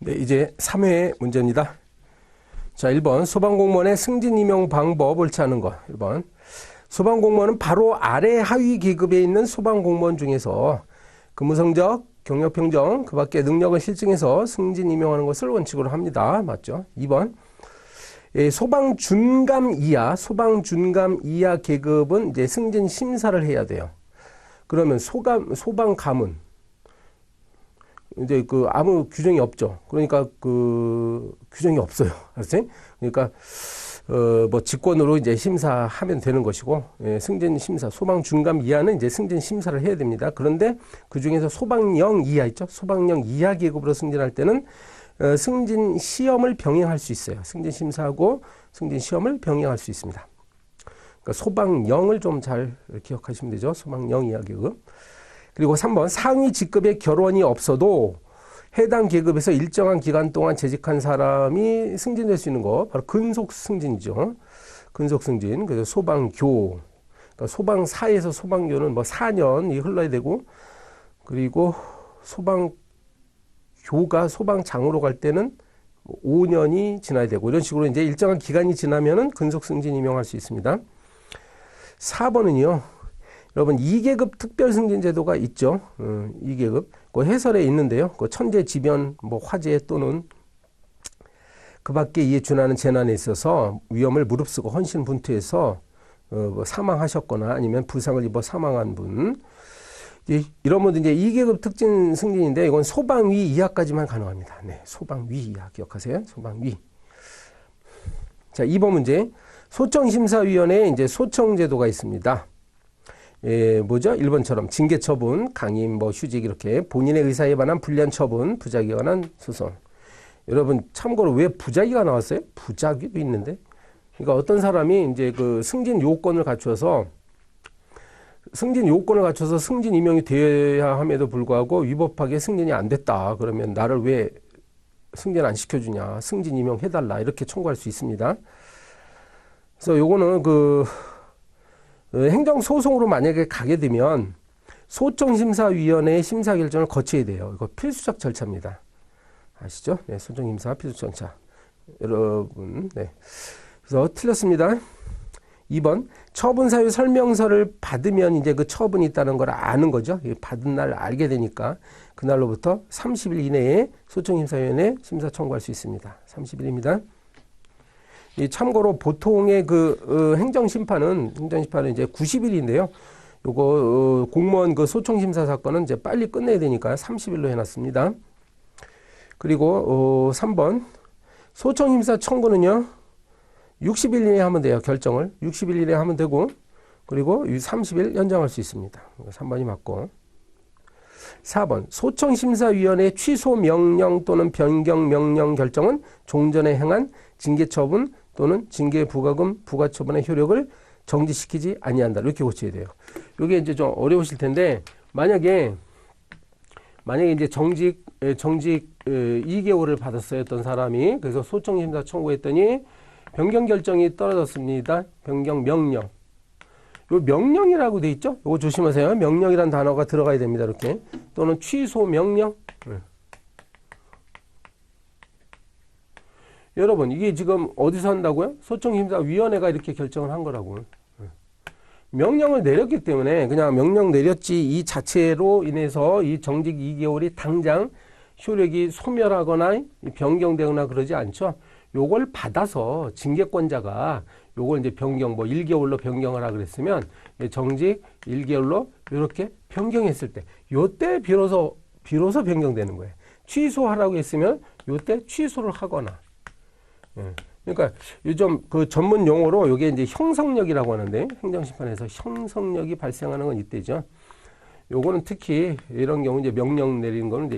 네, 이제 3회 문제입니다. 자, 1번 소방공무원의 승진 임용 방법 옳지 않은 거. 1번 소방공무원은 바로 아래 하위 계급에 있는 소방공무원 중에서 근무 성적, 경력 평정, 그 밖에 능력을 실증해서 승진 임용하는 것을 원칙으로 합니다. 맞죠? 2번 소방 준감 이하 계급은 이제 승진 심사를 해야 돼요. 그러면 소방 가문 이제 아무 규정이 없죠. 그러니까 규정이 없어요. 알았지? 그러니까 뭐 직권으로 이제 심사하면 되는 것이고, 승진 심사 소방 준감 이하는 이제 승진 심사를 해야 됩니다. 그런데 그 중에서 소방령 이하 있죠. 소방령 이하 계급으로 승진할 때는 승진 시험을 병행할 수 있어요. 승진 심사하고 승진 시험을 병행할 수 있습니다. 그러니까 소방령을 좀 잘 기억하시면 되죠. 소방령 이하 계급. 그리고 3번 상위 직급의 결원이 없어도 해당 계급에서 일정한 기간 동안 재직한 사람이 승진될 수 있는 거 바로 근속 승진이죠. 근속 승진. 그래서 소방교, 그러니까 소방사에서 소방교는 뭐 4년이 흘러야 되고, 그리고 소방교가 소방장으로 갈 때는 5년이 지나야 되고, 이런 식으로 이제 일정한 기간이 지나면은 근속 승진 임용할 수 있습니다. 4번은요. 여러분 2계급 특별승진제도가 있죠. 2계급. 그 해설에 있는데요. 그 천재지변, 뭐 화재 또는 그 밖에 이에 준하는 재난에 있어서 위험을 무릅쓰고 헌신분투해서 뭐 사망하셨거나 아니면 부상을 입어 사망한 분. 이런 분들 이제 2계급 특진 승진인데 이건 소방위 이하까지만 가능합니다. 네, 소방위 이하 기억하세요. 소방위. 자, 2번 문제. 소청심사위원회에 이제 소청제도가 있습니다. 뭐죠? 1번처럼 징계처분, 강임, 뭐 휴직 이렇게 본인의 의사에 관한 불리한 처분, 부작위에 관한 소송. 여러분 참고로 왜 부작위가 나왔어요? 부작위도 있는데. 그러니까 어떤 사람이 이제 승진 요건을 갖춰서 승진 임용이 되어야 함에도 불구하고 위법하게 승진이 안 됐다. 그러면 나를 왜 승진 안 시켜주냐? 승진 임용해달라. 이렇게 청구할 수 있습니다. 그래서 요거는 행정소송으로 만약에 가게 되면 소청심사위원회의 심사 결정을 거쳐야 돼요. 이거 필수적 절차입니다. 아시죠? 네, 소청심사 필수적 절차. 여러분, 네. 그래서 틀렸습니다. 2번 처분사유 설명서를 받으면 이제 그 처분이 있다는 걸 아는 거죠. 받은 날 알게 되니까 그날로부터 30일 이내에 소청심사위원회에 심사 청구할 수 있습니다. 30일입니다. 참고로 보통의 행정심판은 이제 90일인데요. 요거, 공무원 소청심사 사건은 이제 빨리 끝내야 되니까 30일로 해놨습니다. 그리고, 3번. 소청심사 청구는요, 60일 이내에 하면 돼요. 결정을. 60일 이내에 하면 되고, 그리고 30일 연장할 수 있습니다. 3번이 맞고. 4번. 소청심사위원회 취소 명령 또는 변경 명령 결정은 종전에 행한 징계처분 또는 징계부과금 부과처분의 효력을 정지시키지 아니한다. 이렇게 고쳐야 돼요. 이게 이제 좀 어려우실 텐데, 만약에 이제 정직 2개월을 받았어요. 어떤 사람이. 그래서 소청심사 청구했더니 변경 결정이 떨어졌습니다. 변경 명령. 요 명령이라고 돼 있죠? 요거 조심하세요. 명령이란 단어가 들어가야 됩니다. 이렇게. 또는 취소 명령. 여러분 이게 지금 어디서 한다고요? 소청심사위원회가 이렇게 결정을 한 거라고요. 명령을 내렸기 때문에 그냥 명령 내렸지 이 자체로 인해서 이 정직 2개월이 당장 효력이 소멸하거나 변경되거나 그러지 않죠. 요걸 받아서 징계권자가 요걸 이제 변경 1개월로 변경을 하라 그랬으면 정직 1개월로 이렇게 변경했을 때 요때 비로소 변경되는 거예요. 취소하라고 했으면 요때 취소를 하거나. 그러니까 요즘 전문 용어로 요게 이제 형성력이라고 하는데 행정심판에서 형성력이 발생하는 건 이때죠. 요거는 특히 이런 경우 이제 명령 내리는 거는 이제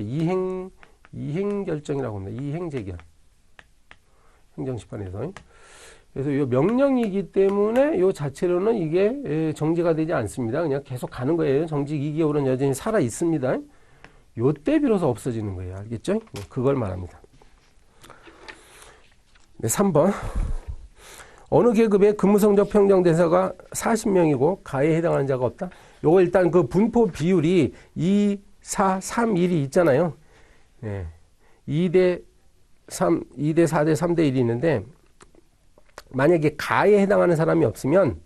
이행 결정이라고 합니다. 이행 재결. 행정심판에서. 그래서 요 명령이기 때문에 요 자체로는 이게 정지가 되지 않습니다. 그냥 계속 가는 거예요. 정직 2개월은 여전히 살아 있습니다. 요때 비로소 없어지는 거예요. 알겠죠? 그걸 말합니다. 네, 3번. 어느 계급의 근무성적 평정대사가 40명이고 가에 해당하는 자가 없다. 요거 일단 분포 비율이 2, 4, 3, 1이 있잖아요. 네. 2대 2대 4대 3대 1이 있는데 만약에 가에 해당하는 사람이 없으면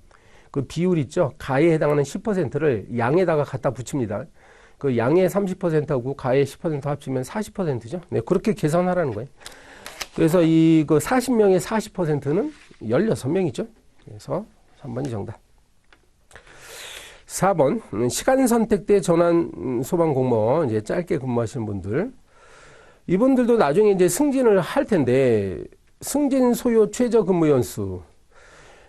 그 비율 있죠. 가에 해당하는 10%를 양에다가 갖다 붙입니다. 그 양의 30%하고 가의 10% 합치면 40%죠. 네, 그렇게 계산하라는 거예요. 그래서 이 그 40명의 40%는 16명이죠. 그래서 3번이 정답. 4번 시간 선택대 전환 소방 공무원 이제 짧게 근무하시는 분들 이분들도 나중에 이제 승진을 할 텐데 승진 소요 최저 근무 연수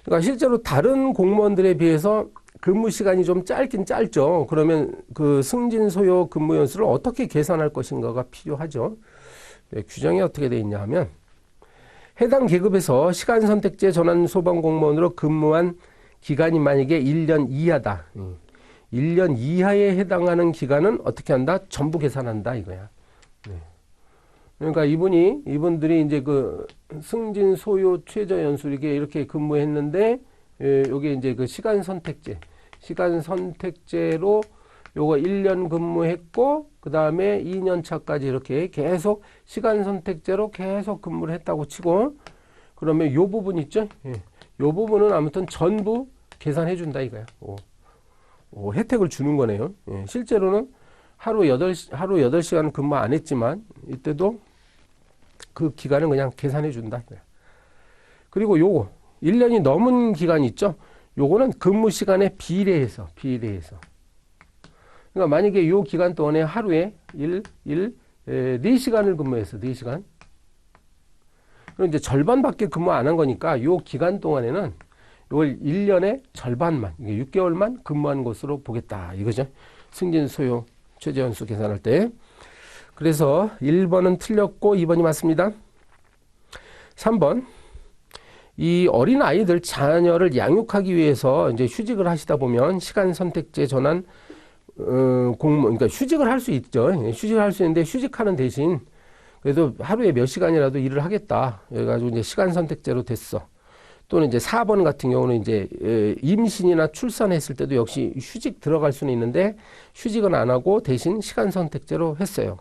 그러니까 실제로 다른 공무원들에 비해서 근무 시간이 좀 짧긴 짧죠. 그러면 그 승진 소요 근무 연수를 어떻게 계산할 것인가가 필요하죠. 네, 규정이 어떻게 되어 있냐 하면 해당 계급에서 시간 선택제 전환 소방 공무원으로 근무한 기간이 만약에 1년 이하다. 1년 이하에 해당하는 기간은 어떻게 한다? 전부 계산한다 이거야. 네. 그러니까 이분들이 이제 그 승진 소요 최저 연수 이렇게 근무했는데 요게 이제 그 시간 선택제로 요거 1년 근무했고 그 다음에 2년 차까지 이렇게 계속 시간 선택제로 계속 근무를 했다고 치고 그러면 요 부분 있죠? 예. 요 부분은 아무튼 전부 계산해 준다 이거야. 혜택을 주는 거네요. 예. 실제로는 하루 8시간 근무 안 했지만 이때도 그 기간은 그냥 계산해 준다. 그리고 요거 1년이 넘은 기간 있죠. 요거는 근무 시간에 비례해서. 그러니까 만약에 요 기간 동안에 하루에 4시간을 근무했어. 4시간. 그럼 이제 절반밖에 근무 안 한 거니까 요 기간 동안에는 요걸 1년의 절반만, 6개월만 근무한 것으로 보겠다. 이거죠. 승진 소요 최저 연수 계산할 때. 그래서 1번은 틀렸고 2번이 맞습니다. 3번. 이 어린 아이들 자녀를 양육하기 위해서 이제 휴직을 하시다 보면 시간 선택제 전환 공무원, 그러니까 휴직을 할 수 있죠. 휴직을 할 수 있는데 휴직하는 대신 그래도 하루에 몇 시간이라도 일을 하겠다. 그래가지고 이제 시간 선택제로 됐어. 또는 이제 4번 같은 경우는 이제 임신이나 출산했을 때도 역시 휴직 들어갈 수는 있는데 휴직은 안 하고 대신 시간 선택제로 했어요.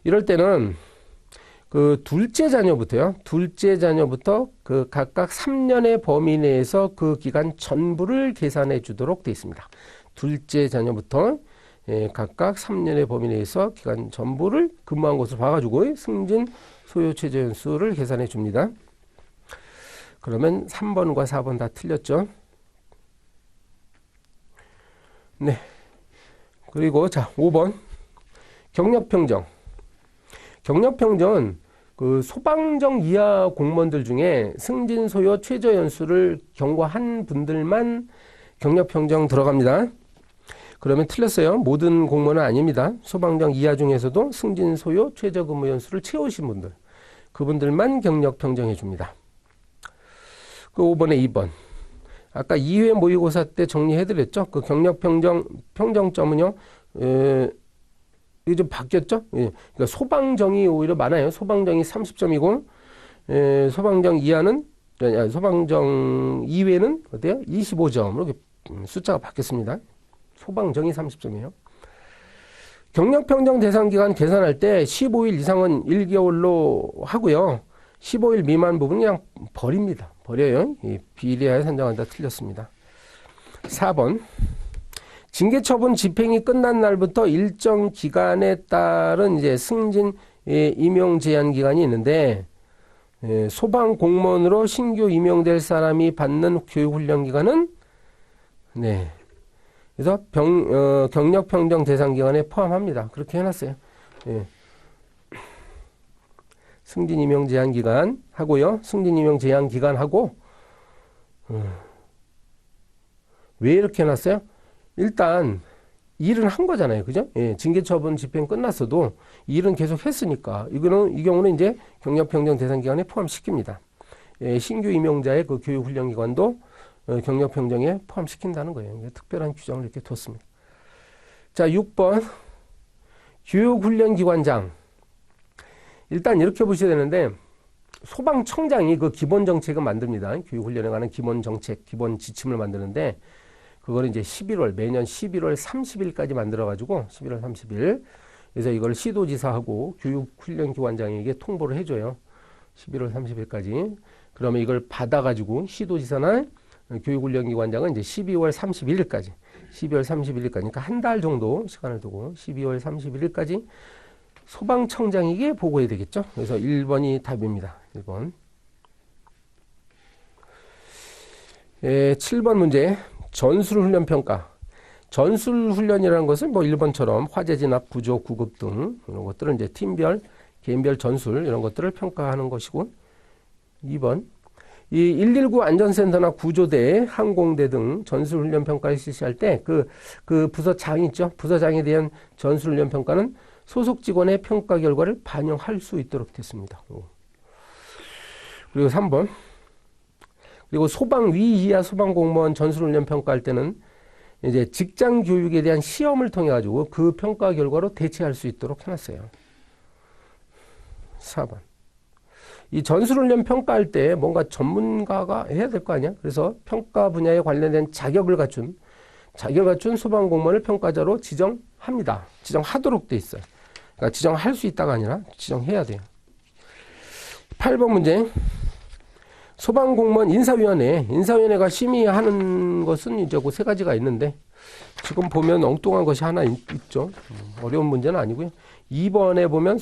이럴 때는 그 둘째 자녀부터 그 각각 3년의 범위 내에서 그 기간 전부를 계산해 주도록 되어 있습니다. 둘째 자녀부터 각각 3년의 범위 내에서 기간 전부를 근무한 것을 봐가지고 승진 소요 최저 연수를 계산해 줍니다. 그러면 3번과 4번 다 틀렸죠. 네. 그리고 자 5번 경력평정. 경력평정은 그 소방정 이하 공무원들 중에 승진 소요 최저 연수를 경과한 분들만 경력평정 들어갑니다. 그러면 틀렸어요. 모든 공무원은 아닙니다. 소방정 이하 중에서도 승진 소요 최저 근무 연수를 채우신 분들 그분들만 경력평정해 줍니다. 그 5번에 2번. 아까 2회 모의고사 때 정리해드렸죠. 그 경력평정 평정점은요. 이게 좀 바뀌었죠. 예. 그러니까 소방정이 오히려 많아요. 소방정이 30점이고 소방정 이하는 소방정 이외는 어때요? 25점. 이렇게 숫자가 바뀌었습니다. 소방정이 30점이에요. 경력평정 대상기간 계산할 때 15일 이상은 1개월로 하고요. 15일 미만 부분은 그냥 버립니다. 버려요. 비례하여 산정한다. 틀렸습니다. 4번. 징계처분 집행이 끝난 날부터 일정 기간에 따른 이제 승진 임용 제한 기간이 있는데 소방 공무원으로 신규 임용될 사람이 받는 교육훈련 기간은 네. 그래서 경력평정 대상 기간에 포함합니다. 그렇게 해놨어요. 예. 승진 임용 제한 기간 하고요. 승진 임용 제한 기간 하고 왜 이렇게 해놨어요? 일단 일은 한 거잖아요. 그죠? 예, 징계처분 집행 끝났어도 일은 계속 했으니까 이 경우는 이제 경력평정 대상 기간에 포함시킵니다. 예, 신규 임용자의 그 교육훈련 기간도 경력평정에 포함시킨다는 거예요. 특별한 규정을 이렇게 뒀습니다. 자, 6번 교육훈련 기관장. 일단 이렇게 보셔야 되는데 소방청장이 그 기본 정책을 만듭니다. 교육훈련에 관한 기본 정책, 기본 지침을 만드는데 그걸 이제 매년 11월 30일까지 만들어가지고 11월 30일. 그래서 이걸 시도지사하고 교육훈련기관장에게 통보를 해줘요. 11월 30일까지. 그러면 이걸 받아가지고 시도지사나 교육훈련기관장은 이제 12월 31일까지. 12월 31일까지. 그러니까 한 달 정도 시간을 두고 12월 31일까지 소방청장에게 보고해야 되겠죠. 그래서 1번이 답입니다. 1번. 7번 문제. 전술훈련평가. 전술훈련이라는 것은 뭐 1번처럼 화재 진압, 구조, 구급 등 이런 것들은 이제 팀별, 개인별 전술 이런 것들을 평가하는 것이고 2번. 이 119 안전센터나 구조대, 항공대 등 전술훈련 평가를 실시할 때 그 부서장 있죠. 부서장에 대한 전술훈련 평가는 소속 직원의 평가 결과를 반영할 수 있도록 됐습니다. 그리고 3번. 그리고 소방위 이하 소방공무원 전술훈련 평가할 때는 이제 직장 교육에 대한 시험을 통해 가지고 그 평가 결과로 대체할 수 있도록 해놨어요. 4번. 이 전술훈련 평가할 때 뭔가 전문가가 해야 될 거 아니야? 그래서 평가 분야에 관련된 자격을 갖춘 소방공무원을 평가자로 지정합니다. 지정하도록 돼 있어요. 그러니까 지정할 수 있다가 아니라 지정해야 돼요. 8번 문제. 소방공무원 인사위원회가 심의하는 것은 이제 그 세 가지가 있는데 지금 보면 엉뚱한 것이 하나 있죠. 어려운 문제는 아니고요. 2번에 보면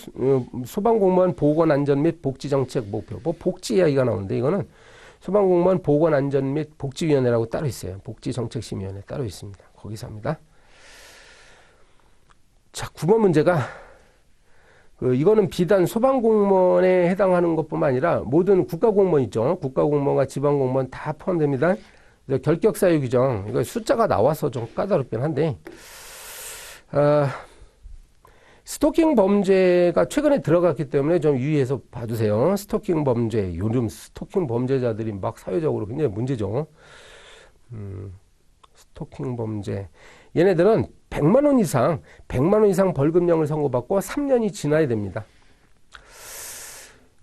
소방공무원 보건안전 및 복지정책 목표. 뭐 복지 이야기가 나오는데 이거는 소방공무원 보건안전 및 복지위원회라고 따로 있어요. 복지정책심의위원회 따로 있습니다. 거기서 합니다. 자, 9번 문제가 이거는 비단 소방공무원에 해당하는 것뿐만 아니라 모든 국가공무원 있죠. 국가공무원과 지방공무원 다 포함됩니다. 결격사유 규정, 이거 숫자가 나와서 좀 까다롭긴 한데, 스토킹 범죄가 최근에 들어갔기 때문에 좀 유의해서 봐주세요. 스토킹 범죄, 요즘 스토킹 범죄자들이 막 사회적으로 굉장히 문제죠. 스토킹 범죄. 얘네들은 100만 원 이상 벌금형을 선고받고 3년이 지나야 됩니다.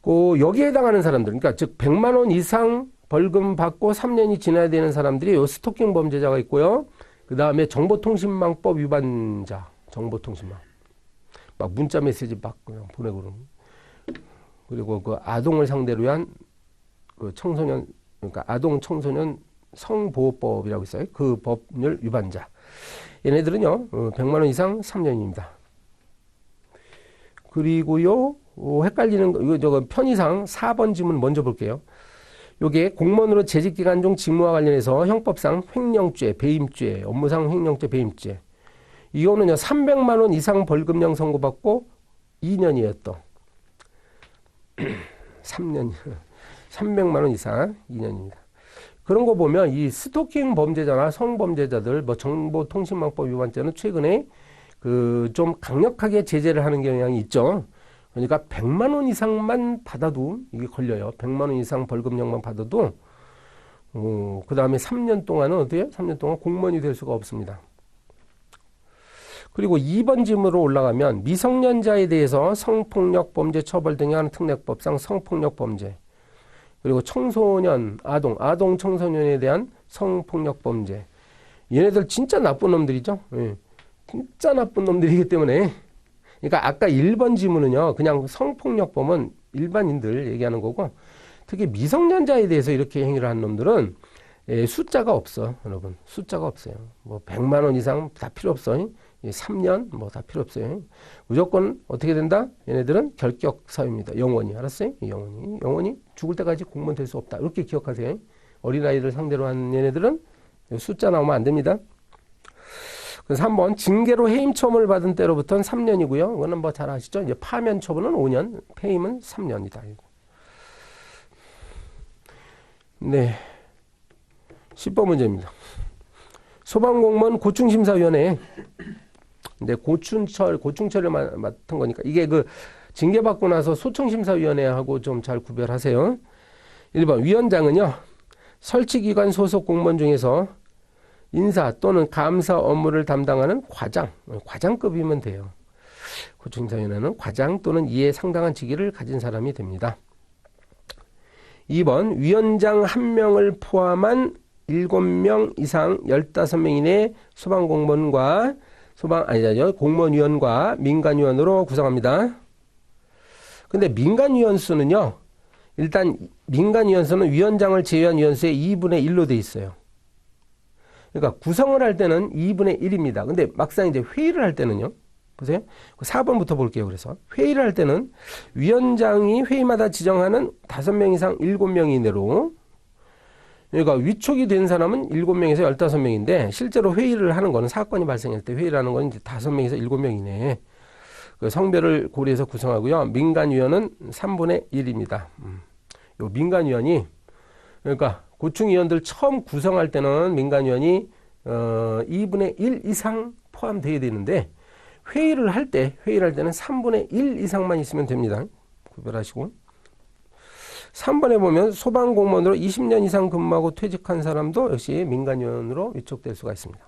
여기에 해당하는 사람들, 그러니까 즉 100만 원 이상 벌금 받고 3년이 지나야 되는 사람들이 요 스토킹 범죄자가 있고요. 그 다음에 정보통신망법 위반자, 정보통신망. 막 문자 메시지 막 그냥 보내고 그러는. 그리고 그 아동을 상대로 한 그 청소년, 그러니까 아동 청소년 성보호법이라고 있어요. 그 법률 위반자. 얘네들은요, 100만 원 이상 3년입니다. 그리고요, 헷갈리는 거, 이거 편의상 4번 지문 먼저 볼게요. 요게 공무원으로 재직기간 중 직무와 관련해서 형법상 횡령죄, 배임죄, 업무상 횡령죄, 배임죄. 이거는요, 300만 원 이상 벌금형 선고받고 2년이었던. 3년, 300만 원 이상 2년입니다. 그런 거 보면 이 스토킹 범죄자나 성범죄자들, 뭐 정보통신망법 위반죄는 최근에 좀 강력하게 제재를 하는 경향이 있죠. 그러니까 100만 원 이상만 받아도 이게 걸려요. 100만 원 이상 벌금형만 받아도 그 다음에 3년 동안은 어때요? 3년 동안 공무원이 될 수가 없습니다. 그리고 2번 질문으로 올라가면 미성년자에 대해서 성폭력 범죄 처벌 등에 관한 특례법상 성폭력 범죄. 그리고 청소년, 아동 청소년에 대한 성폭력 범죄. 얘네들 진짜 나쁜 놈들이죠. 예. 진짜 나쁜 놈들이기 때문에. 그러니까 아까 1번 지문은요, 그냥 성폭력범은 일반인들 얘기하는 거고, 특히 미성년자에 대해서 이렇게 행위를 한 놈들은 숫자가 없어, 여러분. 숫자가 없어요. 뭐 100만 원 이상 다 필요 없어. 3년 뭐 다 필요 없어요. 무조건 어떻게 된다? 얘네들은 결격 사유입니다. 영원히. 알았어요? 영원히 죽을 때까지 공무원 될 수 없다. 이렇게 기억하세요. 어린아이들 상대로 한 얘네들은 숫자 나오면 안 됩니다. 그래서 3번 징계로 해임 처분을 받은 때로부터는 3년이고요. 이거는 뭐 잘 아시죠? 이제 파면 처분은 5년, 해임은 3년이다. 네. 10번 문제입니다. 소방공무원 고충심사위원회. 근데 고충처를 맡은 거니까 이게 징계받고 나서 소청심사위원회하고 좀 잘 구별하세요. 1번 위원장은요. 설치기관 소속 공무원 중에서 인사 또는 감사 업무를 담당하는 과장급이면 돼요. 고충심사위원회는 과장 또는 이에 상당한 직위를 가진 사람이 됩니다. 2번 위원장 1명을 포함한 7명 이상 15명 이내 소방공무원과 공무원위원과 민간위원으로 구성합니다. 근데 민간위원 수는요, 일단 민간 위원수는 위원장을 제외한 위원수의 2분의 1로 돼 있어요. 그러니까 구성을 할 때는 2분의 1입니다. 근데 막상 이제 회의를 할 때는요. 보세요. 4번부터 볼게요. 그래서 회의를 할 때는 위원장이 회의마다 지정하는 5명 이상 7명 이내로, 그러니까 위촉이 된 사람은 7명에서 15명인데 실제로 회의를 하는 거는 사건이 발생할 때 회의를 하는 건 이제 5명에서 7명 이내에 그 성별을 고려해서 구성하고요. 민간위원은 3분의 1입니다. 요 민간위원이, 그러니까 고충위원들 처음 구성할 때는 민간위원이 2분의 1 이상 포함되어야 되는데 회의를 할 때는 3분의 1 이상만 있으면 됩니다. 구별하시고. 3번에 보면 소방공무원으로 20년 이상 근무하고 퇴직한 사람도 역시 민간위원으로 위촉될 수가 있습니다.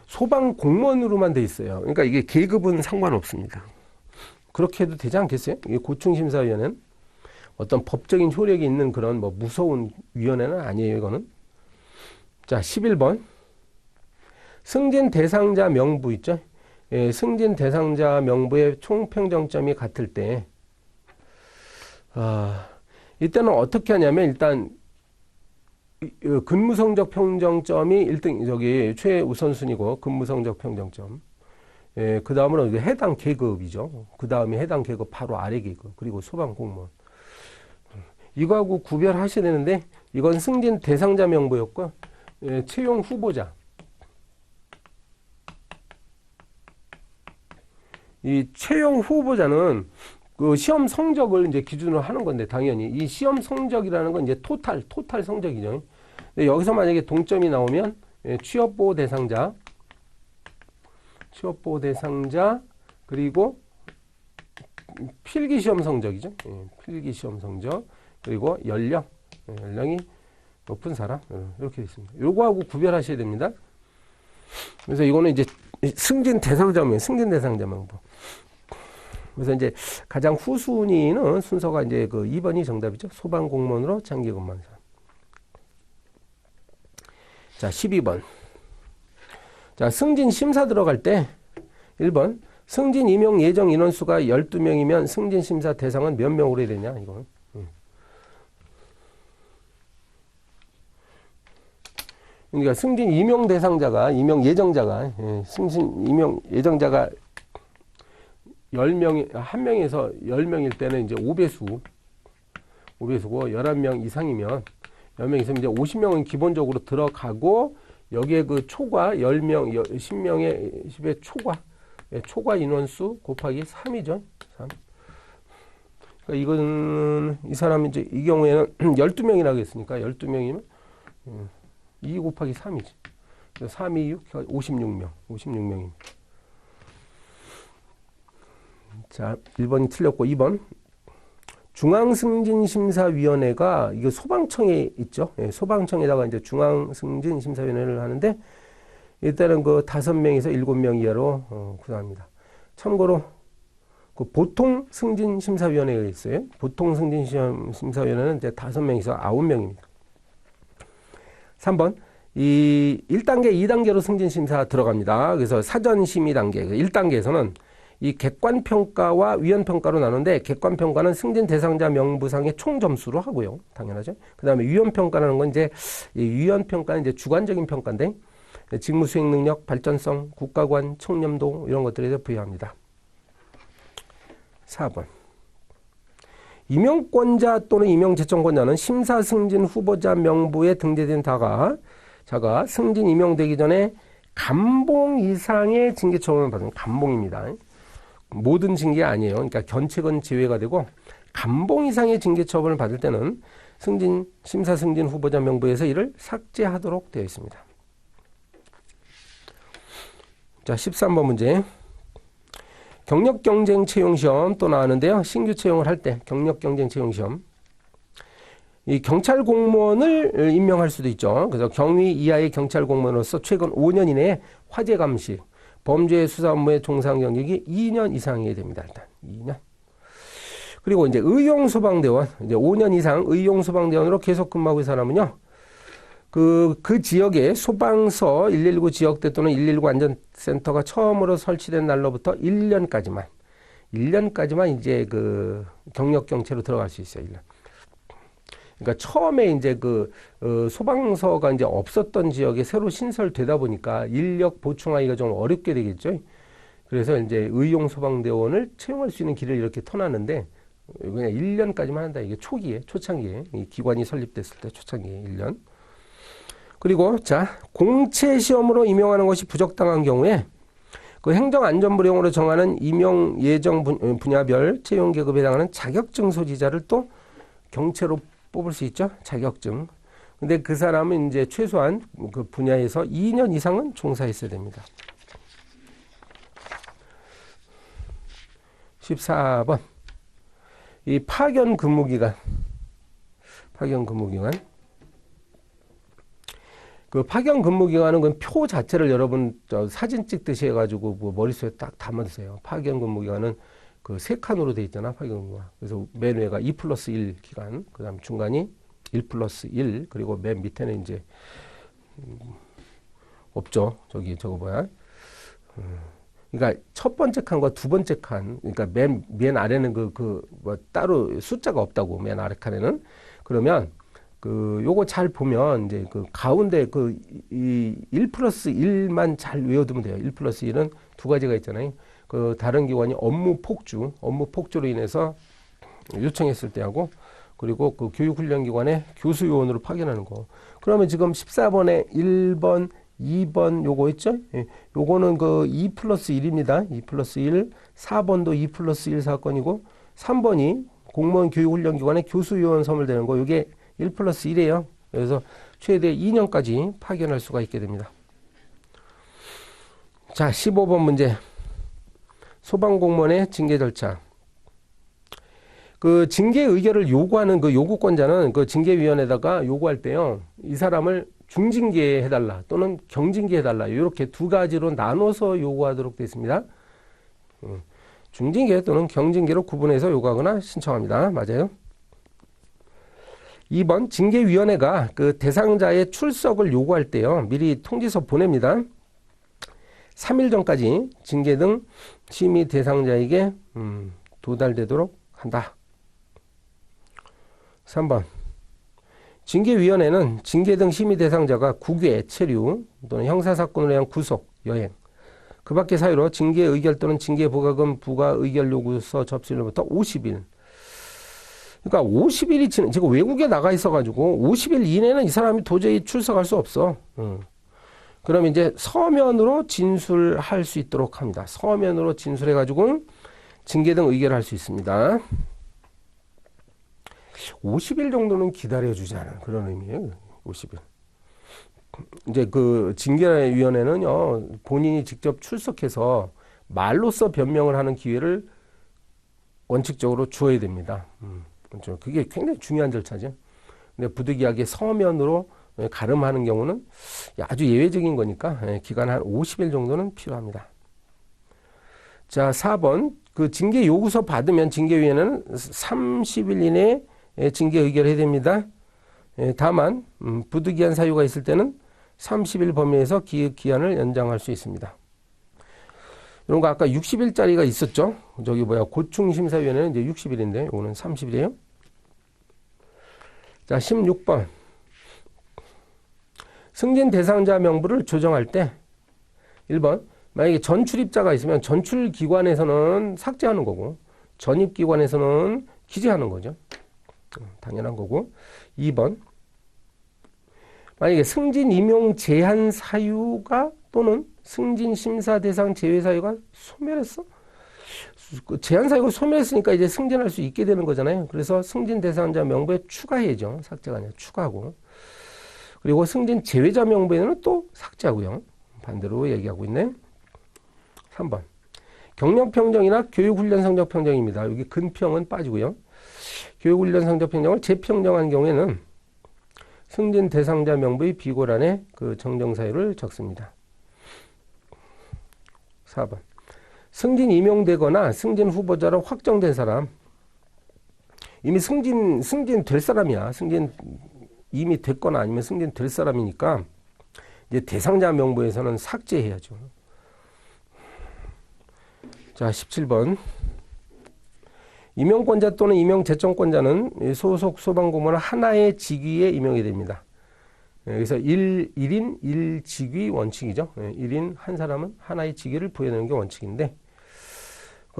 소방공무원으로만 돼 있어요. 그러니까 이게 계급은 상관없습니다. 그렇게 해도 되지 않겠어요? 이게 고충심사위원회는 어떤 법적인 효력이 있는 그런 뭐 무서운 위원회는 아니에요, 이거는. 자, 11번. 승진 대상자 명부 있죠? 예, 승진 대상자 명부의 총평정점이 같을 때, 이때는 어떻게 하냐면 일단 근무성적 평정점이 1등, 최우선순위고 근무성적 평정점. 예, 그 다음으로 해당 계급이죠. 그 다음에 해당 계급 바로 아래 계급. 그리고 소방공무원. 이거하고 구별하셔야 되는데 이건 승진 대상자 명부였고, 예, 채용 후보자. 이 채용 후보자는 그 시험 성적을 이제 기준으로 하는 건데 당연히 이 시험 성적이라는 건 이제 토탈 성적이죠. 근데 여기서 만약에 동점이 나오면 취업보호 대상자 그리고 필기시험 성적이죠. 필기시험 성적 그리고 연령이 높은 사람 이렇게 되어 있습니다. 요거하고 구별하셔야 됩니다. 그래서 이거는 이제 승진 대상자 명부. 그래서 이제 가장 후순위는 순서가 이제 그 2번이 정답이죠. 소방공무원으로 장기 근무한 사람. 자, 12번. 자, 승진 심사 들어갈 때 1번. 승진 임용 예정 인원수가 12명이면 승진 심사 대상은 몇 명으로 해야 되냐, 이거. 그러니까 승진 임용 대상자가, 임용 예정자가, 승진 임용 예정자가 10명이, 한 명에서 10명일 때는 이제 5배수고 11명 이상이면 10명 있으면 이제 50명은 기본적으로 들어가고 여기에 그 초과 10명, 10명의 10의 초과 인원수 곱하기 3이죠. 3. 그러니까 이거는 이 사람이 이제 이 경우에는 12명이라고 했으니까 12명이면 2 곱하기 3이지. 3, 2, 6, 56명입니다. 자, 1번이 틀렸고 2번. 중앙승진심사위원회가 이거 소방청에 있죠. 예, 소방청에다가 이제 중앙승진심사위원회를 하는데 일단은 그 5명에서 7명 이하로 구성합니다. 참고로 그 보통승진심사위원회가 있어요. 보통승진심사위원회는 이제 5명에서 9명입니다. 3번. 이 1단계, 2단계로 승진심사 들어갑니다. 그래서 사전심의 단계, 1단계에서는 이 객관평가와 위헌평가로 나누는데 객관평가는 승진 대상자 명부상의 총 점수로 하고요. 당연하죠. 그 다음에 위헌평가라는 건 이제 이 위헌평가는 이제 주관적인 평가인데 직무 수행 능력, 발전성, 국가관, 청렴도 이런 것들에 대해 부여합니다. 4번. 임용권자 또는 임용제청권자는 심사 승진 후보자 명부에 등재된 자가 승진 임용되기 전에 감봉 이상의 징계 처분을 받는 감봉입니다. 모든 징계 아니에요. 그러니까 견책은 제외가 되고 감봉 이상의 징계 처분을 받을 때는 심사 승진 후보자 명부에서 이를 삭제하도록 되어 있습니다. 자, 13번 문제. 경력 경쟁 채용 시험 또 나왔는데요. 신규 채용을 할 때 경력 경쟁 채용 시험. 이 경찰 공무원을 임명할 수도 있죠. 그래서 경위 이하의 경찰 공무원으로서 최근 5년 이내에 화재 감시, 범죄 수사 업무의 종사 경력이 2년 이상이 됩니다. 일단 2년. 그리고 이제 의용 소방대원, 이제 5년 이상 의용 소방대원으로 계속 근무하고 있는 사람은요. 그 지역에 소방서 119 지역대 또는 119 안전센터가 처음으로 설치된 날로부터 1년까지만 1년까지만 이제 그 경력 경체로 들어갈 수 있어요. 1년. 그러니까 처음에 이제 소방서가 이제 없었던 지역에 새로 신설되다 보니까 인력 보충하기가 좀 어렵게 되겠죠. 그래서 이제 의용 소방대원을 채용할 수 있는 길을 이렇게 터놨는데 그냥 1년까지만 한다. 이게 초창기에 이 기관이 설립됐을 때 초창기에 1년. 그리고 자, 공채 시험으로 임용하는 것이 부적당한 경우에 그 행정안전부령으로 정하는 임용 예정 분야별 채용 계급에 해당하는 자격증 소지자를 또 경채로 뽑을 수 있죠. 자격증. 근데 그 사람은 이제 최소한 그 분야에서 2년 이상은 종사했어야 됩니다. 14번. 이 파견 근무기간. 그 파견 근무기간은 그 표 자체를 여러분 사진 찍듯이 해가지고 뭐 머릿속에 딱 담아두세요. 파견 근무기간은 그 3칸으로 돼 있잖아, 파견 근무가. 그래서 맨 위가 2+1 기간, 그 다음 중간이 1+1, 그리고 맨 밑에는 이제, 없죠. 저거 뭐야. 그러니까 첫 번째 칸과 두 번째 칸, 그러니까 맨 아래는 뭐 따로 숫자가 없다고, 맨 아래 칸에는. 그러면, 요거 잘 보면, 이제 가운데 이 1+1만 잘 외워두면 돼요. 1+1은 두 가지가 있잖아요. 다른 기관이 업무 폭주로 인해서 요청했을 때하고, 그리고 그 교육훈련기관에 교수 요원으로 파견하는 거. 그러면 지금 14번에 1번, 2번 요거 있죠? 예, 요거는 2+1입니다. 2+1. 4번도 2+1 사건이고, 3번이 공무원 교육훈련기관에 교수 요원 선물되는 거. 요게 1+1이에요. 그래서 최대 2년까지 파견할 수가 있게 됩니다. 자, 15번 문제. 소방공무원의 징계 절차. 그 징계 의결을 요구하는 그 요구권자는 그 징계위원회에다가 요구할 때요, 이 사람을 중징계 해달라 또는 경징계 해달라 이렇게 두 가지로 나눠서 요구하도록 되어 있습니다. 중징계 또는 경징계로 구분해서 요구하거나 신청합니다. 맞아요. 2번 징계위원회가 그 대상자의 출석을 요구할 때요, 미리 통지서 보냅니다. 3일 전까지 징계 등 심의 대상자에게 도달되도록 한다. 3번 징계위원회는 징계 등 심의 대상자가 국외, 체류 또는 형사사건으로 위한 구속, 여행, 그 밖의 사유로 징계 의결 또는 징계 부과금 부과 의결 요구서 접수일로부터 50일. 그러니까 50일이 지금 외국에 나가 있어가지고 50일 이내는 이 사람이 도저히 출석할 수 없어. 그러면 이제 서면으로 진술할 수 있도록 합니다. 서면으로 진술해가지고 징계 등 의결할 수 있습니다. 50일 정도는 기다려주지 않은 그런 의미예요. 50일. 이제 그 징계위원회는요, 본인이 직접 출석해서 말로써 변명을 하는 기회를 원칙적으로 주어야 됩니다. 그렇죠. 그게 굉장히 중요한 절차죠. 근데 부득이하게 서면으로 가름하는 경우는 아주 예외적인 거니까 기간 한 50일 정도는 필요합니다. 자, 4번. 그 징계 요구서 받으면 징계위원회는 30일 이내에 징계 의결해야 됩니다. 다만 부득이한 사유가 있을 때는 30일 범위에서 기한을 연장할 수 있습니다. 이런 거 아까 60일짜리가 있었죠. 저기 고충심사위원회는 이제 60일인데 이거는 30일이에요. 자, 16번. 승진 대상자 명부를 조정할 때 1번 만약에 전출입자가 있으면 전출기관에서는 삭제하는 거고 전입기관에서는 기재하는 거죠. 당연한 거고. 2번 만약에 승진 임용 제한 사유가 또는 승진 심사 대상 제외 사유가 소멸했어? 제한 사유가 소멸했으니까 이제 승진할 수 있게 되는 거잖아요. 그래서 승진 대상자 명부에 추가해야죠. 삭제가 아니라 추가하고. 그리고 승진 제외자 명부에는 또 삭제하고요. 반대로 얘기하고 있네. 3번 경력평정이나 교육훈련 성적평정입니다. 여기 근평은 빠지고요. 교육훈련 성적평정을 재평정한 경우에는 승진 대상자 명부의 비고란에 그 정정 사유를 적습니다. 4번 승진 임용되거나 승진 후보자로 확정된 사람, 이미 승진 될 사람이야. 승진 이미 됐거나 아니면 승진 될 사람이니까 이제 대상자 명부에서는 삭제해야죠. 자, 17번 임용권자 또는 임용제청권자는 소속 소방공무원 하나의 직위에 임용이 됩니다. 그래서 1인 1직위 원칙이죠. 1인 한 사람은 하나의 직위를 부여하는 게 원칙인데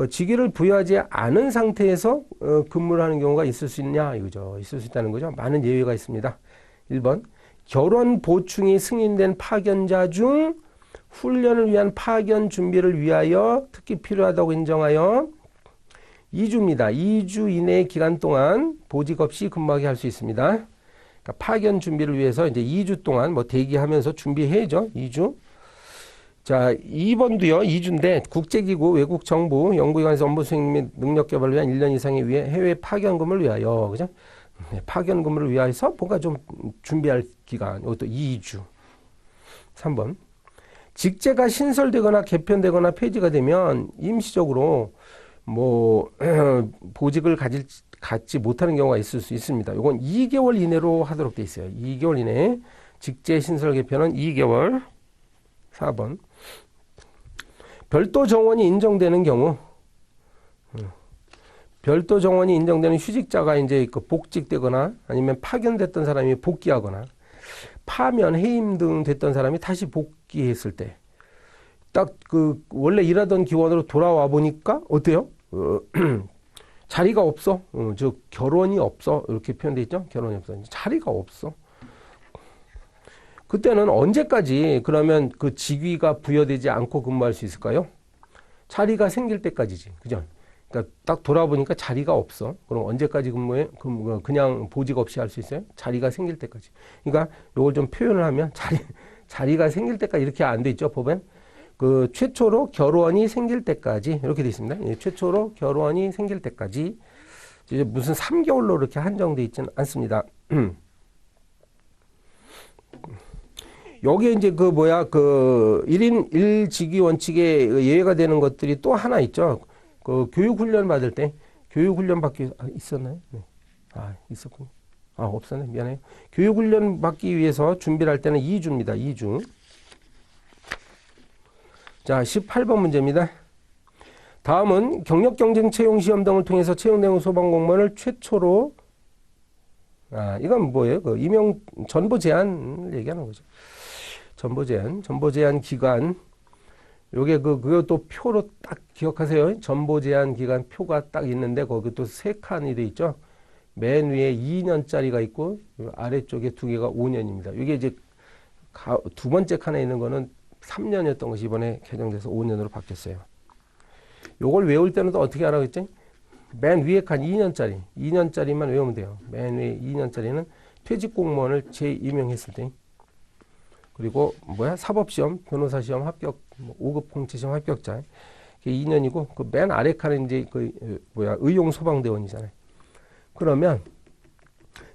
직위를 부여하지 않은 상태에서 근무를 하는 경우가 있을 수 있냐 이거죠. 있을 수 있다는 거죠. 많은 예외가 있습니다. 1번 결원 보충이 승인된 파견자 중 훈련을 위한 파견 준비를 위하여 특히 필요하다고 인정하여 2주입니다. 2주 이내의 기간 동안 보직 없이 근무하게 할 수 있습니다. 그러니까 파견 준비를 위해서 이제 2주 동안 뭐 대기하면서 준비해야죠. 2주. 자, 2번도요. 2주인데 국제기구, 외국 정부, 연구기관에서 업무 수행 및 능력 개발을 위한 1년 이상의 해외 파견 근무를 위하여, 그죠? 파견 근무를 위해서 뭔가 좀 준비할 기간, 이것도 2주. 3번. 직제가 신설되거나 개편되거나 폐지가 되면 임시적으로 보직을 갖지 못하는 경우가 있을 수 있습니다. 이건 2개월 이내로 하도록 돼 있어요. 2개월 이내. 직제 신설 개편은 2개월. 4번. 별도 정원이 인정되는 경우, 별도 정원이 인정되는 휴직자가 이제 복직되거나 아니면 파견됐던 사람이 복귀하거나 파면, 해임 등 됐던 사람이 다시 복귀했을 때 딱 원래 일하던 기관으로 돌아와 보니까 어때요? 자리가 없어. 결혼이 없어. 이렇게 표현되어 있죠? 결혼이 없어. 자리가 없어. 그때는 언제까지 그러면 그 직위가 부여되지 않고 근무할 수 있을까요? 자리가 생길 때까지지. 그죠? 그러니까 딱 돌아보니까 자리가 없어. 그럼 언제까지 근무해? 그냥 보직 없이 할 수 있어요? 자리가 생길 때까지. 그러니까 이걸 좀 표현을 하면 자리가 생길 때까지 이렇게 안 돼 있죠, 법엔? 최초로 결혼이 생길 때까지 이렇게 돼 있습니다. 최초로 결혼이 생길 때까지 이제 무슨 3개월로 이렇게 한정돼 있지는 않습니다. 여기에 이제 1인 1직위 원칙에 예외가 되는 것들이 또 하나 있죠. 교육훈련 받을 때, 교육훈련 받기, 있었나요? 네. 있었군요. 없었네. 미안해요. 교육훈련 받기 위해서 준비를 할 때는 2주입니다. 2주. 자, 18번 문제입니다. 다음은 경력 경쟁 채용 시험 등을 통해서 채용된 소방공무원을 최초로, 이건 뭐예요? 임용 전보 제한을 얘기하는 거죠. 전보 제한 기간. 요게 그것도 표로 딱 기억하세요. 전보 제한 기간 표가 딱 있는데 거기 또 3칸이 돼 있죠. 맨 위에 2년짜리가 있고 아래쪽에 2개가 5년입니다. 이게 이제 두 번째 칸에 있는 거는 3년이었던 것이 이번에 개정돼서 5년으로 바뀌었어요. 요걸 외울 때는 또 어떻게 하라고 했지? 맨 위에 칸 2년짜리만 외우면 돼요. 맨 위에 2년짜리는 퇴직 공무원을 재임용했을 때. 그리고 사법시험, 변호사시험 합격, 5급 공채시험 합격자. 그게 2년이고, 그 맨 아래 칸은 이제 의용소방대원이잖아요. 그러면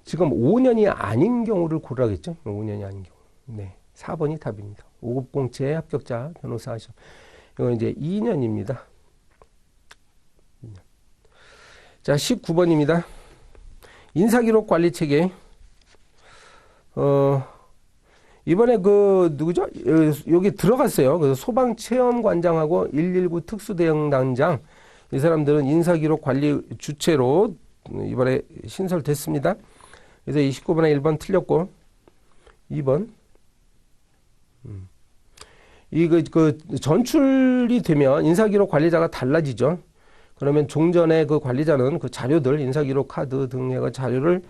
지금 5년이 아닌 경우를 고르라겠죠? 5년이 아닌 경우. 네. 4번이 답입니다. 5급 공채 합격자, 변호사 시험. 이건 이제 2년입니다. 자, 19번입니다. 인사기록 관리 체계. 이번에 누구죠? 여기 들어갔어요. 그래서 소방체험관장하고 119 특수대응단장. 이 사람들은 인사기록 관리 주체로 이번에 신설됐습니다. 그래서 29번에 1번 틀렸고, 2번. 전출이 되면 인사기록 관리자가 달라지죠. 그러면 종전에 그 관리자는 그 자료들, 인사기록 카드 등 해가 자료를,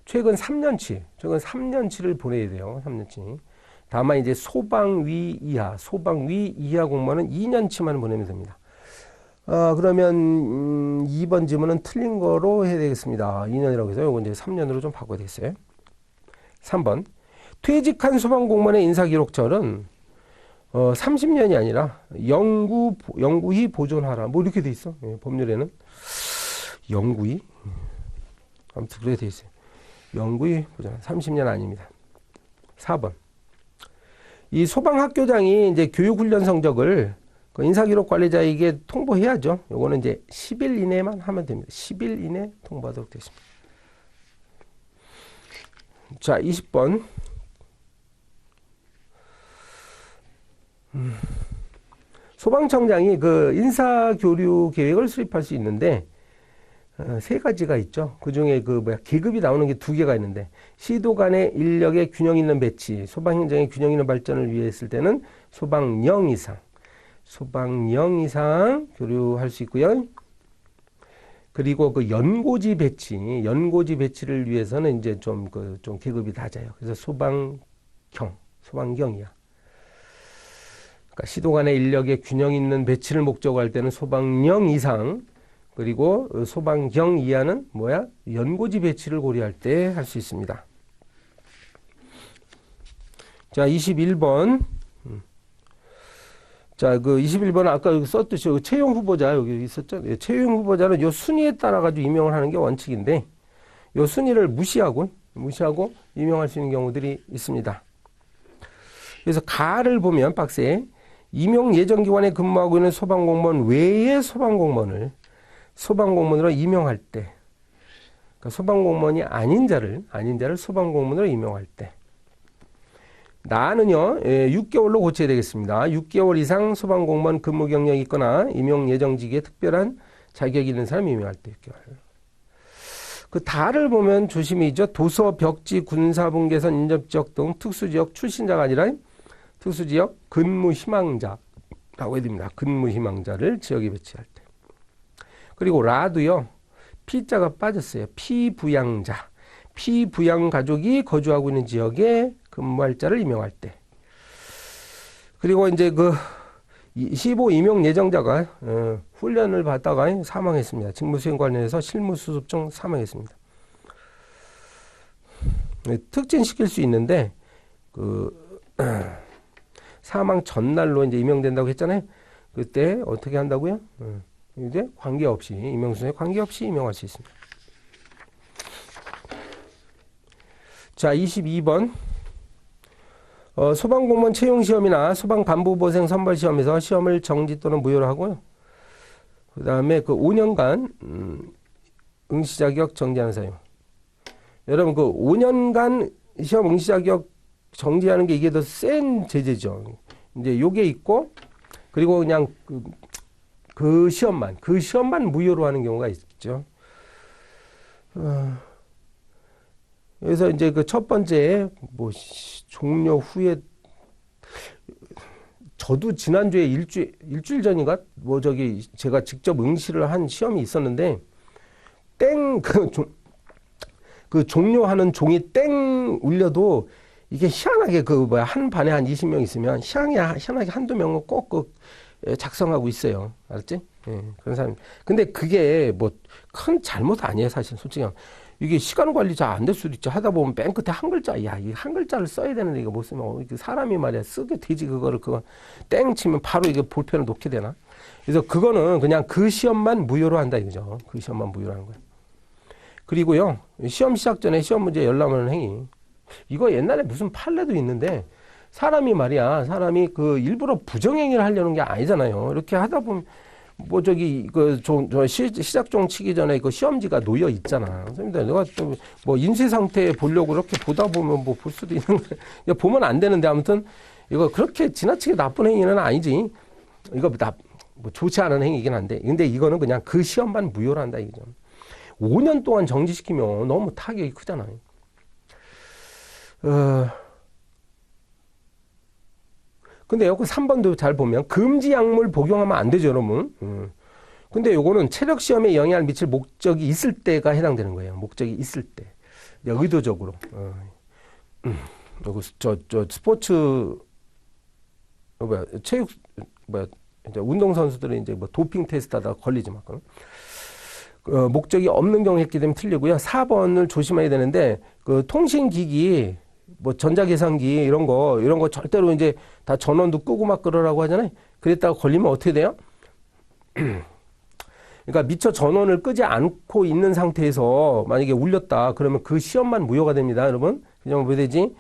최근 3년치를 보내야 돼요. 3년치. 다만 이제 소방위 이하 공무원은 2년치만 보내면 됩니다. 그러면 2번 질문은 틀린 거로 해야 되겠습니다. 2년이라고 해서 이거 이제 3년으로 좀 바꿔야 되겠어요. 3번. 퇴직한 소방공무원의 인사기록절은 30년이 아니라 영구히 보존하라. 이렇게 돼 있어. 법률에는. 영구히. 아무튼 그렇게 돼 있어요. 영구히 보존. 30년 아닙니다. 4번. 이 소방학교장이 이제 교육훈련 성적을 그 인사기록 관리자에게 통보해야죠. 요거는 이제 10일 이내만 하면 됩니다. 10일 이내 통보하도록 되어 있습니다. 자, 20번. 소방청장이 그 인사교류 계획을 수립할 수 있는데 세 가지가 있죠. 그 중에 계급이 나오는 게 두 개가 있는데, 시도 간의 인력의 균형 있는 배치, 소방행정의 균형 있는 발전을 위해 했을 때는 소방령 이상 교류할 수 있고요. 그리고 그 연고지 배치를 위해서는 이제 좀 계급이 낮아요. 그래서 소방경이야. 그러니까 시도 간의 인력의 균형 있는 배치를 목적으로 할 때는 소방령 이상, 그리고 소방경 이하는 연고지 배치를 고려할 때 할 수 있습니다. 자, 21번. 자, 21번은 아까 여기 썼듯이 채용 후보자 여기 있었죠. 예, 채용 후보자는 요 순위에 따라 가지고 임명을 하는 게 원칙인데, 요 순위를 무시하고 임명할 수 있는 경우들이 있습니다. 그래서 가를 보면 박스에 임용 예정기관에 근무하고 있는 소방공무원 외의 소방공무원으로 임명할 때, 그러니까 소방공무원이 아닌 자를 소방공무원으로 임명할 때, 나는요 6개월로 고쳐야 되겠습니다. 6개월 이상 소방공무원 근무 경력이 있거나 임용 예정직에 특별한 자격이 있는 사람 임명할 때 6개월. 그 다를 보면 조심이죠. 도서, 벽지, 군사분계선, 인접지역 등 특수지역 출신자가 아니라 특수지역 근무희망자라고 해야 됩니다. 근무희망자를 지역에 배치할 때. 그리고 라도요. 피자가 빠졌어요. 피부양 가족이 거주하고 있는 지역에 근무할 자를 임명할 때. 그리고 이제 15 임용 예정자가 훈련을 받다가 사망했습니다. 직무 수행 관련해서 실무 수습 중 사망했습니다. 특진시킬 수 있는데 사망 전날로 이제 임명된다고 했잖아요. 그때 어떻게 한다고요? 이제 관계없이 임명 순서에 관계없이 임명할 수 있습니다. 자, 22번. 소방공무원 채용시험이나 소방간부보생 선발시험에서 시험을 정지 또는 무효로 하고요. 그 다음에 5년간 응시자격 정지하는 사유. 여러분 5년간 시험 응시자격 정지하는 게 이게 더 센 제재죠. 이제 요게 있고, 그리고 그냥 그 시험만 무효로 하는 경우가 있죠. 그래서 이제 첫 번째 종료 후에, 저도 지난주에 일주일 전인가 제가 직접 응시를 한 시험이 있었는데, 종료하는 종이 땡 울려도 이게 희한하게 한 반에 한 20명 있으면 희한하게 한두 명은 꼭 작성하고 있어요. 알았지? 예, 그런 사람. 근데 그게 큰 잘못 아니에요, 사실. 솔직히. 이게 시간 관리 잘 안 될 수도 있죠. 하다 보면 맨 끝에 한 글자, 이 한 글자를 써야 되는데 이거 못 쓰면 사람이 말이야 쓰게 되지. 그거 땡 치면 바로 이게 볼펜을 놓게 되나? 그래서 그거는 그냥 그 시험만 무효로 한다 이거죠. 그 시험만 무효로 하는 거예요. 그리고요, 시험 시작 전에 시험 문제 열람하는 행위. 이거 옛날에 무슨 판례도 있는데, 사람이 일부러 부정행위를 하려는 게 아니잖아요. 이렇게 하다 보면 시작종 치기 전에 시험지가 놓여 있잖아. 선생님들, 내가 또 인쇄 상태 보려고 이렇게 보다 보면 볼 수도 있는 거야. 보면 안 되는데, 아무튼 이거 그렇게 지나치게 나쁜 행위는 아니지. 이거 좋지 않은 행위이긴 한데, 근데 이거는 그냥 그 시험만 무효로 한다 이거죠. 5년 동안 정지시키면 너무 타격이 크잖아요. 근데 여기 3번도 잘 보면 금지 약물 복용하면 안 되죠, 여러분. 근데 요거는 체력 시험에 영향을 미칠 목적이 있을 때가 해당되는 거예요. 목적이 있을 때. 의도적으로. 스포츠, 체육, 이제 운동선수들은 이제 도핑 테스트 하다가 걸리지 막. 목적이 없는 경우 했기 때문에 틀리고요. 4번을 조심해야 되는데, 통신기기, 전자계산기, 이런 거 절대로 이제 다 전원도 끄고 막 그러라고 하잖아요. 그랬다가 걸리면 어떻게 돼요? 그러니까 미처 전원을 끄지 않고 있는 상태에서 만약에 울렸다, 그러면 그 시험만 무효가 됩니다, 여러분. 그냥 왜 되지?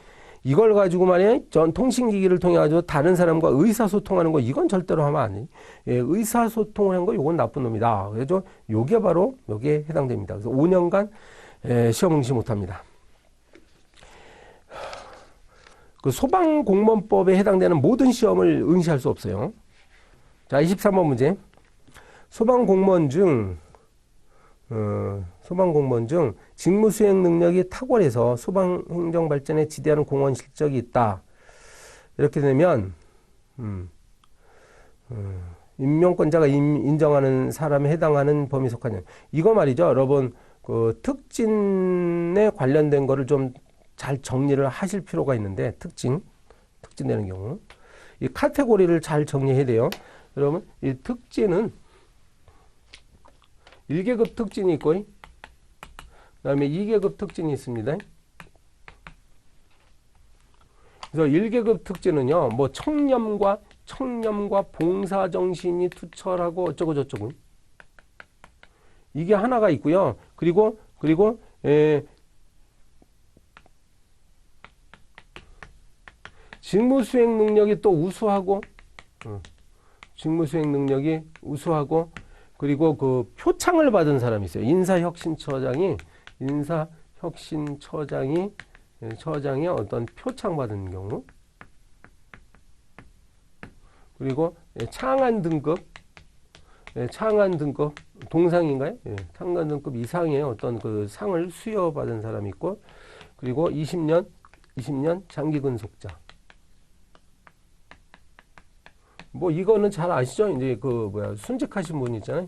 이걸 가지고 말이야, 통신기기를 통해 가지고 다른 사람과 의사소통하는 거, 이건 절대로 하면 안 돼. 예, 의사소통을 한 거, 이건 나쁜 놈이다. 그래서 요게 바로 요게 해당됩니다. 그래서 5년간 시험 응시 못 합니다. 소방공무원법에 해당되는 모든 시험을 응시할 수 없어요. 자, 23번 문제. 소방공무원 중 소방공무원 중 직무수행 능력이 탁월해서 소방행정 발전에 지대한 공헌 실적이 있다. 이렇게 되면 임명권자가 인정하는 사람에 해당하는 범위 속하냐. 이거 말이죠. 여러분 그 특진에 관련된 거를 좀 잘 정리를 하실 필요가 있는데 특진되는 경우 이 카테고리를 잘 정리해야 돼요. 여러분 이 특진은 1계급 특진이 있고 그 다음에 2계급 특진이 있습니다. 그래서 1계급 특진은요, 뭐 청렴과 봉사정신이 투철하고 어쩌고 저쩌고 이게 하나가 있고요. 그리고 직무수행 능력이 또 우수하고 그리고 그 표창을 받은 사람이 있어요. 처장이 어떤 표창 받은 경우, 그리고 창안 등급 동상인가요? 창안 등급 이상의 어떤 그 상을 수여받은 사람이 있고, 그리고 20년 장기 근속자. 뭐 이거는 잘 아시죠? 이제 그 순직하신 분 있잖아요.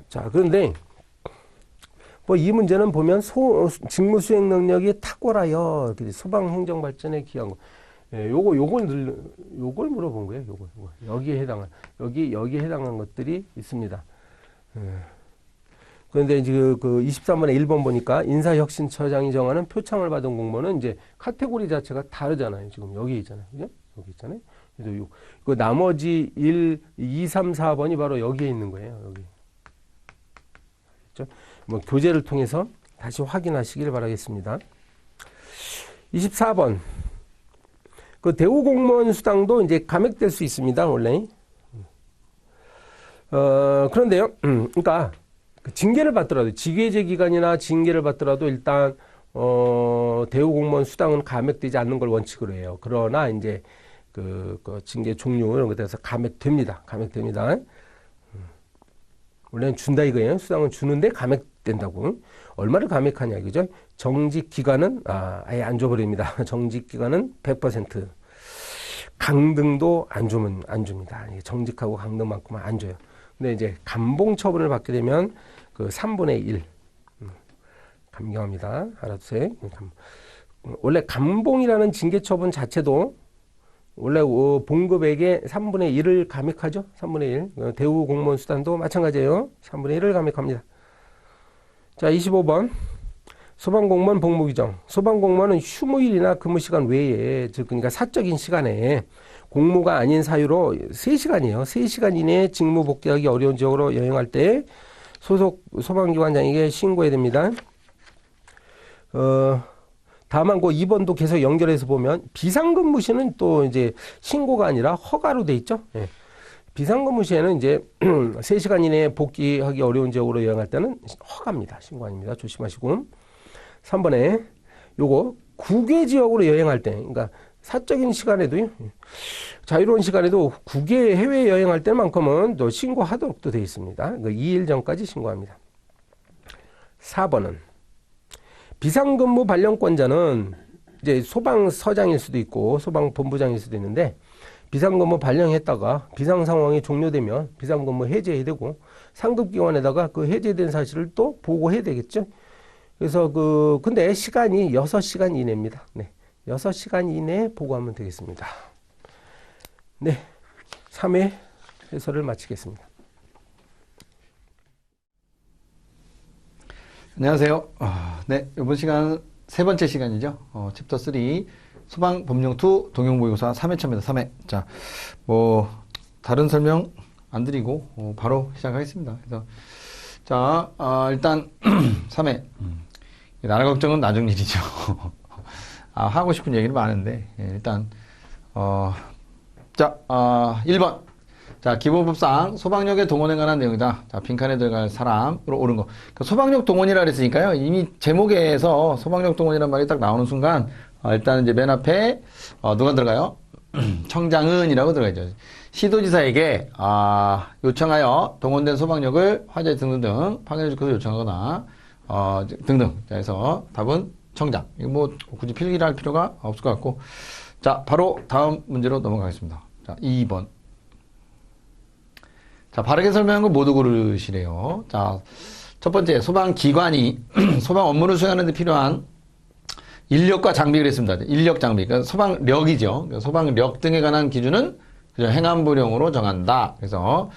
자, 그런데 뭐 이 문제는 보면 직무 수행 능력이 탁월하여 소방 행정 발전에 기여한 거. 요걸 물어본 거예요. 요거. 여기에 해당한 것들이 있습니다. 그런데 이제 그 23번에 1번 보니까 인사혁신처장이 정하는 표창을 받은 공무원은 이제 카테고리 자체가 다르잖아요. 지금 여기 있잖아요. 그죠? 여기 있잖아요. 그래서 그 나머지 1, 2, 3, 4번이 바로 여기에 있는 거예요. 여기. 그렇죠? 뭐 교재를 통해서 다시 확인하시길 바라겠습니다. 24번. 그 대우 공무원 수당도 이제 감액될 수 있습니다. 원래. 그런데요. 그러니까 그 징계를 받더라도 직외제 기간이나 징계를 받더라도 일단 대우 공무원 수당은 감액되지 않는 걸 원칙으로 해요. 그러나 이제 그 징계 종류 이런 것에 대해서 감액됩니다. 원래는 준다 이거예요. 수당은 주는데 감액된다고. 얼마를 감액하냐 이거죠. 정직 기간은 아예 안 줘버립니다. 정직 기간은 100%. 강등도 안 줍니다. 정직하고 강등만큼은 안 줘요. 근데 이제 감봉 처분을 받게 되면 그 3분의 1 감경합니다. 알아두세요. 원래 감봉이라는 징계 처분 자체도 원래 봉급액의 3분의 1을 감액하죠. 3분의 1. 대우 공무원 수당도 마찬가지예요. 3분의 1을 감액합니다. 자, 25번. 소방공무원 복무 규정. 소방공무원은 휴무일이나 근무시간 외에, 즉 그러니까 사적인 시간에 공무가 아닌 사유로 3시간이에요. 3시간 이내에 직무 복귀하기 어려운 지역으로 여행할 때 소속 소방기관장에게 신고해야 됩니다. 다만 그 2번도 계속 연결해서 보면 비상근무 시는 또 이제 신고가 아니라 허가로 돼 있죠. 예. 비상근무 시에는 이제 3시간 이내에 복귀하기 어려운 지역으로 여행할 때는 허가입니다. 신고 아닙니다. 조심하시고. 3번에 요거 국외 지역으로 여행할 때, 그러니까 사적인 시간에도요, 자유로운 시간에도 국외 해외 여행할 때만큼은 또 신고하도록 또 되어 있습니다. 2일 전까지 신고합니다. 4번은 비상근무 발령권자는 이제 소방서장일 수도 있고 소방본부장일 수도 있는데 비상근무 발령했다가 비상 상황이 종료되면 비상근무 해제해야 되고 상급기관에다가 그 해제된 사실을 또 보고해야 되겠죠. 그래서 근데 시간이 6시간 이내입니다. 네. 6시간 이내에 보고하면 되겠습니다. 네. 3회 해설을 마치겠습니다. 안녕하세요. 네, 이번 시간 세 번째 시간이죠. 챕터 3 소방법령2 동용모의고사 3회차입니다. 3회. 자, 뭐 다른 설명 안 드리고 바로 시작하겠습니다. 그래서 자, 일단 3회. 나라 걱정은 나중 일이죠. 하고 싶은 얘기는 많은데 일단 자, 1번. 자, 기본법상 소방력의 동원에 관한 내용이다. 자, 빈칸에 들어갈 사람으로 옳은 거. 그러니까 소방력 동원이라 그랬으니까요. 이미 제목에서 소방력 동원이라는 말이 딱 나오는 순간, 일단 이제 맨 앞에, 누가 들어가요? 청장은이라고 들어가죠. 시도지사에게 요청하여 동원된 소방력을 화재 등등등 파견해 주셔서 요청하거나 등등. 자, 해서 답은 청장. 이거 뭐 굳이 필기를 할 필요가 없을 것 같고. 자, 바로 다음 문제로 넘어가겠습니다. 자, 2번. 자, 바르게 설명한 거 모두 고르시래요. 자, 첫 번째, 소방기관이 소방 업무를 수행하는 데 필요한 인력과 장비 그랬습니다. 인력 장비. 그러니까 소방력이죠. 소방력 등에 관한 기준은 행안부령으로 정한다. 그래서,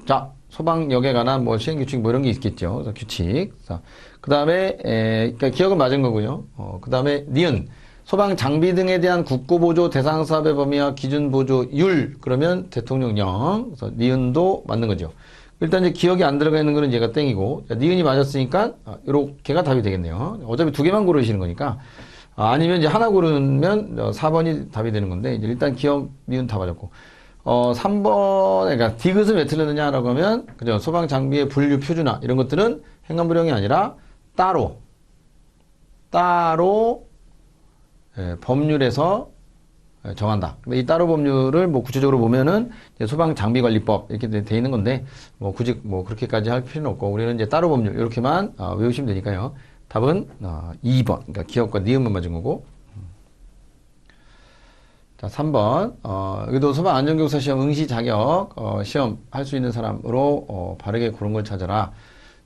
자, 소방력에 관한 뭐 시행규칙 뭐 이런 게 있겠죠. 그래서 규칙. 그 다음에, 그러니까 기억은 맞은 거고요. 그 다음에, 니은. 소방 장비 등에 대한 국고보조 대상 사업의 범위와 기준 보조율. 그러면 대통령령. 그래서 니은도 맞는 거죠. 일단 이제 기억이 안 들어가 있는 거는 얘가 땡이고, 자, 니은이 맞았으니까, 요렇게가 답이 되겠네요. 어차피 두 개만 고르시는 거니까. 아니면 이제 하나 고르면 4번이 답이 되는 건데, 이제 일단 기억, 니은 다 맞았고. 3번, 그러니까 디귿은 왜 틀렸느냐라고 하면, 그죠. 소방 장비의 분류 표준화, 이런 것들은 행안부령이 아니라 따로, 법률에서 정한다. 근데 이 따로 법률을 뭐 구체적으로 보면은 소방장비관리법 이렇게 돼 있는 건데 뭐 굳이 뭐 그렇게까지 할 필요는 없고 우리는 이제 따로 법률 이렇게만 외우시면 되니까요. 답은 2번. 그러니까 기억과 니은만 맞은 거고. 자, 3번. 여기도 소방안전교육사 시험 응시 자격 시험 할 수 있는 사람으로 바르게 고른 걸 찾아라.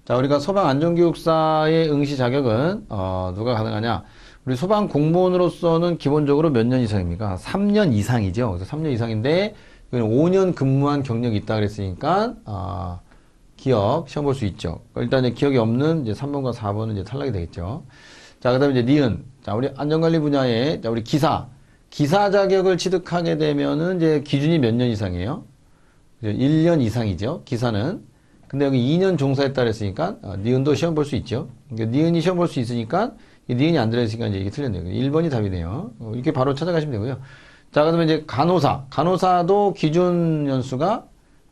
자, 우리가 소방안전교육사의 응시 자격은 누가 가능하냐? 우리 소방 공무원으로서는 기본적으로 몇 년 이상입니까? 3년 이상이죠. 그래서 3년 이상인데, 5년 근무한 경력이 있다 그랬으니까, 기억, 시험 볼 수 있죠. 일단 기억이 없는 이제 3번과 4번은 이제 탈락이 되겠죠. 자, 그 다음에 이제 니은. 자, 우리 안전관리 분야에, 자, 우리 기사 자격을 취득하게 되면은 이제 기준이 몇 년 이상이에요? 1년 이상이죠. 기사는. 근데 여기 2년 종사했다 그랬으니까, 니은도 시험 볼 수 있죠. 그러니까 니은이 시험 볼 수 있으니까, 이 니은이 안 들어있으니까 이제 이게 틀렸네요. 1번이 답이네요. 이렇게 바로 찾아가시면 되고요. 자, 그러면 이제 간호사도 기준 연수가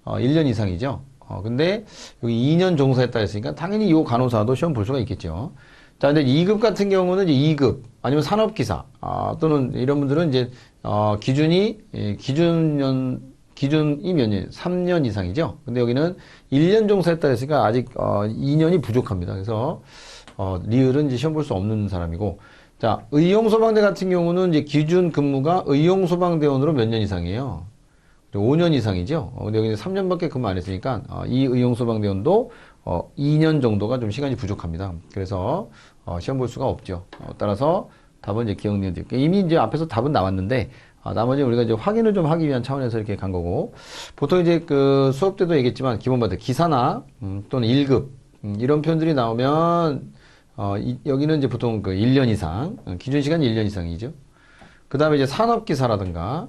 1년 이상이죠. 근데 여기 2년 종사했다 했으니까 당연히 이 간호사도 시험 볼 수가 있겠죠. 자, 근데 2급 같은 경우는 이제 2급 아니면 산업기사 또는 이런 분들은 이제 기준이 몇 년? 3년 이상이죠. 근데 여기는 1년 종사했다 했으니까 아직 2년이 부족합니다. 그래서 리을은 이제 시험 볼 수 없는 사람이고, 자, 의용소방대 같은 경우는 이제 기준 근무가 의용소방대원으로 몇 년 이상이에요? 5년 이상이죠? 근데 여기 3년밖에 근무 안 했으니까, 이 의용소방대원도 2년 정도가 좀 시간이 부족합니다. 그래서, 시험 볼 수가 없죠. 따라서 답은 이제 기억 니은 드릴게요. 이미 이제 앞에서 답은 나왔는데, 나머지 우리가 이제 확인을 좀 하기 위한 차원에서 이렇게 간 거고, 보통 이제 그 수업 때도 얘기했지만, 기본반대 기사나, 또는 1급, 이런 표현들이 나오면, 여기는 이제 보통 그 1년 이상, 기준 시간이 1년 이상이죠. 그 다음에 이제 산업기사라든가,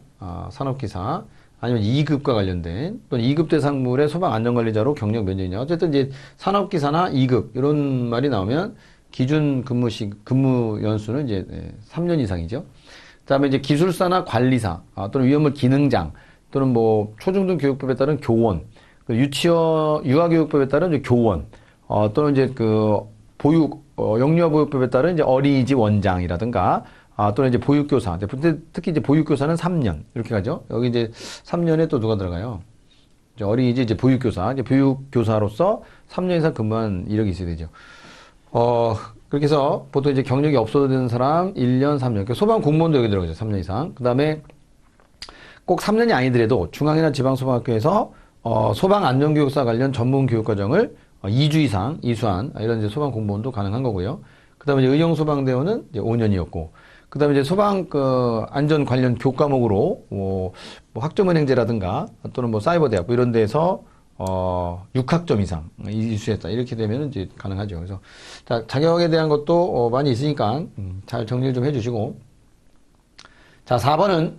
산업기사, 아니면 2급과 관련된, 또는 2급 대상물의 소방안전관리자로 경력 몇 년이냐. 어쨌든 이제 산업기사나 2급, 이런 말이 나오면 기준 근무 연수는 이제 3년 이상이죠. 그 다음에 이제 기술사나 관리사, 또는 위험물 기능장, 또는 뭐 초중등 교육법에 따른 교원, 유아교육법에 따른 이제 교원, 또는 이제 영유아 보육법에 따른 이제 어린이집 원장이라든가, 또는 이제 보육교사. 특히 이제 보육교사는 3년. 이렇게 가죠. 여기 이제 3년에 또 누가 들어가요? 이제 어린이집 이제 보육교사. 이제 보육교사로서 3년 이상 근무한 이력이 있어야 되죠. 그렇게 해서 보통 이제 경력이 없어지는 사람 1년, 3년. 소방 공무원도 여기 들어가죠. 3년 이상. 그 다음에 꼭 3년이 아니더라도 중앙이나 지방소방학교에서 소방안전교육사 관련 전문 교육과정을 2주 이상 이수한 이런 이제 소방 공무원도 가능한 거고요. 그 다음에 이제 의용소방대원은 이제 5년이었고, 그 다음에 이제 소방 안전 관련 교과목으로 뭐 학점은행제라든가 또는 뭐 사이버대학 뭐 이런 데서 6학점 이상 이수했다 이렇게 되면 이제 가능하죠. 그래서 자, 자격에 대한 것도 많이 있으니까 잘 정리를 좀 해주시고, 자, 4번은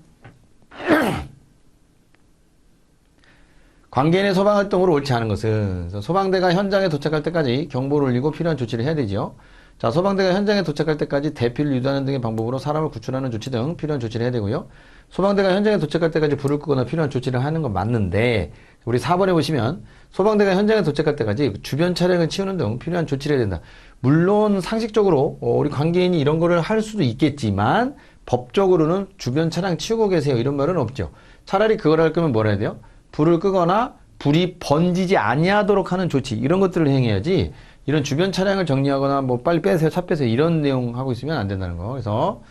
관계인의 소방활동으로 옳지 않은 것은, 소방대가 현장에 도착할 때까지 경보를 울리고 필요한 조치를 해야 되죠. 자, 소방대가 현장에 도착할 때까지 대피를 유도하는 등의 방법으로 사람을 구출하는 조치 등 필요한 조치를 해야 되고요. 소방대가 현장에 도착할 때까지 불을 끄거나 필요한 조치를 하는 건 맞는데, 우리 4번에 보시면 소방대가 현장에 도착할 때까지 주변 차량을 치우는 등 필요한 조치를 해야 된다. 물론 상식적으로 우리 관계인이 이런 거를 할 수도 있겠지만 법적으로는 주변 차량 치우고 계세요 이런 말은 없죠. 차라리 그걸 할 거면 뭐라 해야 돼요? 불을 끄거나 불이 번지지 아니하도록 하는 조치 이런 것들을 행해야지 이런 주변 차량을 정리하거나 뭐 빨리 빼세요, 차 빼세요 이런 내용 하고 있으면 안 된다는 거. 그래서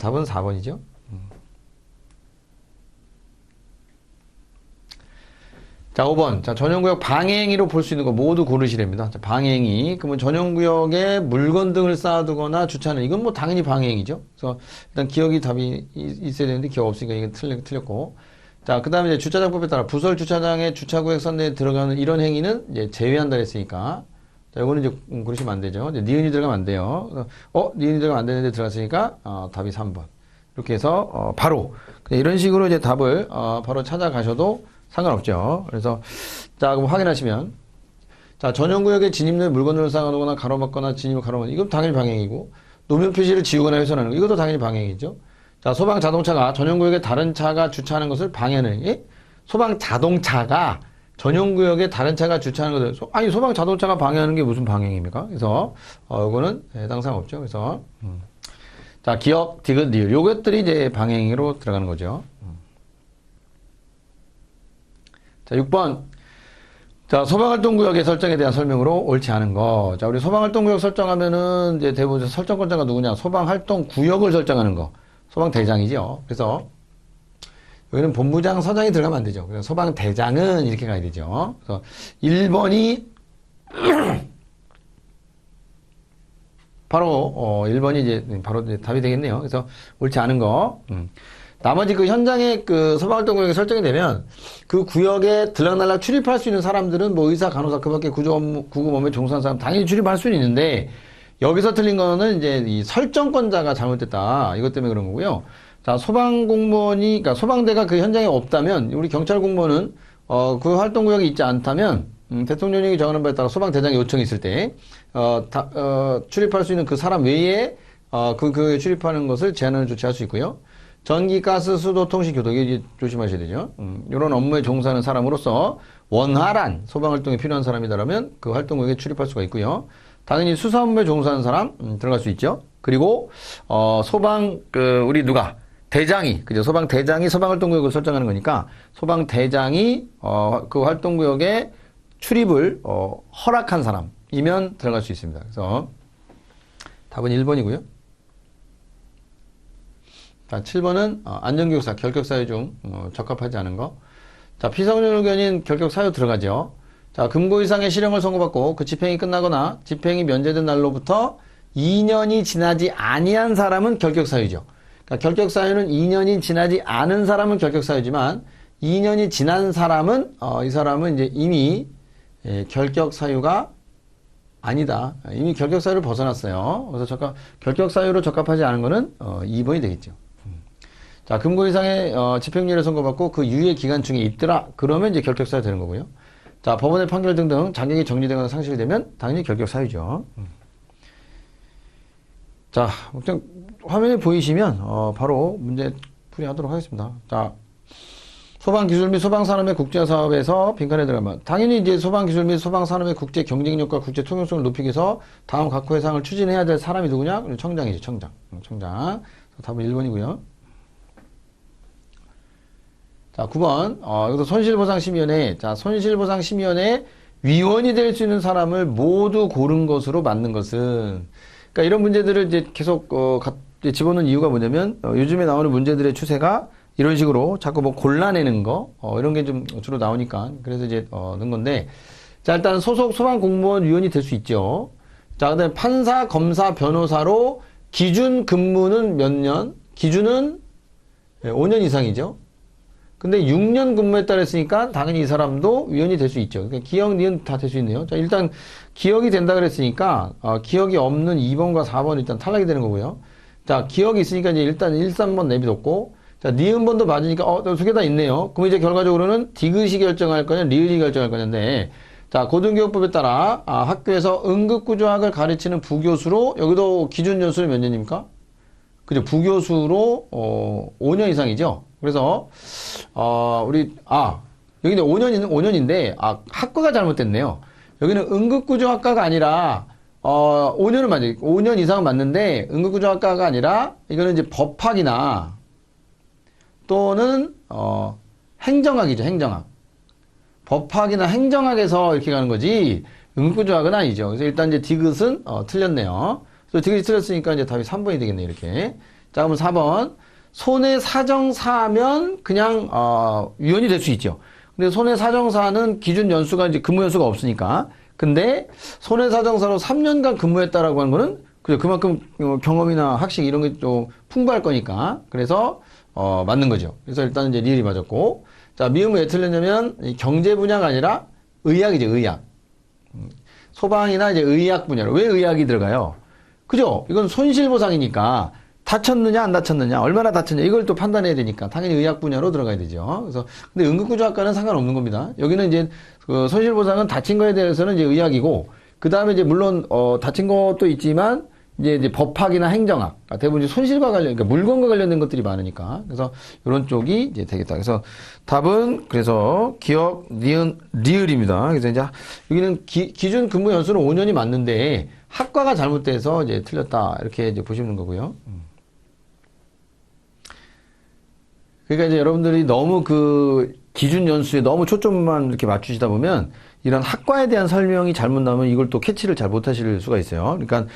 답은 4번이죠. 자, 5번. 자, 전용구역 방해행위로 볼 수 있는 거 모두 고르시랍니다. 자, 방해행위. 그러면 전용구역에 물건 등을 쌓아두거나 주차는 이건 뭐 당연히 방해행위죠. 그래서 일단 기억이 답이 있어야 되는데 기억 없으니까 이건 틀렸고. 자, 그 다음에 이제 주차장법에 따라 부설 주차장에 주차구역 선내에 들어가는 이런 행위는 이제 제외한다 했으니까. 자, 이거는 이제 고르시면 안 되죠. 이제 니은이 들어가면 안 돼요. 니은이 들어가면 안 되는데 들어갔으니까, 답이 3번. 이렇게 해서, 바로. 이런 식으로 이제 답을, 바로 찾아가셔도 상관없죠. 그래서, 자, 그럼 확인하시면. 자, 전용구역에 진입로에 물건을 쌓아놓거나 가로막거나 진입을 가로막는 이건 당연히 방해이고, 노면 표시를 지우거나 훼손하는 거, 이것도 당연히 방해이죠. 자, 소방 자동차가 전용구역에 다른 차가 주차하는 것을 방해하는, 예? 소방 자동차가 전용구역에 다른 차가 주차하는 것을, 아니, 소방 자동차가 방해하는 게 무슨 방해입니까? 그래서, 이거는 해당 사항 없죠. 그래서, 자, 기억, 디귿, 리을. 요것들이 이제 방해행위로 들어가는 거죠. 자, 6번. 자, 소방활동구역의 설정에 대한 설명으로 옳지 않은 거. 자, 우리 소방활동구역 설정하면은 이제 대부분 설정권자가 누구냐? 소방활동구역을 설정하는 거. 소방대장이죠. 그래서 여기는 본부장 서장이 들어가면 안 되죠. 그래서 소방대장은 이렇게 가야 되죠. 그래서 1번이 바로 1번이 이제 바로 이제 답이 되겠네요. 그래서 옳지 않은 거. 나머지 그 현장에 그 소방활동구역이 설정이 되면 그 구역에 들락날락 출입할 수 있는 사람들은 뭐 의사, 간호사 그밖에 구급 업무에 종사하는 사람 당연히 출입할 수는 있는데 여기서 틀린 거는 이제 이 설정권자가 잘못됐다. 이것 때문에 그런 거고요. 자, 소방공무원이, 그러니까 소방대가 그 현장에 없다면, 우리 경찰 공무원은, 그 활동구역에 있지 않다면, 대통령이 정하는 바에 따라 소방대장의 요청이 있을 때, 출입할 수 있는 그 사람 외에, 그 출입하는 것을 제한을 조치할 수 있고요. 전기, 가스, 수도, 통신, 교통, 이게 조심하셔야 되죠. 이런 업무에 종사하는 사람으로서 원활한 소방활동에 필요한 사람이다라면 그 활동구역에 출입할 수가 있고요. 당연히 수사 업무에 종사하는 사람, 들어갈 수 있죠. 그리고, 우리 누가? 대장이, 그죠? 소방대장이 소방활동구역을 설정하는 거니까, 소방대장이, 그 활동구역에 출입을, 허락한 사람이면 들어갈 수 있습니다. 그래서, 답은 1번이고요. 자, 7번은, 안전교육사, 결격사유 중, 적합하지 않은 거. 자, 피성년 의견인 결격사유 들어가죠. 자, 금고 이상의 실형을 선고받고 그 집행이 끝나거나 집행이 면제된 날로부터 2년이 지나지 아니한 사람은 결격사유죠. 그러니까 결격사유는 2년이 지나지 않은 사람은 결격사유지만 2년이 지난 사람은 이 사람은 이제 이미 결격사유가 아니다. 이미 결격사유를 벗어났어요. 그래서 결격사유로 적합하지 않은 거는 2번이 되겠죠. 자, 금고 이상의 집행유예를 선고받고 그 유예 기간 중에 있더라. 그러면 이제 결격사유 되는 거고요. 자, 법원의 판결 등등 자격이 정지되거나 상실되면 당연히 결격사유죠. 자, 화면에 보이시면 바로 문제 풀이하도록 하겠습니다. 자, 소방기술 및 소방산업의 국제사업에서 빈칸에 들어가면 당연히 이제 소방기술 및 소방산업의 국제 경쟁력과 국제 통용성을 높이기 위해서 다음 각 회상을 추진해야 될 사람이 누구냐? 청장이죠. 청장. 답은 1번이고요. 자, 9번. 여기서 손실보상심의위원회. 자, 손실보상심의위원회 위원이 될 수 있는 사람을 모두 고른 것으로 맞는 것은. 그러니까 이런 문제들을 이제 계속, 집어넣은 이유가 뭐냐면, 요즘에 나오는 문제들의 추세가 이런 식으로 자꾸 뭐 골라내는 거, 이런 게 좀 주로 나오니까. 그래서 이제, 넣은 건데. 자, 일단 소속 소방공무원 위원이 될 수 있죠. 자, 그 다음에 판사, 검사, 변호사로 기준 근무는 몇 년? 기준은 5년 이상이죠. 근데 6년 근무에 따랐으니까 당연히 이 사람도 위원이 될 수 있죠. 그러니까 기억, 니은 다 될 수 있네요. 자, 일단 기억이 된다 그랬으니까 기억이 없는 2번과 4번 일단 탈락이 되는 거고요. 자, 기억이 있으니까 이제 일단 1, 3번 내비뒀고 자, 니은번도 맞으니까 두 개 다 있네요. 그럼 이제 결과적으로는 디귿이 결정할 거냐, 리을이 결정할 거냐인데 자, 고등교육법에 따라 학교에서 응급구조학을 가르치는 부교수로 여기도 기준 연수는 몇 년입니까? 그죠? 부교수로 5년 이상이죠. 그래서 여기는 5년인데 학과가 잘못됐네요. 여기는 응급구조학과가 아니라 5년은 맞아요. 5년 이상은 맞는데 응급구조학과가 아니라 이거는 이제 법학이나 또는 행정학이죠, 행정학. 법학이나 행정학에서 이렇게 가는 거지, 응급구조학은 아니죠. 그래서 일단 이제 디귿은, 틀렸네요. 그래서 디귿이 틀렸으니까 이제 답이 3번이 되겠네, 이렇게. 자, 그럼 4번. 손해사정사면 그냥, 위원이 될 수 있죠. 근데 손해사정사는 기준 연수가 이제 근무 연수가 없으니까. 근데 손해사정사로 3년간 근무했다라고 하는 거는 그죠. 그만큼 경험이나 학식 이런 게 좀 풍부할 거니까. 그래서, 맞는 거죠. 그래서 일단은 이제 리을이 맞았고. 자, 미음은 왜 틀렸냐면, 경제 분야가 아니라 의학이죠, 의학. 소방이나 이제 의학 분야로. 왜 의학이 들어가요? 그죠? 이건 손실보상이니까. 다쳤느냐, 안 다쳤느냐, 얼마나 다쳤냐, 이걸 또 판단해야 되니까. 당연히 의학 분야로 들어가야 되죠. 그래서, 근데 응급구조학과는 상관없는 겁니다. 여기는 이제, 그 손실보상은 다친 거에 대해서는 이제 의학이고, 그 다음에 이제 물론, 다친 것도 있지만, 이제 법학이나 행정학. 대부분 이제 손실과 그러니까 물건과 관련된 것들이 많으니까. 그래서, 이런 쪽이 이제 되겠다. 그래서, 답은, 그래서, 기억, 니은, 리을입니다. 그래서 이제, 여기는 기준 근무 연수는 5년이 맞는데, 학과가 잘못돼서 이제 틀렸다. 이렇게 이제 보시는 거고요. 그러니까 이제 여러분들이 너무 그 기준 연수에 너무 초점만 이렇게 맞추시다 보면 이런 학과에 대한 설명이 잘못 나오면 이걸 또 캐치를 잘 못하실 수가 있어요. 그러니까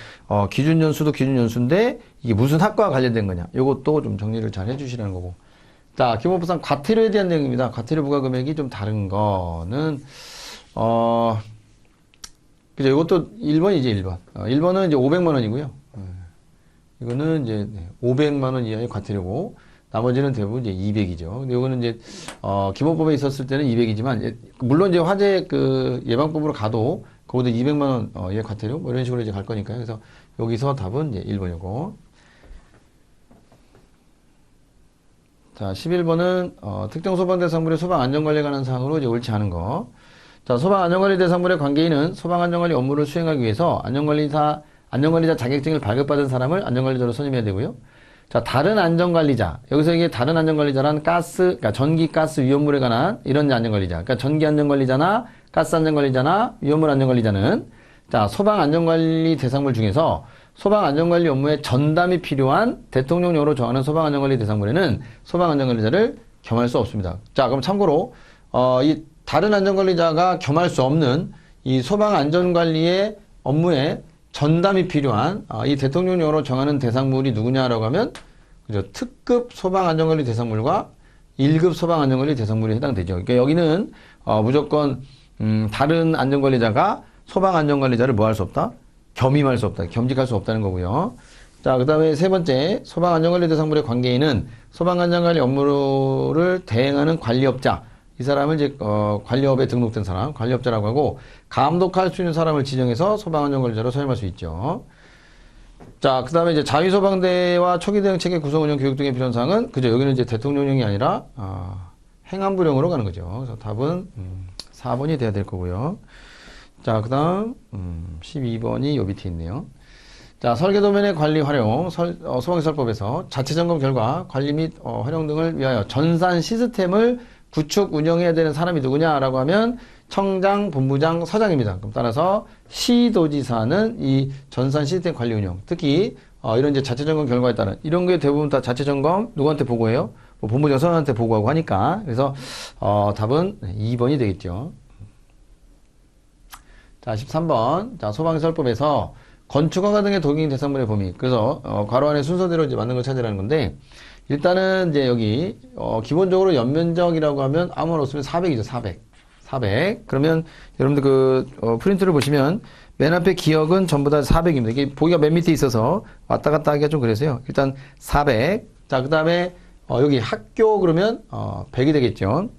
기준 연수도 기준 연수인데 이게 무슨 학과와 관련된 거냐. 이것도 좀 정리를 잘 해주시라는 거고. 자, 기본부상 과태료에 대한 내용입니다. 과태료 부과 금액이 좀 다른 거는 그죠. 이것도 1번이지 1번. 1번은 이제 500만 원이고요. 이거는 이제 500만 원 이하의 과태료고. 나머지는 대부분 이제 200이죠. 근데 이거는 이제, 기본법에 있었을 때는 200이지만, 물론 이제 화재 그 예방법으로 가도, 그것도 200만원, 예, 과태료? 뭐 이런 식으로 이제 갈 거니까요. 그래서 여기서 답은 이제 1번이고. 자, 11번은, 특정 소방대상물의 소방안전관리에 관한 사항으로 이제 옳지 않은 거. 자, 소방안전관리 대상물의 관계인은 소방안전관리 업무를 수행하기 위해서 안전관리자 자격증을 발급받은 사람을 안전관리자로 선임해야 되고요. 자, 다른 안전관리자. 여기서 이게 다른 안전관리자란 그러니까 전기, 가스, 위험물에 관한 이런 안전관리자. 그러니까 전기 안전관리자나 가스 안전관리자나 위험물 안전관리자는 자, 소방 안전관리 대상물 중에서 소방 안전관리 업무에 전담이 필요한 대통령령으로 정하는 소방 안전관리 대상물에는 소방 안전관리자를 겸할 수 없습니다. 자, 그럼 참고로, 이 다른 안전관리자가 겸할 수 없는 이 소방 안전관리의 업무에 전담이 필요한 이 대통령령으로 정하는 대상물이 누구냐라고 하면 그죠, 특급 소방안전관리 대상물과 1급 소방안전관리 대상물에 해당되죠. 그러니까 여기는 무조건 다른 안전관리자가 소방안전관리자를 뭐 할 수 없다? 겸임할 수 없다. 겸직할 수 없다는 거고요. 자, 그 다음에 세 번째 소방안전관리 대상물의 관계인은 소방안전관리 업무를 대행하는 관리업자. 이 사람을 이제 관리업에 등록된 사람, 관리업자라고 하고 감독할 수 있는 사람을 지정해서 소방안전관리자로 선임할 수 있죠. 자, 그 다음에 이제 자위소방대와 초기대응체계 구성 운영 교육 등에 필요한 사항은 그죠. 여기는 이제 대통령령이 아니라 행안부령으로 가는 거죠. 그래서 답은 4번이 돼야 될 거고요. 자, 그 다음 12번이 요 밑에 있네요. 자, 설계도면의 관리 활용, 소방시설법에서 자체점검 결과 관리 및 활용 등을 위하여 전산 시스템을 구축, 운영해야 되는 사람이 누구냐라고 하면 청장, 본부장, 서장입니다. 그럼 따라서 시도지사는 이 전산 시스템 관리 운영, 특히 이런 이제 자체점검 결과에 따른 이런 게 대부분 다 자체점검 누구한테 보고해요? 뭐 본부장, 서장한테 보고하고 하니까 그래서 답은 2번이 되겠죠. 자, 13번. 자, 소방시설법에서 건축허가 등의 도경 대상물의 범위. 그래서 괄호 안에 순서대로 이제 맞는 걸 찾으라는 건데 일단은 이제 여기 기본적으로 연면적이라고 하면 아무나 없으면 400이죠. 400. 그러면 여러분들 그 프린트를 보시면 맨 앞에 기억은 전부 다 400입니다. 이게 보기가 맨 밑에 있어서 왔다 갔다 하기가 좀 그래서요. 일단 400. 자, 그다음에 여기 학교 그러면 100이 되겠죠.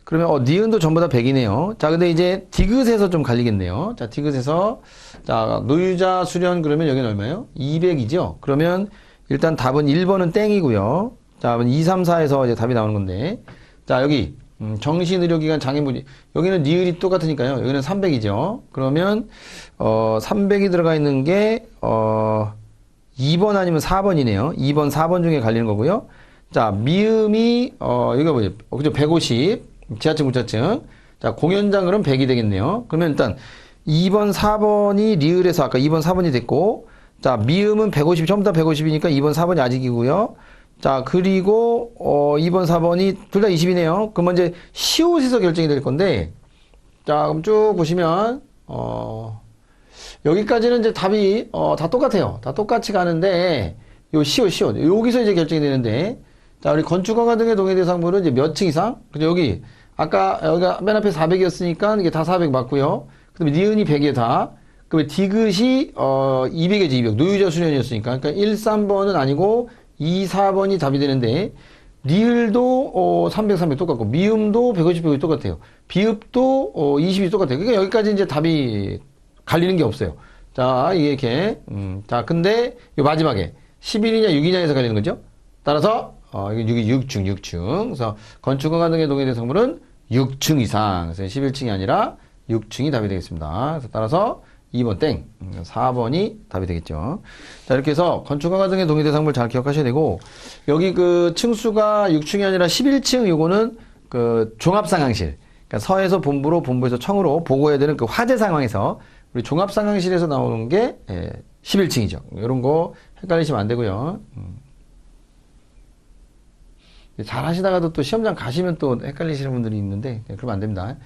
그러면 니은도 전부 다 100이네요. 자, 근데 이제 디귿에서 좀 갈리겠네요. 자, 디귿에서 자, 노유자 수련 그러면 여기는 얼마예요? 200이죠. 그러면 일단 답은 1번은 땡이고요. 자, 2, 3, 4에서 이제 답이 나오는 건데. 자, 여기 정신의료기관 장애물이 여기는 니을이 똑같으니까요. 여기는 300이죠. 그러면 300이 들어가 있는 게 2번 아니면 4번이네요. 2번, 4번 중에 갈리는 거고요. 자, 미음이 이거 뭐죠? 그죠? 150. 지하층, 무차층. 자, 공연장 그럼 100이 되겠네요. 그러면 일단 2번, 4번이 리을에서 아까 2번, 4번이 됐고 자, 미음은 150, 전부 다 150이니까 2번, 4번이 아직이고요. 자, 그리고 2번, 4번이 둘 다 20이네요. 그러면 이제 시옷에서 결정이 될 건데, 자, 그럼 쭉 보시면 여기까지는 이제 답이 다 똑같아요. 다 똑같이 가는데 요 시옷 여기서 이제 결정이 되는데, 자, 우리 건축허가 등의 동의 대상물은 이제 몇 층 이상? 그죠? 여기 아까 여기가 맨 앞에 400이었으니까 이게 다 400 맞고요. 그다음에 니은이 100이에 다. 그다음에 디귿이 200이지 200. 노유자 수련이었으니까. 그러니까 1, 3번은 아니고 2, 4번이 답이 되는데, 리을도 300, 300 똑같고, 미음도 150, 150 똑같아요. 비읍도 20이 똑같아요. 그러니까 여기까지 이제 답이 갈리는 게 없어요. 자, 이게 자, 근데 요 마지막에 11이냐 6이냐에서 갈리는 거죠. 따라서 이게 6층. 그래서 건축허가 등의 동의 대상물은 6층 이상. 그래서 11층이 아니라 6층이 답이 되겠습니다. 그래서 따라서 2번 땡, 4번이 답이 되겠죠. 자, 이렇게 해서 건축허가 등의 동의 대상물 잘 기억하셔야 되고, 여기 그 층수가 6층이 아니라 11층, 요거는 그 종합상황실. 그러니까 서에서 본부로, 본부에서 청으로 보고해야 되는 그 화재 상황에서 우리 종합상황실에서 나오는 게 11층이죠. 이런 거 헷갈리시면 안 되고요. 잘 하시다가도 또 시험장 가시면 또 헷갈리시는 분들이 있는데, 그러면 안 됩니다.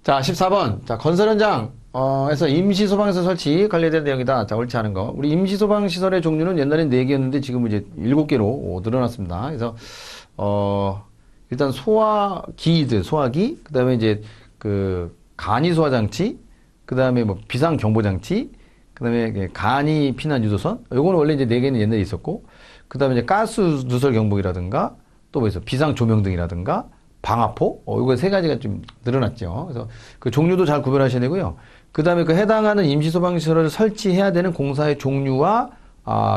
자, 14번. 자, 건설 현장, 에서 임시 소방시설 설치 관련된 내용이다. 자, 옳지 않은 거. 우리 임시 소방시설의 종류는 옛날엔 4개였는데 지금은 이제 7개로 늘어났습니다. 그래서, 일단 소화기, 그 다음에 이제 그 간이 소화장치, 그 다음에 뭐 비상경보장치, 그 다음에 간이 피난 유도선. 요거는 원래 이제 4개는 옛날에 있었고, 그 다음에 이제 가스 누설 경보기라든가, 또 뭐 있어? 비상 조명등이라든가, 방화포? 요거 3가지가 좀 늘어났죠. 그래서 그 종류도 잘 구별하셔야 되고요. 그 다음에 그 해당하는 임시소방시설을 설치해야 되는 공사의 종류와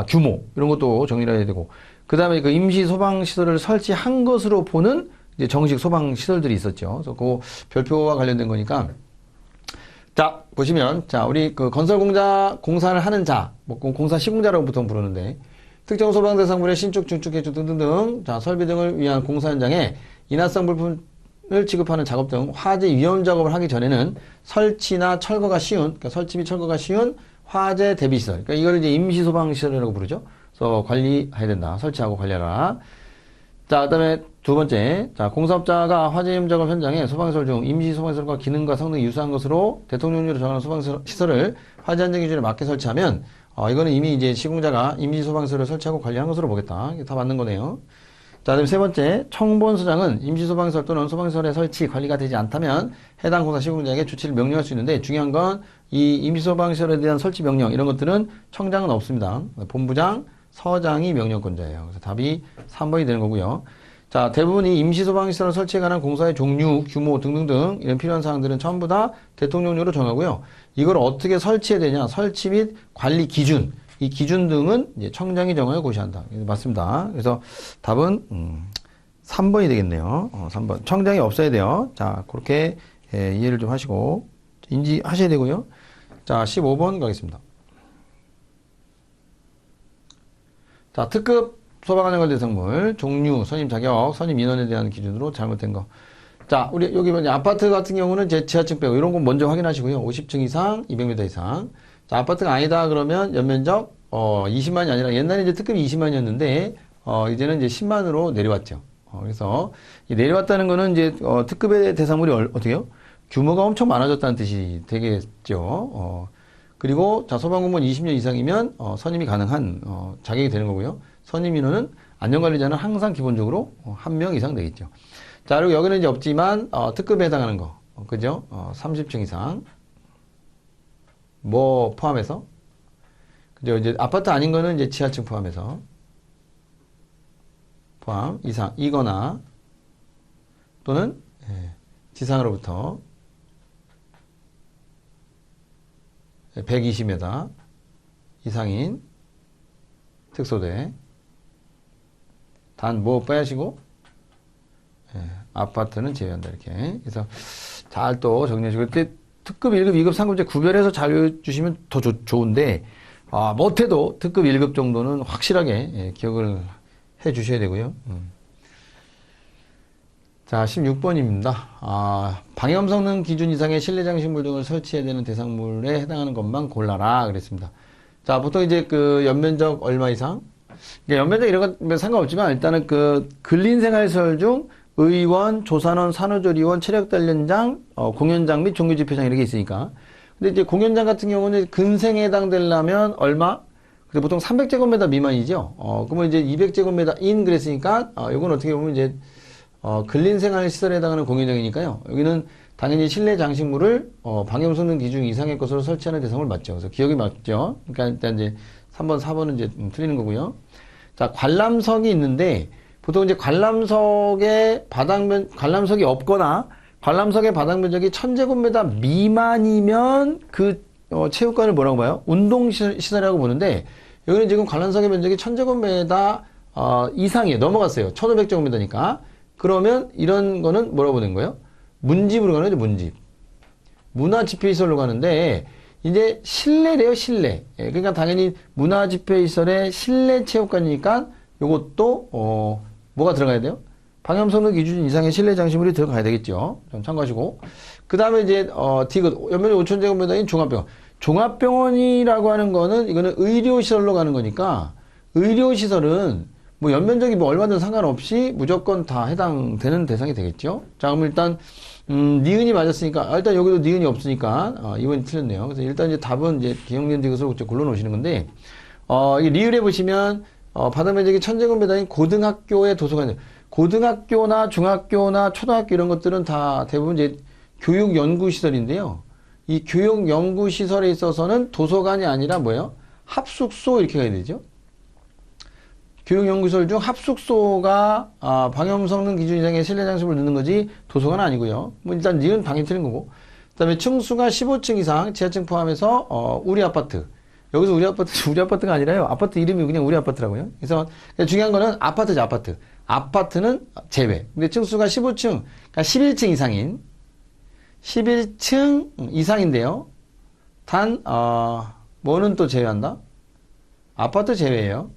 규모, 이런 것도 정리를 해야 되고, 그 다음에 그 임시소방시설을 설치한 것으로 보는 이제 정식 소방시설들이 있었죠. 그래서 그 별표와 관련된 거니까. 자, 보시면, 자, 우리 그 공사를 하는 자, 뭐 공사 시공자라고 보통 부르는데, 특정 소방 대상물의 신축, 중축, 개축 등등등, 자, 설비 등을 위한 공사 현장에 인화성 물품을 취급하는 작업 등 화재 위험 작업을 하기 전에는 설치나 철거가 쉬운, 그러니까 설치 및 철거가 쉬운 화재 대비 시설. 그러니까 이걸 이제 임시 소방 시설이라고 부르죠. 그래서 관리해야 된다. 설치하고 관리하라. 자, 그다음에 두 번째. 자, 공사업자가 화재 위험 작업 현장에 소방시설 중 임시 소방시설과 기능과 성능이 유사한 것으로 대통령령으로 정하는 소방시설을 화재 안전 기준에 맞게 설치하면 이거는 이미 이제 시공자가 임시 소방시설을 설치하고 관리한 것으로 보겠다. 이게 다 맞는 거네요. 자, 그다음에 세 번째, 청본소장은 임시소방시설 또는 소방시설의 설치, 관리가 되지 않다면 해당 공사 시공자에게 조치를 명령할 수 있는데, 중요한 건 이 임시소방시설에 대한 설치 명령, 이런 것들은 청장은 없습니다. 본부장, 서장이 명령권자예요. 그래서 답이 3번이 되는 거고요. 자, 대부분이 임시소방시설 설치에 관한 공사의 종류, 규모 등등등 이런 필요한 사항들은 전부 다 대통령령으로 정하고요. 이걸 어떻게 설치해야 되냐, 설치 및 관리 기준, 이 기준 등은 이제 청장이 정하여 고시한다. 맞습니다. 그래서 답은 3번이 되겠네요. 3번. 청장이 없어야 돼요. 자, 그렇게 이해를 좀 하시고 인지하셔야 되고요. 자, 15번 가겠습니다. 자, 특급 소방안전 관리 대상물 종류, 선임 자격, 선임 인원에 대한 기준으로 잘못된 거. 자, 우리 여기 뭐냐, 아파트 같은 경우는 제 지하층 빼고 이런 건 먼저 확인하시고요. 50층 이상, 200m 이상. 자, 아파트가 아니다 그러면 연면적 20만이 아니라 옛날에 이제 특급이 20만이었는데 이제는 이제 10만으로 내려왔죠. 그래서 이 내려왔다는 거는 이제 특급의 대상물이 어떻게요? 규모가 엄청 많아졌다는 뜻이 되겠죠. 그리고 자, 소방공무원 20년 이상이면 선임이 가능한 자격이 되는 거고요. 선임 인원은 안전관리자는 항상 기본적으로 1명 이상 되겠죠. 자, 그리고 여기는 이제 없지만 특급에 해당하는 거, 그죠? 30층 이상 뭐 포함해서, 그죠? 이제 아파트 아닌 거는 이제 지하층 포함해서 포함 이상이거나 또는 지상으로부터 120m 이상인 특소대, 단 뭐 빼시고 아파트는 제외한다. 이렇게. 그래서 잘 또 정리하시고, 그때 특급 1급, 2급, 3급 이제 구별해서 잘 주시면 더 좋은데, 못해도 특급 1급 정도는 확실하게 기억을 해 주셔야 되고요. 자, 16번입니다. 방염 성능 기준 이상의 실내 장식물 등을 설치해야 되는 대상물에 해당하는 것만 골라라. 그랬습니다. 자, 보통 이제 그 연면적 얼마 이상, 그러니까 연면적 이런 건 상관없지만 일단은 그 근린생활시설 중 의원, 조산원, 산후조리원, 체력단련장, 공연장 및 종교집회장 이렇게 있으니까. 근데 이제 공연장 같은 경우는 근생에 해당되려면 얼마? 그래서 보통 300제곱미터 미만이죠. 그러면 이제 200제곱미터인 그랬으니까, 이건 어떻게 보면 이제, 근린생활시설에 해당하는 공연장이니까요. 여기는 당연히 실내 장식물을, 방염성능 기준 이상의 것으로 설치하는 대상을 맞죠. 그래서 기억이 맞죠. 그러니까 일단 이제 3번, 4번은 이제 틀리는 거고요. 자, 관람석이 있는데, 보통 이제 관람석이 없거나, 관람석의 바닥 면적이 1000제곱미터 미만이면 그 체육관을 뭐라고 봐요? 운동시설이라고 보는데 여기는 지금 관람석의 면적이 1000제곱미터 이상이에요. 넘어갔어요. 1500제곱미터니까. 그러면 이런 거는 뭐라고 보는 거예요? 문집으로 가는 거죠. 문집. 문화집회시설로 가는데 이제 실내래요. 실내. 예, 그러니까 당연히 문화집회시설의 실내 체육관이니까 이것도 뭐가 들어가야 돼요? 방염성능 기준 이상의 실내 장식물이 들어가야 되겠죠. 좀 참고하시고. 그 다음에 이제, 디귿, 연면적 5000제곱미터인 종합병원. 종합병원이라고 하는 거는, 이거는 의료시설로 가는 거니까, 의료시설은, 뭐, 연면적이 뭐 얼마든 상관없이 무조건 다 해당되는 대상이 되겠죠. 자, 그럼 일단, 니은이 맞았으니까, 일단 여기도 니은이 없으니까, 이번이 틀렸네요. 그래서 일단 이제 답은 이제 기억니은 디귿으로 골라 놓으시는 건데, 이 리을에 보시면, 바닥 면적이 1000제곱미터인 고등학교의 도서관이에요. 고등학교나 중학교나 초등학교 이런 것들은 다 대부분 이제 교육연구시설인데요. 이 교육연구시설에 있어서는 도서관이 아니라 뭐예요? 합숙소 이렇게 가야 되죠. 교육연구시설 중 합숙소가 방염성능 기준 이상의 실내 장식을 넣는 거지 도서관은 아니고요. 뭐 일단 니은 당연히 틀린 거고. 그 다음에 층수가 15층 이상 지하층 포함해서 우리 아파트. 여기서 우리 아파트가 아니라요. 아파트 이름이 그냥 우리 아파트라고요. 그래서 중요한 거는 아파트죠, 아파트. 아파트는 제외. 근데 층수가 15층, 그러니까 11층 이상인, 11층 이상인데요. 단, 뭐는 또 제외한다? 아파트 제외예요.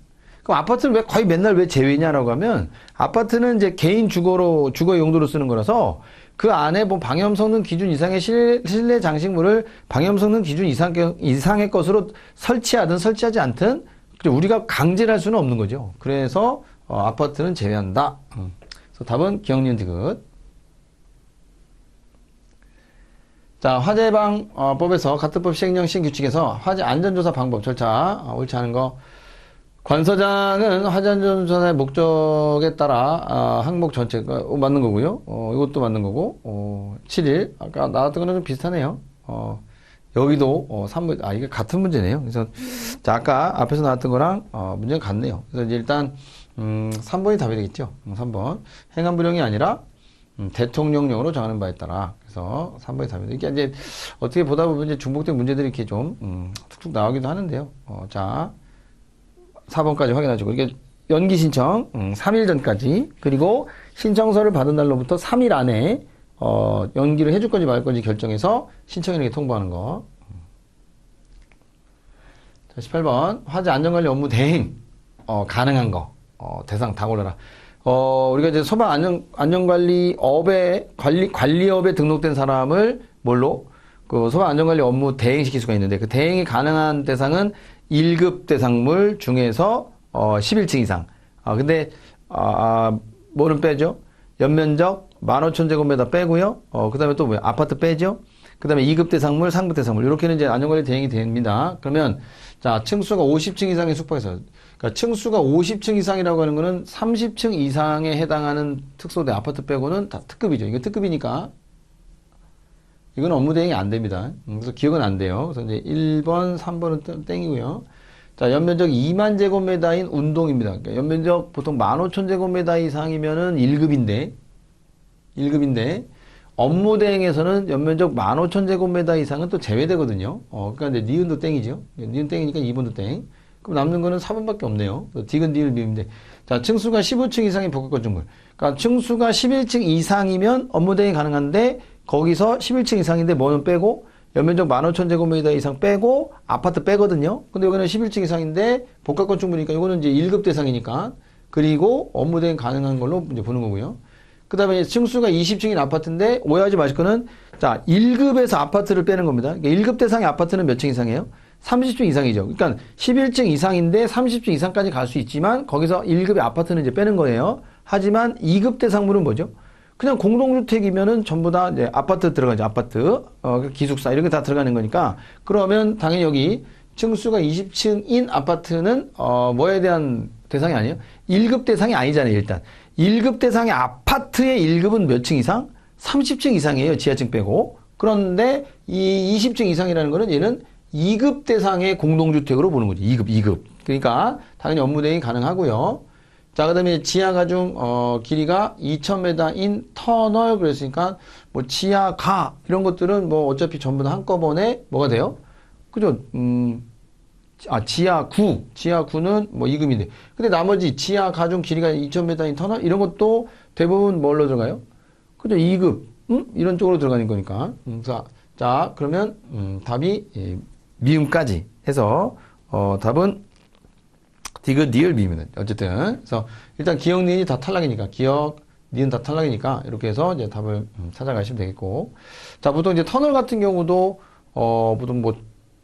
그럼 아파트는 왜 거의 맨날 왜 제외냐라고 하면, 아파트는 이제 개인 주거 용도로 쓰는 거라서, 그 안에 뭐 방염성능 기준 이상의 실내 장식물을 방염성능 기준 이상의 것으로 설치하든 설치하지 않든, 우리가 강제를 할 수는 없는 거죠. 그래서, 아파트는 제외한다. 그래서 답은 기억니은 디귿. 자, 화재방법에서 가트법 시행령 시행규칙에서 화재 안전조사 방법 절차 옳지 않은 거. 관서장은 화재 안전조사의 목적에 따라 항목 전체가 맞는 거고요. 이것도 맞는 거고. 7일 아까 나왔던 거는 좀 비슷하네요. 여기도 3번 이게 같은 문제네요. 그래서 자, 아까 앞에서 나왔던 거랑 문제가 같네요. 그래서 이제 일단 3번이 답이 되겠죠. 3번. 행안부령이 아니라 대통령령으로 정하는 바에 따라. 그래서 3번이 답이 되겠죠. 이게 이제 어떻게 보다 보면 이제 중복된 문제들이 이렇게 좀 툭툭 나오기도 하는데요. 자, 4번까지 확인하시고. 이게 연기 신청 3일 전까지. 그리고 신청서를 받은 날로부터 3일 안에 연기를 해줄 건지 말 건지 결정해서 신청인에게 통보하는 거. 자, 18번. 화재 안전관리 업무 대행 가능한 거. 대상 다 골라라. 우리가 이제 소방 안전관리업에, 관리업에 등록된 사람을 뭘로? 그 소방 안전관리 업무 대행시킬 수가 있는데 그 대행이 가능한 대상은 1급 대상물 중에서 11층 이상. 근데, 뭐는 빼죠? 연면적 15,000제곱미터 빼고요. 그 다음에 또 뭐야? 아파트 빼죠? 그 다음에 2급 대상물, 3급 대상물. 이렇게는 이제 안전관리 대행이 됩니다. 그러면, 자, 층수가 50층 이상의 숙박에서. 그러니까 층수가 50층 이상이라고 하는 거는 30층 이상에 해당하는 특소대 아파트 빼고는 다 특급이죠. 이거 특급이니까. 이건 업무 대행이 안 됩니다. 그래서 기억은 안 돼요. 그래서 이제 1번, 3번은 땡이고요. 자, 연면적 2만 제곱미터인 운동입니다. 그러니까 연면적 보통 15,000제곱미터 이상이면은 1급인데, 업무 대행에서는 연면적 15,000제곱미터 이상은 또 제외되거든요. 그러니까 이제 니은도 땡이죠. 니은 땡이니까 2번도 땡. 그럼 남는 거는 4번밖에 없네요. 디귿, 니을, 미음인데. 자, 층수가 15층 이상의 복합 건축물. 그러니까 층수가 11층 이상이면 업무 대행이 가능한데, 거기서 11층 이상인데 뭐는 빼고, 연면적 15,000제곱미터 이상 빼고, 아파트 빼거든요. 근데 여기는 11층 이상인데, 복합 건축물이니까 이거는 이제 1급 대상이니까, 그리고 업무 대행 가능한 걸로 이제 보는 거고요. 그 다음에 층수가 20층인 아파트인데, 오해하지 마실 거는, 자, 1급에서 아파트를 빼는 겁니다. 그러니까 1급 대상의 아파트는 몇 층 이상이에요? 30층 이상이죠. 그러니까 11층 이상인데 30층 이상까지 갈 수 있지만 거기서 1급의 아파트는 이제 빼는 거예요. 하지만 2급 대상물은 뭐죠? 그냥 공동주택이면은 전부 다 이제 아파트 들어가죠. 아파트, 기숙사 이런 게 다 들어가는 거니까 그러면 당연히 여기 층수가 20층인 아파트는 뭐에 대한 대상이 아니에요? 1급 대상이 아니잖아요. 일단 1급 대상의 아파트의 1급은 몇 층 이상? 30층 이상이에요. 지하층 빼고. 그런데 이 20층 이상이라는 거는 얘는 2급 대상의 공동주택으로 보는 거죠. 2급. 그러니까 당연히 업무대행이 가능하고요. 자, 그 다음에 지하가중, 길이가 2000m인 터널, 그랬으니까, 뭐, 지하가, 이런 것들은 뭐, 어차피 전부 다 한꺼번에 뭐가 돼요? 그죠? 지하구는 뭐 2급인데. 근데 나머지 지하가중 길이가 2000m인 터널, 이런 것도 대부분 뭘로 들어가요? 그죠? 2급. 이런 쪽으로 들어가는 거니까. 자, 그러면, 답이, 미음까지 해서, 답은, 디귿, 니을, 미음은 어쨌든 그래서 일단 기억, 니은이 다 탈락이니까 기억, 니은 다 탈락이니까 이렇게 해서 이제 답을 찾아가시면 되겠고 자 보통 이제 터널 같은 경우도 보통 뭐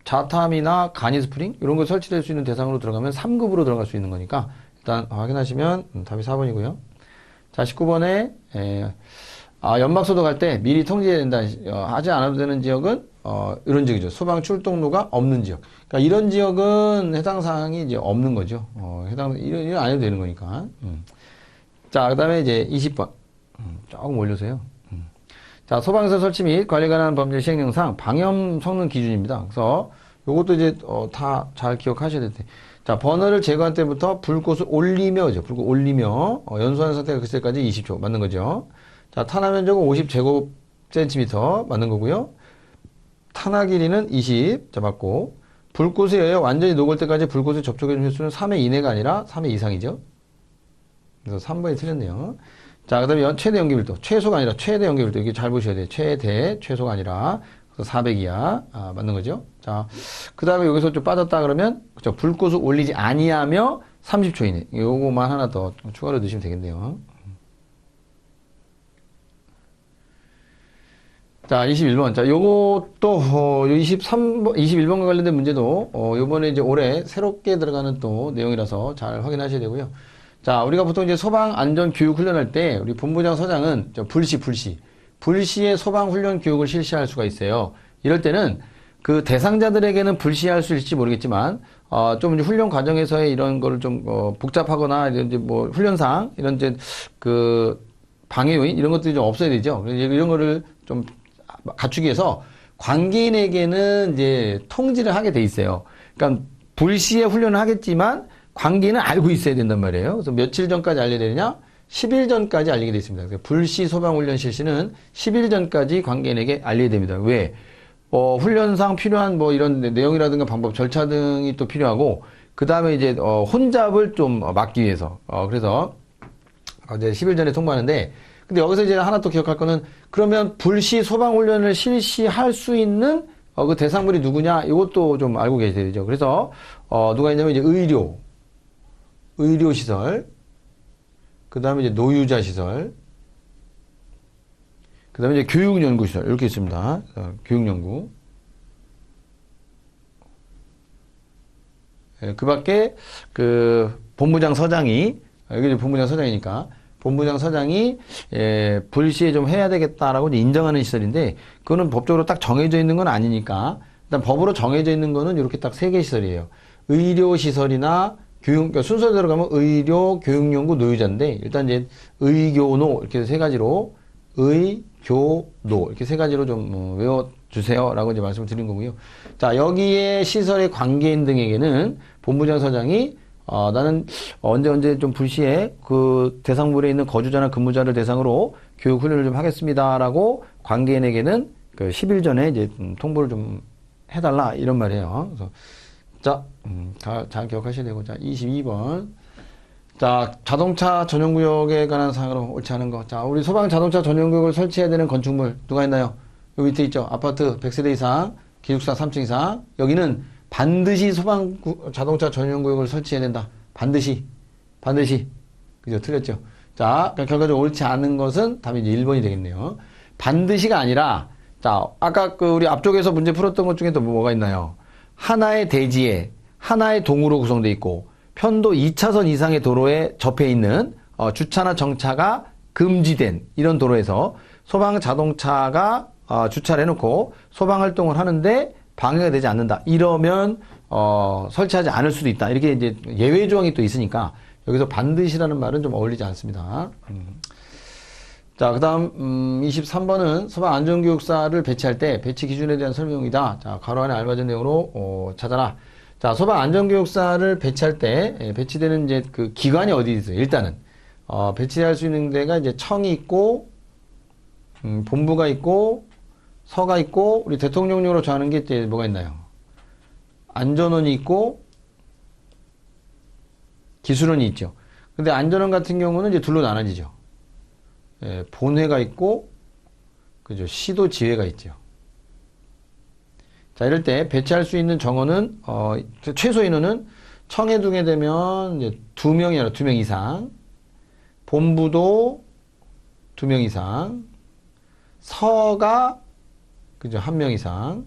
자탐이나 간이 스프링 이런 거 설치될 수 있는 대상으로 들어가면 3급으로 들어갈 수 있는 거니까 일단 확인하시면 답이 4번이고요. 자 19번에 연막소도 갈 때 미리 통지해야 된다 하지 않아도 되는 지역은 이런 지역이죠. 소방 출동로가 없는 지역. 그러니까 이런 지역은 해당 사항이 이제 없는 거죠. 이런 안 해도 되는 거니까. 자, 그 다음에 이제 20번. 조금 올려주세요. 자, 소방서 설치 및 관리에 관한 법률 시행령상 방염 성능 기준입니다. 그래서 요것도 이제, 다 잘 기억하셔야 될 때. 자, 버너를 제거한 때부터 불꽃을 올리며죠. 불꽃 올리며, 연소하는 상태가 그 때까지 20초. 맞는 거죠. 자, 탄화 면적은 50제곱센티미터. 맞는 거고요. 탄화 길이는 20. 자, 맞고. 불꽃에 의해 완전히 녹을 때까지 불꽃에 접촉해주는 횟수는 3회 이내가 아니라 3회 이상이죠. 그래서 3번이 틀렸네요. 자, 그 다음에 최대 연기밀도. 최소가 아니라 최대 연기밀도. 이게 잘 보셔야 돼요. 최소가 아니라. 그래서 400이야. 맞는 거죠. 자, 그 다음에 여기서 좀 빠졌다 그러면, 그죠. 불꽃을 올리지 아니하며 30초 이내. 요거만 하나 더 추가로 넣으시면 되겠네요. 자, 21번. 자, 요것도, 21번과 관련된 문제도, 요번에 이제 올해 새롭게 들어가는 또 내용이라서 잘 확인하셔야 되고요. 자, 우리가 보통 이제 소방안전교육 훈련할 때, 우리 본부장 서장은 불시에 소방훈련 교육을 실시할 수가 있어요. 이럴 때는 그 대상자들에게는 불시할 수 있을지 모르겠지만, 좀 이제 훈련 과정에서의 이런 거를 좀, 복잡하거나, 이제 뭐, 훈련상, 이런 이제 그, 방해 요인, 이런 것들이 좀 없어야 되죠. 이런 거를 좀 갖추기 위해서 관계인에게는 이제 통지를 하게 돼 있어요. 그러니까 불시에 훈련을 하겠지만 관계인은 알고 있어야 된단 말이에요. 그래서 며칠 전까지 알려야 되느냐? 10일 전까지 알리게 돼 있습니다. 그래서 불시 소방훈련 실시는 10일 전까지 관계인에게 알려야 됩니다. 왜? 훈련상 필요한 뭐 이런 내용이라든가 방법, 절차 등이 또 필요하고 그 다음에 이제 혼잡을 좀 막기 위해서 그래서 이제 10일 전에 통보하는데 근데 여기서 이제 하나 또 기억할 거는 그러면 불시 소방훈련을 실시할 수 있는 그 대상물이 누구냐 이것도 좀 알고 계셔야 되죠. 그래서 누가 있냐면 이제 의료시설, 그 다음에 이제 노유자시설, 그 다음에 이제 교육연구시설 이렇게 있습니다. 교육연구. 그 밖에 그 본부장 서장이 여기 본부장 서장이니까. 본부장 서장이 불시에 좀 해야 되겠다라고 인정하는 시설인데 그거는 법적으로 딱 정해져 있는 건 아니니까 일단 법으로 정해져 있는 거는 이렇게 딱 3개 시설이에요. 의료시설이나 교육, 그러니까 순서대로 가면 의료, 교육연구, 노유자인데 일단 이제 의교노 이렇게 3가지로 의교노 이렇게 3가지로 좀 외워주세요라고 이제 말씀을 드린 거고요. 자, 여기에 시설의 관계인 등에게는 본부장 서장이 나는 언제 좀 불시에 그 대상물에 있는 거주자나 근무자를 대상으로 교육 훈련을 좀 하겠습니다라고 관계인에게는 그 10일 전에 이제 통보를 좀 해달라 이런 말이에요. 그래서 자, 잘 기억하셔야 되고 자 22번 자 자동차 전용구역에 관한 사항으로 옳지 않은 거. 자 우리 소방 자동차 전용구역을 설치해야 되는 건축물 누가 있나요? 여기 밑에 있죠. 아파트 100세대 이상, 기숙사 3층 이상. 여기는 반드시 소방 자동차 전용구역을 설치해야 된다. 반드시. 그죠? 틀렸죠? 자, 결과적으로 옳지 않은 것은 답이 이제 1번이 되겠네요. 반드시가 아니라, 자, 아까 그 우리 앞쪽에서 문제 풀었던 것 중에 또 뭐가 있나요? 하나의 대지에 하나의 동으로 구성되어 있고 편도 2차선 이상의 도로에 접해 있는 주차나 정차가 금지된 이런 도로에서 소방 자동차가 주차를 해놓고 소방 활동을 하는데 방해가 되지 않는다. 이러면 설치하지 않을 수도 있다. 이렇게 이제 예외 조항이 또 있으니까 여기서 반드시라는 말은 좀 어울리지 않습니다. 자, 그 다음 23번은 소방안전교육사를 배치할 때 배치 기준에 대한 설명이다. 자, 괄호 안에 알맞은 내용으로 찾아라. 자, 소방안전교육사를 배치할 때 배치되는 이제 그 기관이 어디 있어요? 일단은 배치할 수 있는 데가 이제 청이 있고 본부가 있고 서가 있고 우리 대통령령으로 정하는 게 이제 뭐가 있나요? 안전원이 있고 기술원이 있죠. 근데 안전원 같은 경우는 이제 둘로 나눠지죠. 본회가 있고, 그죠. 시도지회가 있죠. 자, 이럴 때 배치할 수 있는 정원은, 최소 인원은 청에 두게 되면 이제 2명이 아니라 2명 이상, 본부도 2명 이상, 서가, 그죠. 1명 이상,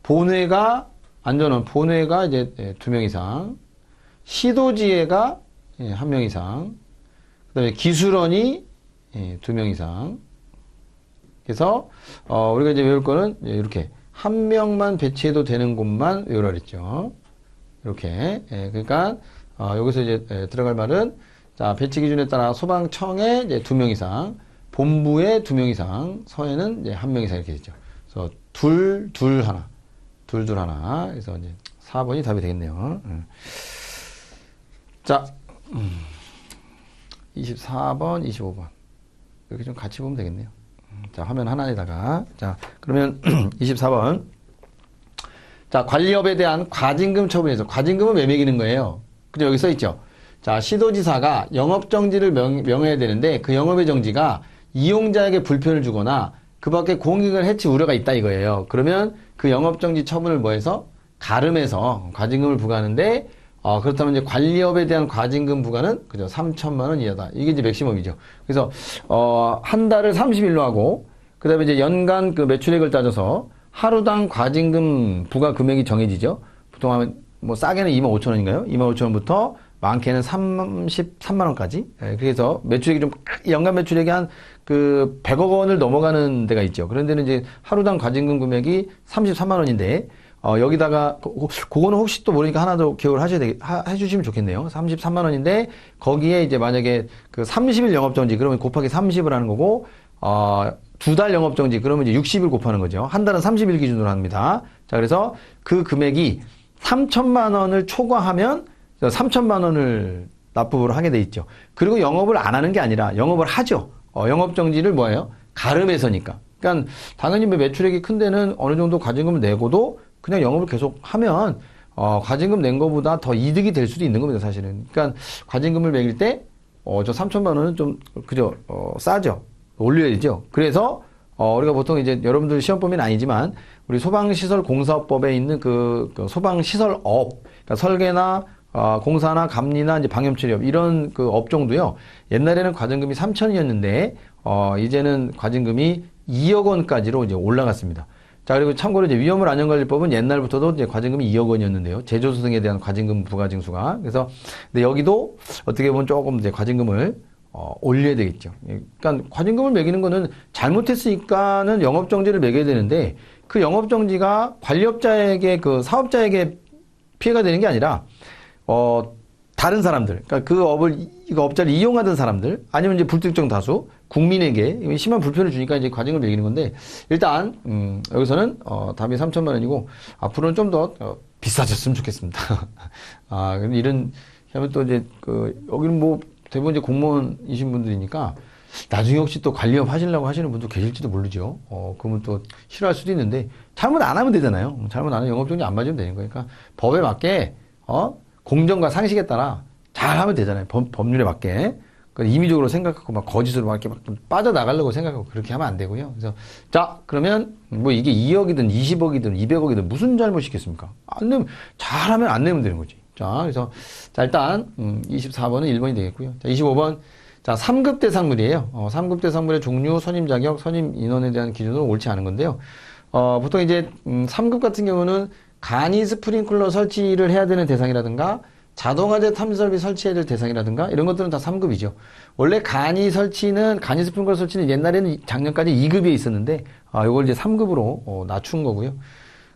본회가, 안전원, 본회가 이제 2명 이상, 시도지회가 1명 이상, 그 다음에 기술원이 2명 이상. 그래서, 우리가 이제 외울 거는 이렇게, 1명만 배치해도 되는 곳만 외우라 그랬죠. 이렇게. 그러니까, 여기서 이제 들어갈 말은, 자, 배치 기준에 따라 소방청에 이제 2명 이상, 본부에 2명 이상, 서에는 이제 1명 이상 이렇게 되죠. 그래서, 둘, 하나. 둘, 하나. 그래서 이제 4번이 답이 되겠네요. 자, 24번, 25번. 이렇게 좀 같이 보면 되겠네요. 자, 화면 하나에다가. 자, 그러면 24번. 자, 관리업에 대한 과징금 처분에서 과징금은 왜 매기는 거예요? 그죠? 여기 써 있죠? 자, 시도지사가 영업정지를 명해야 되는데 그 영업의 정지가 이용자에게 불편을 주거나 그 밖에 공익을 해치 우려가 있다 이거예요. 그러면 그 영업정지 처분을 뭐해서? 가름해서 과징금을 부과하는데 그렇다면 이제 관리업에 대한 과징금 부과는 그죠 3천만 원 이하다. 이게 이제 맥시멈이죠. 그래서 한 달을 30일로 하고 그다음에 이제 연간 그 매출액을 따져서 하루당 과징금 부과 금액이 정해지죠. 보통 하면 뭐 싸게는 25,000원인가요? 25,000원부터 많게는 33만 원까지. 그래서 매출액이 좀 연간 매출액이 한 그 100억 원을 넘어가는 데가 있죠. 그런 데는 이제 하루당 과징금 금액이 33만 원인데 여기다가 그거는 혹시 또 모르니까 하나 더 기억을 해주시면 좋겠네요. 33만 원인데 거기에 이제 만약에 그 30일 영업정지 그러면 곱하기 30을 하는 거고 2달 영업정지 그러면 이제 60일 곱하는 거죠. 한 달은 30일 기준으로 합니다. 자, 그래서 그 금액이 3천만 원을 초과하면 3천만 원을 납부를 하게 돼 있죠. 그리고 영업을 안 하는 게 아니라 영업을 하죠. 영업정지를 뭐예요? 가름해서니까. 그러니까 당연히 매출액이 큰 데는 어느 정도 과징금을 내고도 그냥 영업을 계속 하면 과징금 낸 거보다 더 이득이 될 수도 있는 겁니다, 사실은. 그러니까 과징금을 매길 때 저 3천만 원은 좀 그죠? 싸죠. 올려야죠. 그래서 우리가 보통 이제 여러분들 시험 범위는 아니지만 우리 소방시설공사업법에 있는 그 소방시설업, 그러니까 설계나 공사나 감리나 이제 방염치료업 이런 그 업종도요. 옛날에는 과징금이 3천이었는데 이제는 과징금이 2억 원까지로 이제 올라갔습니다. 자, 그리고 참고로 이제 위험물 안전관리법은 옛날부터도 이제 과징금이 2억 원이었는데요. 제조소 등에 대한 과징금 부과징수가. 그래서 근데 여기도 어떻게 보면 조금 이제 과징금을 올려야 되겠죠. 그러니까 과징금을 매기는 거는 잘못했으니까는 영업정지를 매겨야 되는데 그 영업정지가 관리업자에게 그 사업자에게 피해가 되는 게 아니라 다른 사람들, 그러니까 그 업자를 이용하던 사람들, 아니면 이제 불특정 다수, 국민에게 심한 불편을 주니까 이제 과징금을 매기는 건데, 일단, 여기서는, 답이 3천만 원이고, 앞으로는 좀 더 비싸졌으면 좋겠습니다. 근데 이런, 하면 또 이제, 여기는 뭐, 대부분 이제 공무원이신 분들이니까, 나중에 혹시 또 관리업 하시려고 하시는 분도 계실지도 모르죠. 그러면 또 싫어할 수도 있는데, 잘못 안 하면 되잖아요. 잘못 안 하면 영업정지 안 맞으면 되는 거니까, 법에 맞게, 공정과 상식에 따라 잘 하면 되잖아요. 법률에 맞게. 그러니까 임의적으로 생각하고 막 거짓으로 막 이렇게 막 빠져나가려고 생각하고 그렇게 하면 안 되고요. 그래서, 자, 그러면 뭐 이게 2억이든 20억이든 200억이든 무슨 잘못이겠습니까? 안 내면, 잘하면 안 내면 되는 거지. 자, 그래서, 자, 일단, 24번은 1번이 되겠고요. 자, 25번. 자, 3급 대상물이에요. 3급 대상물의 종류, 선임 자격, 선임 인원에 대한 기준으로 옳지 않은 건데요. 보통 이제, 3급 같은 경우는 간이 스프링클러 설치를 해야 되는 대상이라든가 자동화재 탐지 설비 설치해야 될 대상이라든가 이런 것들은 다 3급이죠. 원래 간이 스프링클러 설치는 옛날에는 작년까지 2급에 있었는데 이걸 이제 3급으로 낮춘 거고요.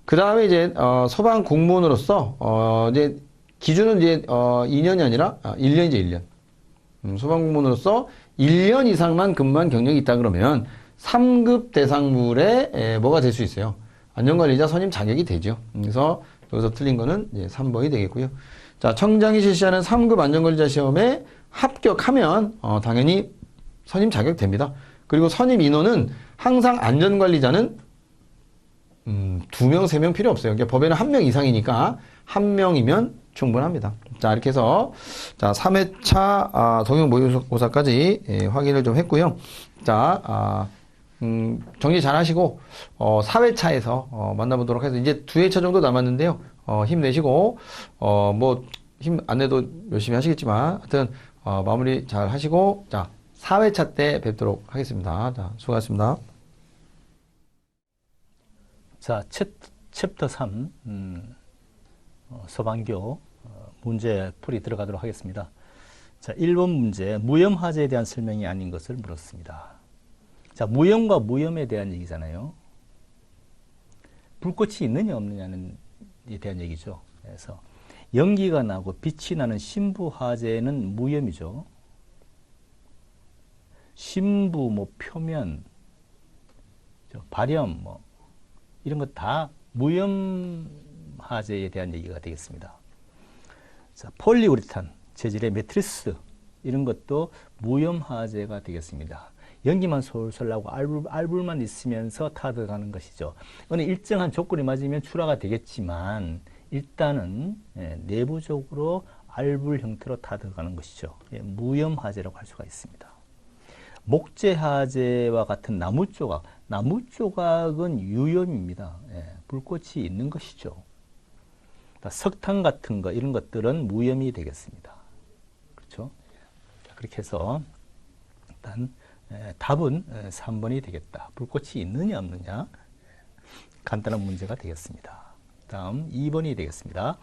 그 다음에 이제 소방 공무원으로서 이제 기준은 이제 2년이 아니라 1년이죠, 1년. 소방 공무원으로서 1년 이상만 근무한 경력이 있다 그러면 3급 대상물에 뭐가 될 수 있어요. 안전관리자 선임 자격이 되죠. 그래서 여기서 틀린 거는 이제 3번이 되겠고요. 자, 청장이 실시하는 3급 안전관리자 시험에 합격하면 당연히 선임 자격 됩니다. 그리고 선임 인원은 항상 안전관리자는 2명, 3명 필요 없어요. 그러니까 법에는 1명 이상이니까 1명이면 충분합니다. 자, 이렇게 해서 자, 3회차 동영 모의고사까지 확인을 좀 했고요. 자, 정리 잘 하시고 4회차에서 만나보도록 해서 이제 2회차 정도 남았는데요. 힘내시고 뭐 힘 안 내도 열심히 하시겠지만 하여튼 마무리 잘 하시고 자, 4회차 때 뵙도록 하겠습니다. 자, 수고하셨습니다. 자, 챕터 3 소방교 문제 풀이 들어가도록 하겠습니다. 자, 1번 문제, 무염화재에 대한 설명이 아닌 것을 물었습니다. 자, 무염과 무염에 대한 얘기잖아요. 불꽃이 있느냐 없느냐는 에 대한 얘기죠. 그래서 연기가 나고 빛이 나는 신부화재는 무염이죠. 신부, 뭐 표면, 발염, 뭐 이런 것 다 무염화재에 대한 얘기가 되겠습니다. 자, 폴리우레탄 재질의 매트리스 이런 것도 무염화재가 되겠습니다. 연기만 솔솔 나고 알불만 있으면서 타들어가는 것이죠. 어느 일정한 조건이 맞으면 출하가 되겠지만 일단은 내부적으로 알불 형태로 타들어가는 것이죠. 무염화재라고 할 수가 있습니다. 목재화재와 같은 나무 조각은 유염입니다. 불꽃이 있는 것이죠. 석탄 같은 거 이런 것들은 무염이 되겠습니다. 그렇죠? 그렇게 해서 일단 답은 3번이 되겠다. 불꽃이 있느냐 없느냐 간단한 문제가 되겠습니다. 다음 2번이 되겠습니다.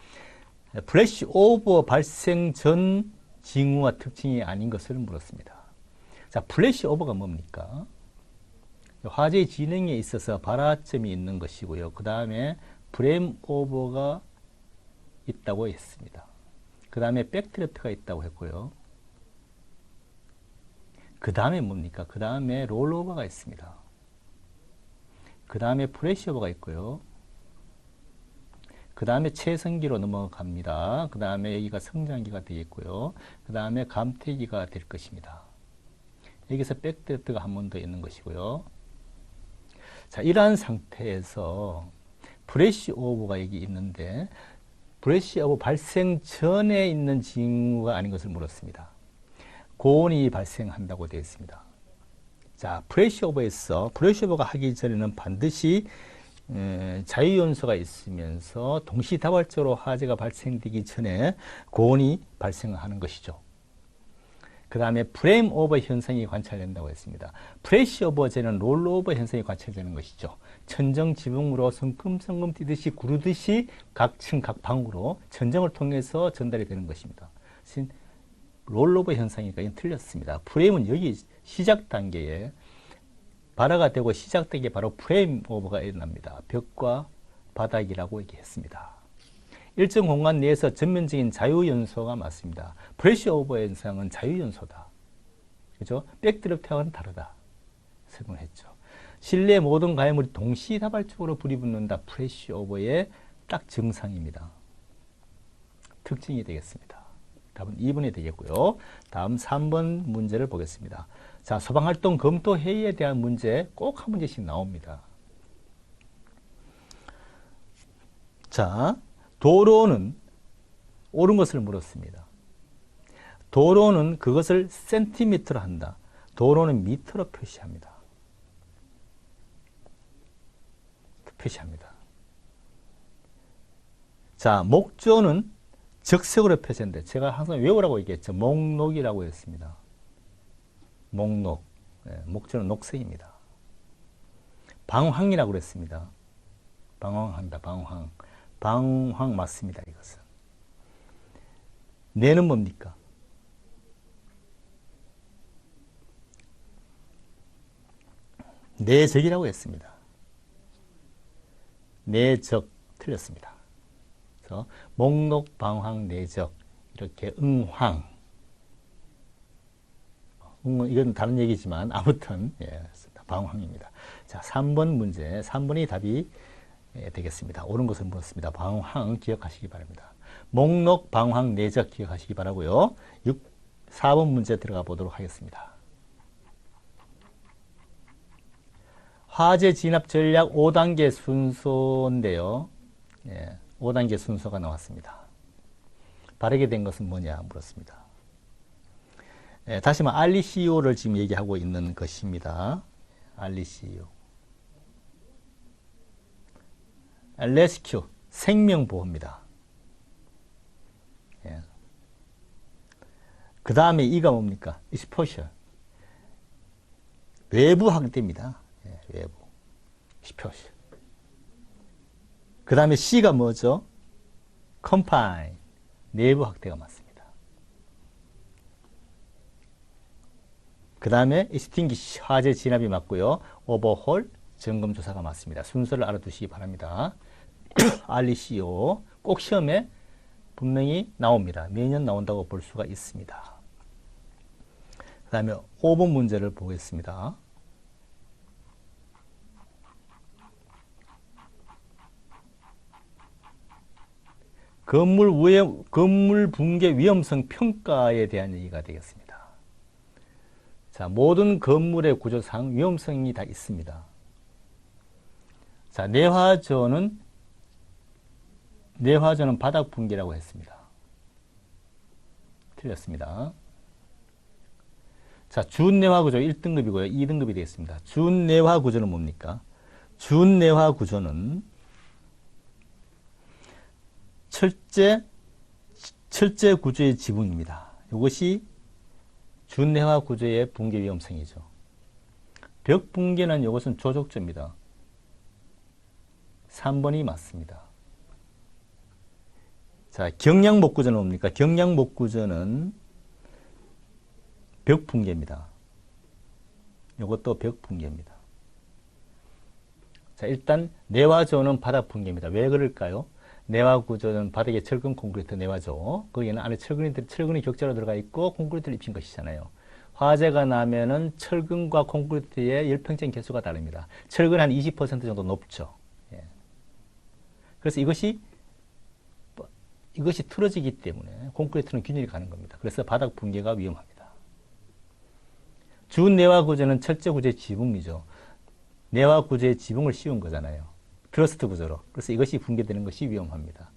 플래시 오버 발생 전 징후와 특징이 아닌 것을 물었습니다. 자, 플래시 오버가 뭡니까? 화재 진행에 있어서 발화점이 있는 것이고요. 그 다음에 프레임 오버가 있다고 했습니다. 그 다음에 백드래프트가 있다고 했고요. 그 다음에 뭡니까? 그 다음에 롤오버가 있습니다. 그 다음에 프레시오버가 있고요. 그 다음에 채성기로 넘어갑니다. 그 다음에 여기가 성장기가 되겠고요. 그 다음에 감퇴기가 될 것입니다. 여기서 백드래프트가 한 번 더 있는 것이고요. 자, 이러한 상태에서 프레시오버가 여기 있는데 프레시오버 발생 전에 있는 징후가 아닌 것을 물었습니다. 고온이 발생한다고 되어 있습니다. 자, 프레시오버가 하기 전에는 반드시 자유연소가 있으면서 동시다발적으로 화재가 발생되기 전에 고온이 발생하는 것이죠. 그 다음에 프레임 오버 현상이 관찰된다고 했습니다. 프레시오버제는 롤오버 현상이 관찰되는 것이죠. 천정 지붕으로 성큼성큼 뛰듯이 구르듯이 각 층, 각 방으로 천정을 통해서 전달이 되는 것입니다. 롤오버 현상이니까 이건 틀렸습니다. 프레임은 여기 시작 단계에 발화가 되고 시작되기에 바로 프레임 오버가 일어납니다. 벽과 바닥이라고 얘기했습니다. 일정 공간 내에서 전면적인 자유연소가 맞습니다. 프레시 오버 현상은 자유연소다. 그죠? 백드래프트와는 다르다. 설명을 했죠. 실내 모든 가해물이 동시다발적으로 불이 붙는다. 프레시 오버의 딱 정상입니다. 특징이 되겠습니다. 답은 2번이 되겠고요. 다음 3번 문제를 보겠습니다. 자, 소방활동 검토 회의에 대한 문제 꼭 한 문제씩 나옵니다. 자, 도로는 옳은 것을 물었습니다. 도로는 그것을 센티미터로 한다. 도로는 미터로 표시합니다. 자, 목조는 적색으로 표시했는데 제가 항상 외우라고 얘기했죠. 목록이라고 했습니다. 목록. 목조는 녹색입니다. 방황이라고 그랬습니다. 방황한다. 방황. 방황 맞습니다. 이것은. 내는 뭡니까? 내적이라고 했습니다. 내적 틀렸습니다. 그래서 목록, 방황, 내적 이렇게 응황. 이건 다른 얘기지만 아무튼 방황입니다. 자, 3번 문제. 3번이 답이 되겠습니다. 옳은 것을 물었습니다. 방황 기억하시기 바랍니다. 목록, 방황, 내적 기억하시기 바라고요. 4번 문제 들어가 보도록 하겠습니다. 화재 진압 전략 5단계 순서인데요. 5단계 순서가 나왔습니다. 바르게 된 것은 뭐냐 물었습니다. 다시 한번 알리CEO를 지금 얘기하고 있는 것입니다. 알리CEO. 레스큐, 생명보호입니다. 그 다음에 E가 뭡니까? exposure. 외부 확대입니다. 외부. exposure. 그 다음에 C가 뭐죠? confine. 내부 확대가 맞습니다. 그 다음에 extinguish, 화재 진압이 맞고요. overhaul, 점검 조사가 맞습니다. 순서를 알아두시기 바랍니다. 알리CEO 꼭 시험에 분명히 나옵니다. 매년 나온다고 볼 수가 있습니다. 그 다음에 5번 문제를 보겠습니다. 건물 붕괴 위험성 평가에 대한 얘기가 되겠습니다. 자, 모든 건물의 구조상 위험성이 다 있습니다. 자, 내화조는 바닥 붕괴라고 했습니다. 틀렸습니다. 자, 준내화 구조 1등급이고요. 2등급이 되겠습니다. 준내화 구조는 뭡니까? 준내화 구조는 철제 구조의 지붕입니다. 이것이 준내화 구조의 붕괴 위험성이죠. 벽 붕괴는 이것은 조족조입니다. 3번이 맞습니다. 자, 경량목 구조는 뭡니까? 경량목 구조는 벽 붕괴입니다. 이것도 벽 붕괴입니다. 자, 일단 내화조는 바닥 붕괴입니다. 왜 그럴까요? 내화 구조는 바닥에 철근 콘크리트 내화조, 거기에는 안에 철근이 격자로 들어가 있고 콘크리트를 입힌 것이잖아요. 화재가 나면은 철근과 콘크리트의 열평점 개수가 다릅니다. 철근 한 20% 정도 높죠. 그래서 이것이 틀어지기 때문에 콘크리트는 균열이 가는 겁니다. 그래서 바닥 붕괴가 위험합니다. 준내화 구조는 철제 구조의 지붕이죠. 내화 구조의 지붕을 씌운 거잖아요. 트러스트 구조로. 그래서 이것이 붕괴되는 것이 위험합니다.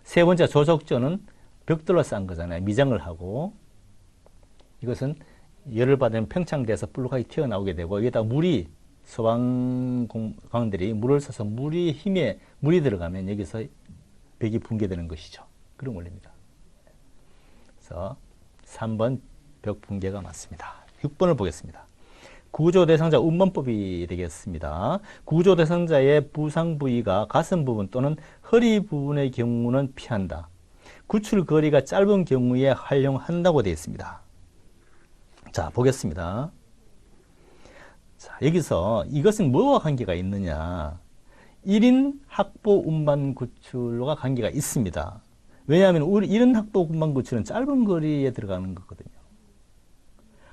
세 번째 조족조는 벽돌로 싼 거잖아요. 미장을 하고 이것은 열을 받으면 팽창돼서 불룩하게 튀어나오게 되고 여기다 물이 소방관들이 물을 써서 물이 들어가면 여기서 벽이 붕괴되는 것이죠. 그런 원리입니다. 그래서 3번 벽 붕괴가 맞습니다. 6번을 보겠습니다. 구조 대상자 운반법이 되겠습니다. 구조 대상자의 부상 부위가 가슴 부분 또는 허리 부분의 경우는 피한다. 구출 거리가 짧은 경우에 활용한다고 되어 있습니다. 자, 보겠습니다. 자, 여기서 이것은 뭐와 관계가 있느냐? 1인 확보 운반 구출과 관계가 있습니다. 왜냐하면 우리 1인 확보 운반 구출은 짧은 거리에 들어가는 거거든요.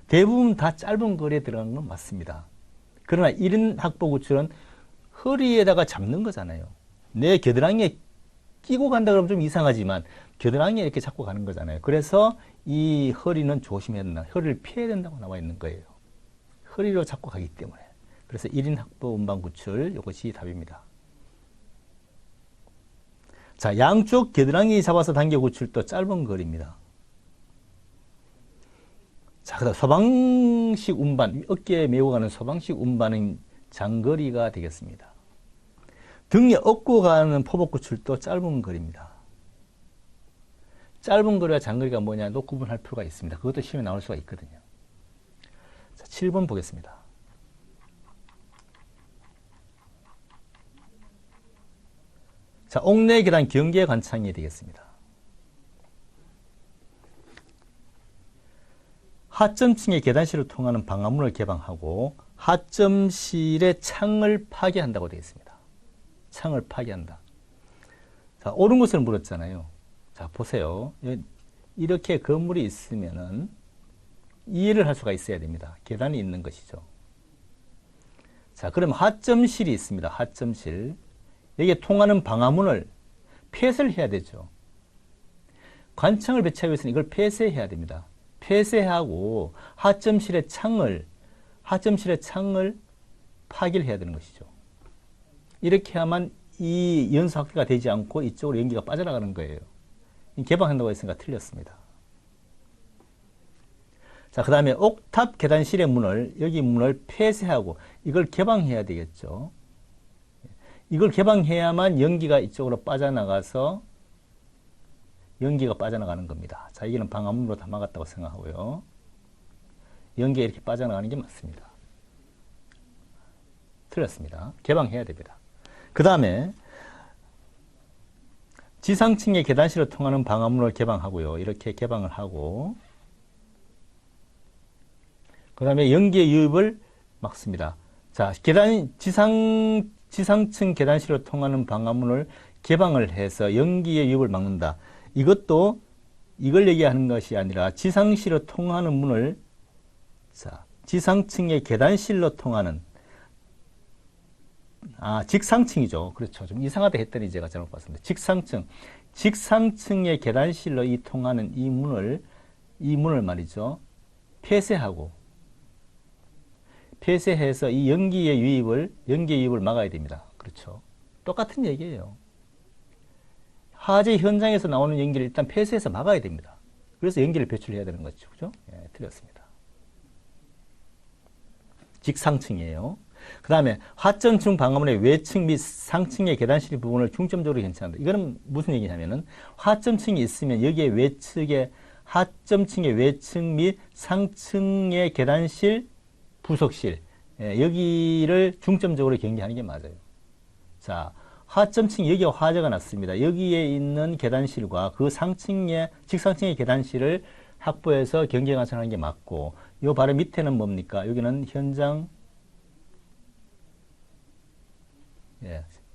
대부분 다 짧은 거리에 들어가는 건 맞습니다. 그러나 1인 확보 구출은 허리에다가 잡는 거잖아요. 내 겨드랑이에 끼고 간다 그러면 좀 이상하지만 겨드랑이에 이렇게 잡고 가는 거잖아요. 그래서 이 허리는 조심해야 된다. 허리를 피해야 된다고 나와 있는 거예요. 허리로 잡고 가기 때문에. 그래서 1인 확보 운반 구출 이것이 답입니다. 자, 양쪽 겨드랑이 잡아서 당겨 구출도 짧은 거리입니다. 자, 그다음 소방식 운반, 어깨에 메고 가는 소방식 운반은 장거리가 되겠습니다. 등에 업고 가는 포복 구출도 짧은 거리입니다. 짧은 거리와 장거리가 뭐냐도 구분할 필요가 있습니다. 그것도 시험에 나올 수가 있거든요. 자, 7번 보겠습니다. 자, 옥내 계단 경계 관창이 되겠습니다. 하점층의 계단실을 통하는 방화문을 개방하고 하점실의 창을 파괴한다고 되어 있습니다. 창을 파괴한다. 자, 옳은 것을 물었잖아요. 자, 보세요. 이렇게 건물이 있으면은 이해를 할 수가 있어야 됩니다. 계단이 있는 것이죠. 자, 그럼 하점실이 있습니다. 하점실. 여기에 통하는 방화문을 폐쇄를 해야 되죠. 관창을 배치하기 위해서는 이걸 폐쇄해야 됩니다. 폐쇄하고 하점실의 창을 파괴를 해야 되는 것이죠. 이렇게 하면 이 연수 확대가 되지 않고 이쪽으로 연기가 빠져나가는 거예요. 개방한다고 했으니까 틀렸습니다. 자, 그 다음에 옥탑 계단실의 문을, 여기 문을 폐쇄하고 이걸 개방해야 되겠죠. 이걸 개방해야만 연기가 이쪽으로 빠져나가서 연기가 빠져나가는 겁니다. 자, 여기는 방화문으로 다 막았다고 생각하고요. 연기가 이렇게 빠져나가는 게 맞습니다. 틀렸습니다. 개방해야 됩니다. 그 다음에 지상층의 계단실을 통하는 방화문을 개방하고요. 이렇게 개방을 하고 그 다음에 연기의 유입을 막습니다. 자, 지상층 계단실을 통하는 방화문을 개방을 해서 연기의 유입을 막는다. 이것도 이걸 얘기하는 것이 아니라 지상실로 통하는 문을, 자, 지상층의 계단실로 통하는, 직상층이죠. 그렇죠. 좀 이상하다 했더니 제가 잘못 봤습니다. 직상층의 계단실로 통하는 이 문을 말이죠. 폐쇄해서 이 연기의 유입을 막아야 됩니다. 그렇죠. 똑같은 얘기예요. 화재 현장에서 나오는 연기를 일단 폐쇄해서 막아야 됩니다. 그래서 연기를 배출해야 되는 거죠. 그죠? 예, 틀렸습니다. 직상층이에요. 그 다음에 하점층 방화문의 외층 및 상층의 계단실 부분을 중점적으로 견착한다. 이거는 무슨 얘기냐면은 하점층이 있으면 여기에 하점층의 외층 및 상층의 계단실, 부속실, 여기를 중점적으로 경계하는 게 맞아요. 자, 하점층 여기에 화재가 났습니다. 여기에 있는 계단실과 그 직상층의 계단실을 확보해서 경계 관찰하는 게 맞고, 요 바로 밑에는 뭡니까? 여기는 현장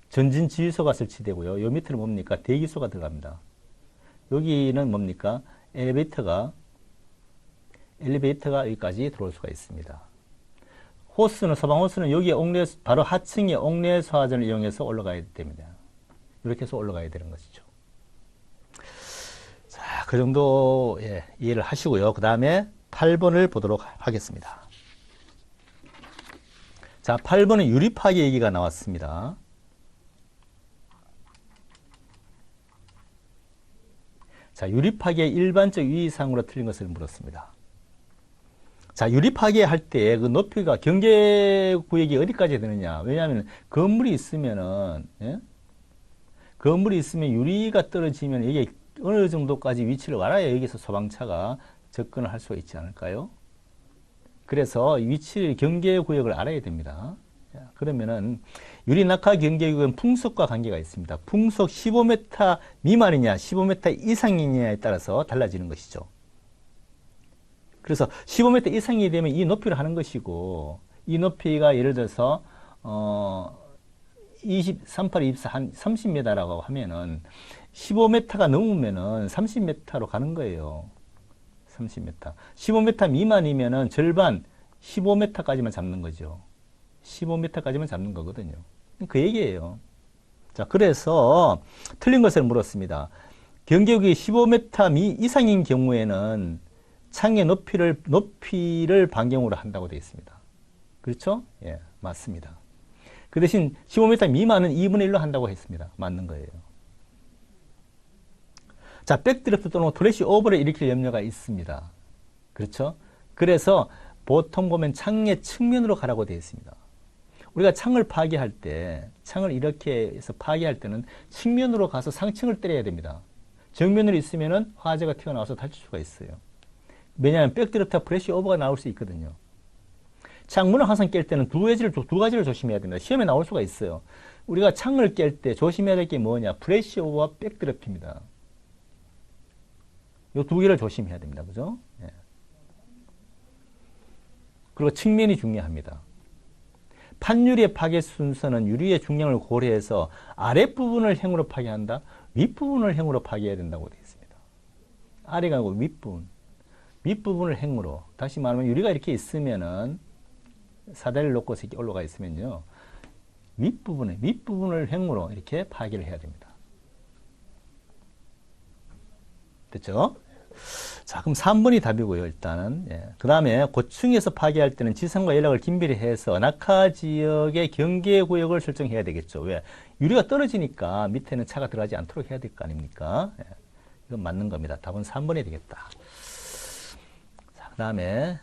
전진 지휘소가 설치되고요. 요 밑에는 뭡니까? 대기소가 들어갑니다. 여기는 뭡니까? 엘리베이터가 여기까지 들어올 수가 있습니다. 소방 호스는 여기에 바로 하층의 옥내 소화전을 이용해서 올라가야 됩니다. 이렇게 해서 올라가야 되는 것이죠. 자, 그 정도 이해를 하시고요. 그 다음에 8번을 보도록 하겠습니다. 자, 8번은 유리파괴 얘기가 나왔습니다. 자, 유리파괴의 일반적 유의사항으로 틀린 것을 물었습니다. 자, 유리파괴 할 때 그 높이가 경계구역이 어디까지 되느냐. 왜냐하면 건물이 있으면 유리가 떨어지면 이게 어느 정도까지 위치를 알아야 여기서 소방차가 접근을 할 수가 있지 않을까요? 그래서 위치를 경계구역을 알아야 됩니다. 그러면은 유리낙하 경계구역은 풍속과 관계가 있습니다. 풍속 15m 미만이냐 15m 이상이냐에 따라서 달라지는 것이죠. 그래서 15m 이상이 되면 이 높이를 하는 것이고, 이 높이가 예를 들어서 38, 24, 한 30m라고 하면은 15m가 넘으면은 30m로 가는 거예요. 30m. 15m 미만이면은 절반 15m까지만 잡는 거죠. 15m까지만 잡는 거거든요. 그 얘기예요. 자, 그래서 틀린 것을 물었습니다. 경계구역이 15m 이상인 경우에는 창의 높이를 반경으로 한다고 되어 있습니다. 그렇죠? 예, 맞습니다. 그 대신 15m 미만은 2분의 1로 한다고 했습니다. 맞는 거예요. 자, 백드래프트 또는 트래시 오버를 일으킬 염려가 있습니다. 그렇죠? 그래서 보통 보면 창의 측면으로 가라고 되어 있습니다. 우리가 창을 파괴할 때, 창을 이렇게 해서 파괴할 때는 측면으로 가서 상층을 때려야 됩니다. 정면으로 있으면은 화재가 튀어나와서 다칠 수가 있어요. 왜냐하면 백드래프트와 프레시 오버가 나올 수 있거든요. 창문을 항상 깰 때는 두 가지를 조심해야 됩니다. 시험에 나올 수가 있어요. 우리가 창을 깰 때 조심해야 될 게 뭐냐? 프레시오와 백드롭입니다. 이 두 개를 조심해야 됩니다. 그죠? 예. 그리고 측면이 중요합니다. 판유리의 파괴 순서는 유리의 중량을 고려해서 아랫부분을 행으로 파괴한다. 윗부분을 행으로 파괴해야 된다고 되어 있습니다. 아래가 아니고 윗부분. 윗부분을 행으로. 다시 말하면 유리가 이렇게 있으면은 사다리를 놓고서 이렇게 올라가 있으면요. 윗부분을 행으로 이렇게 파괴를 해야 됩니다. 됐죠? 자, 그럼 3번이 답이고요, 일단은. 예. 그 다음에 고층에서 파괴할 때는 지상과 연락을 긴밀히 해서 낙하 지역의 경계 구역을 설정해야 되겠죠. 왜? 유리가 떨어지니까 밑에는 차가 들어가지 않도록 해야 될 거 아닙니까? 예. 이건 맞는 겁니다. 답은 3번이 되겠다. 자, 그 다음에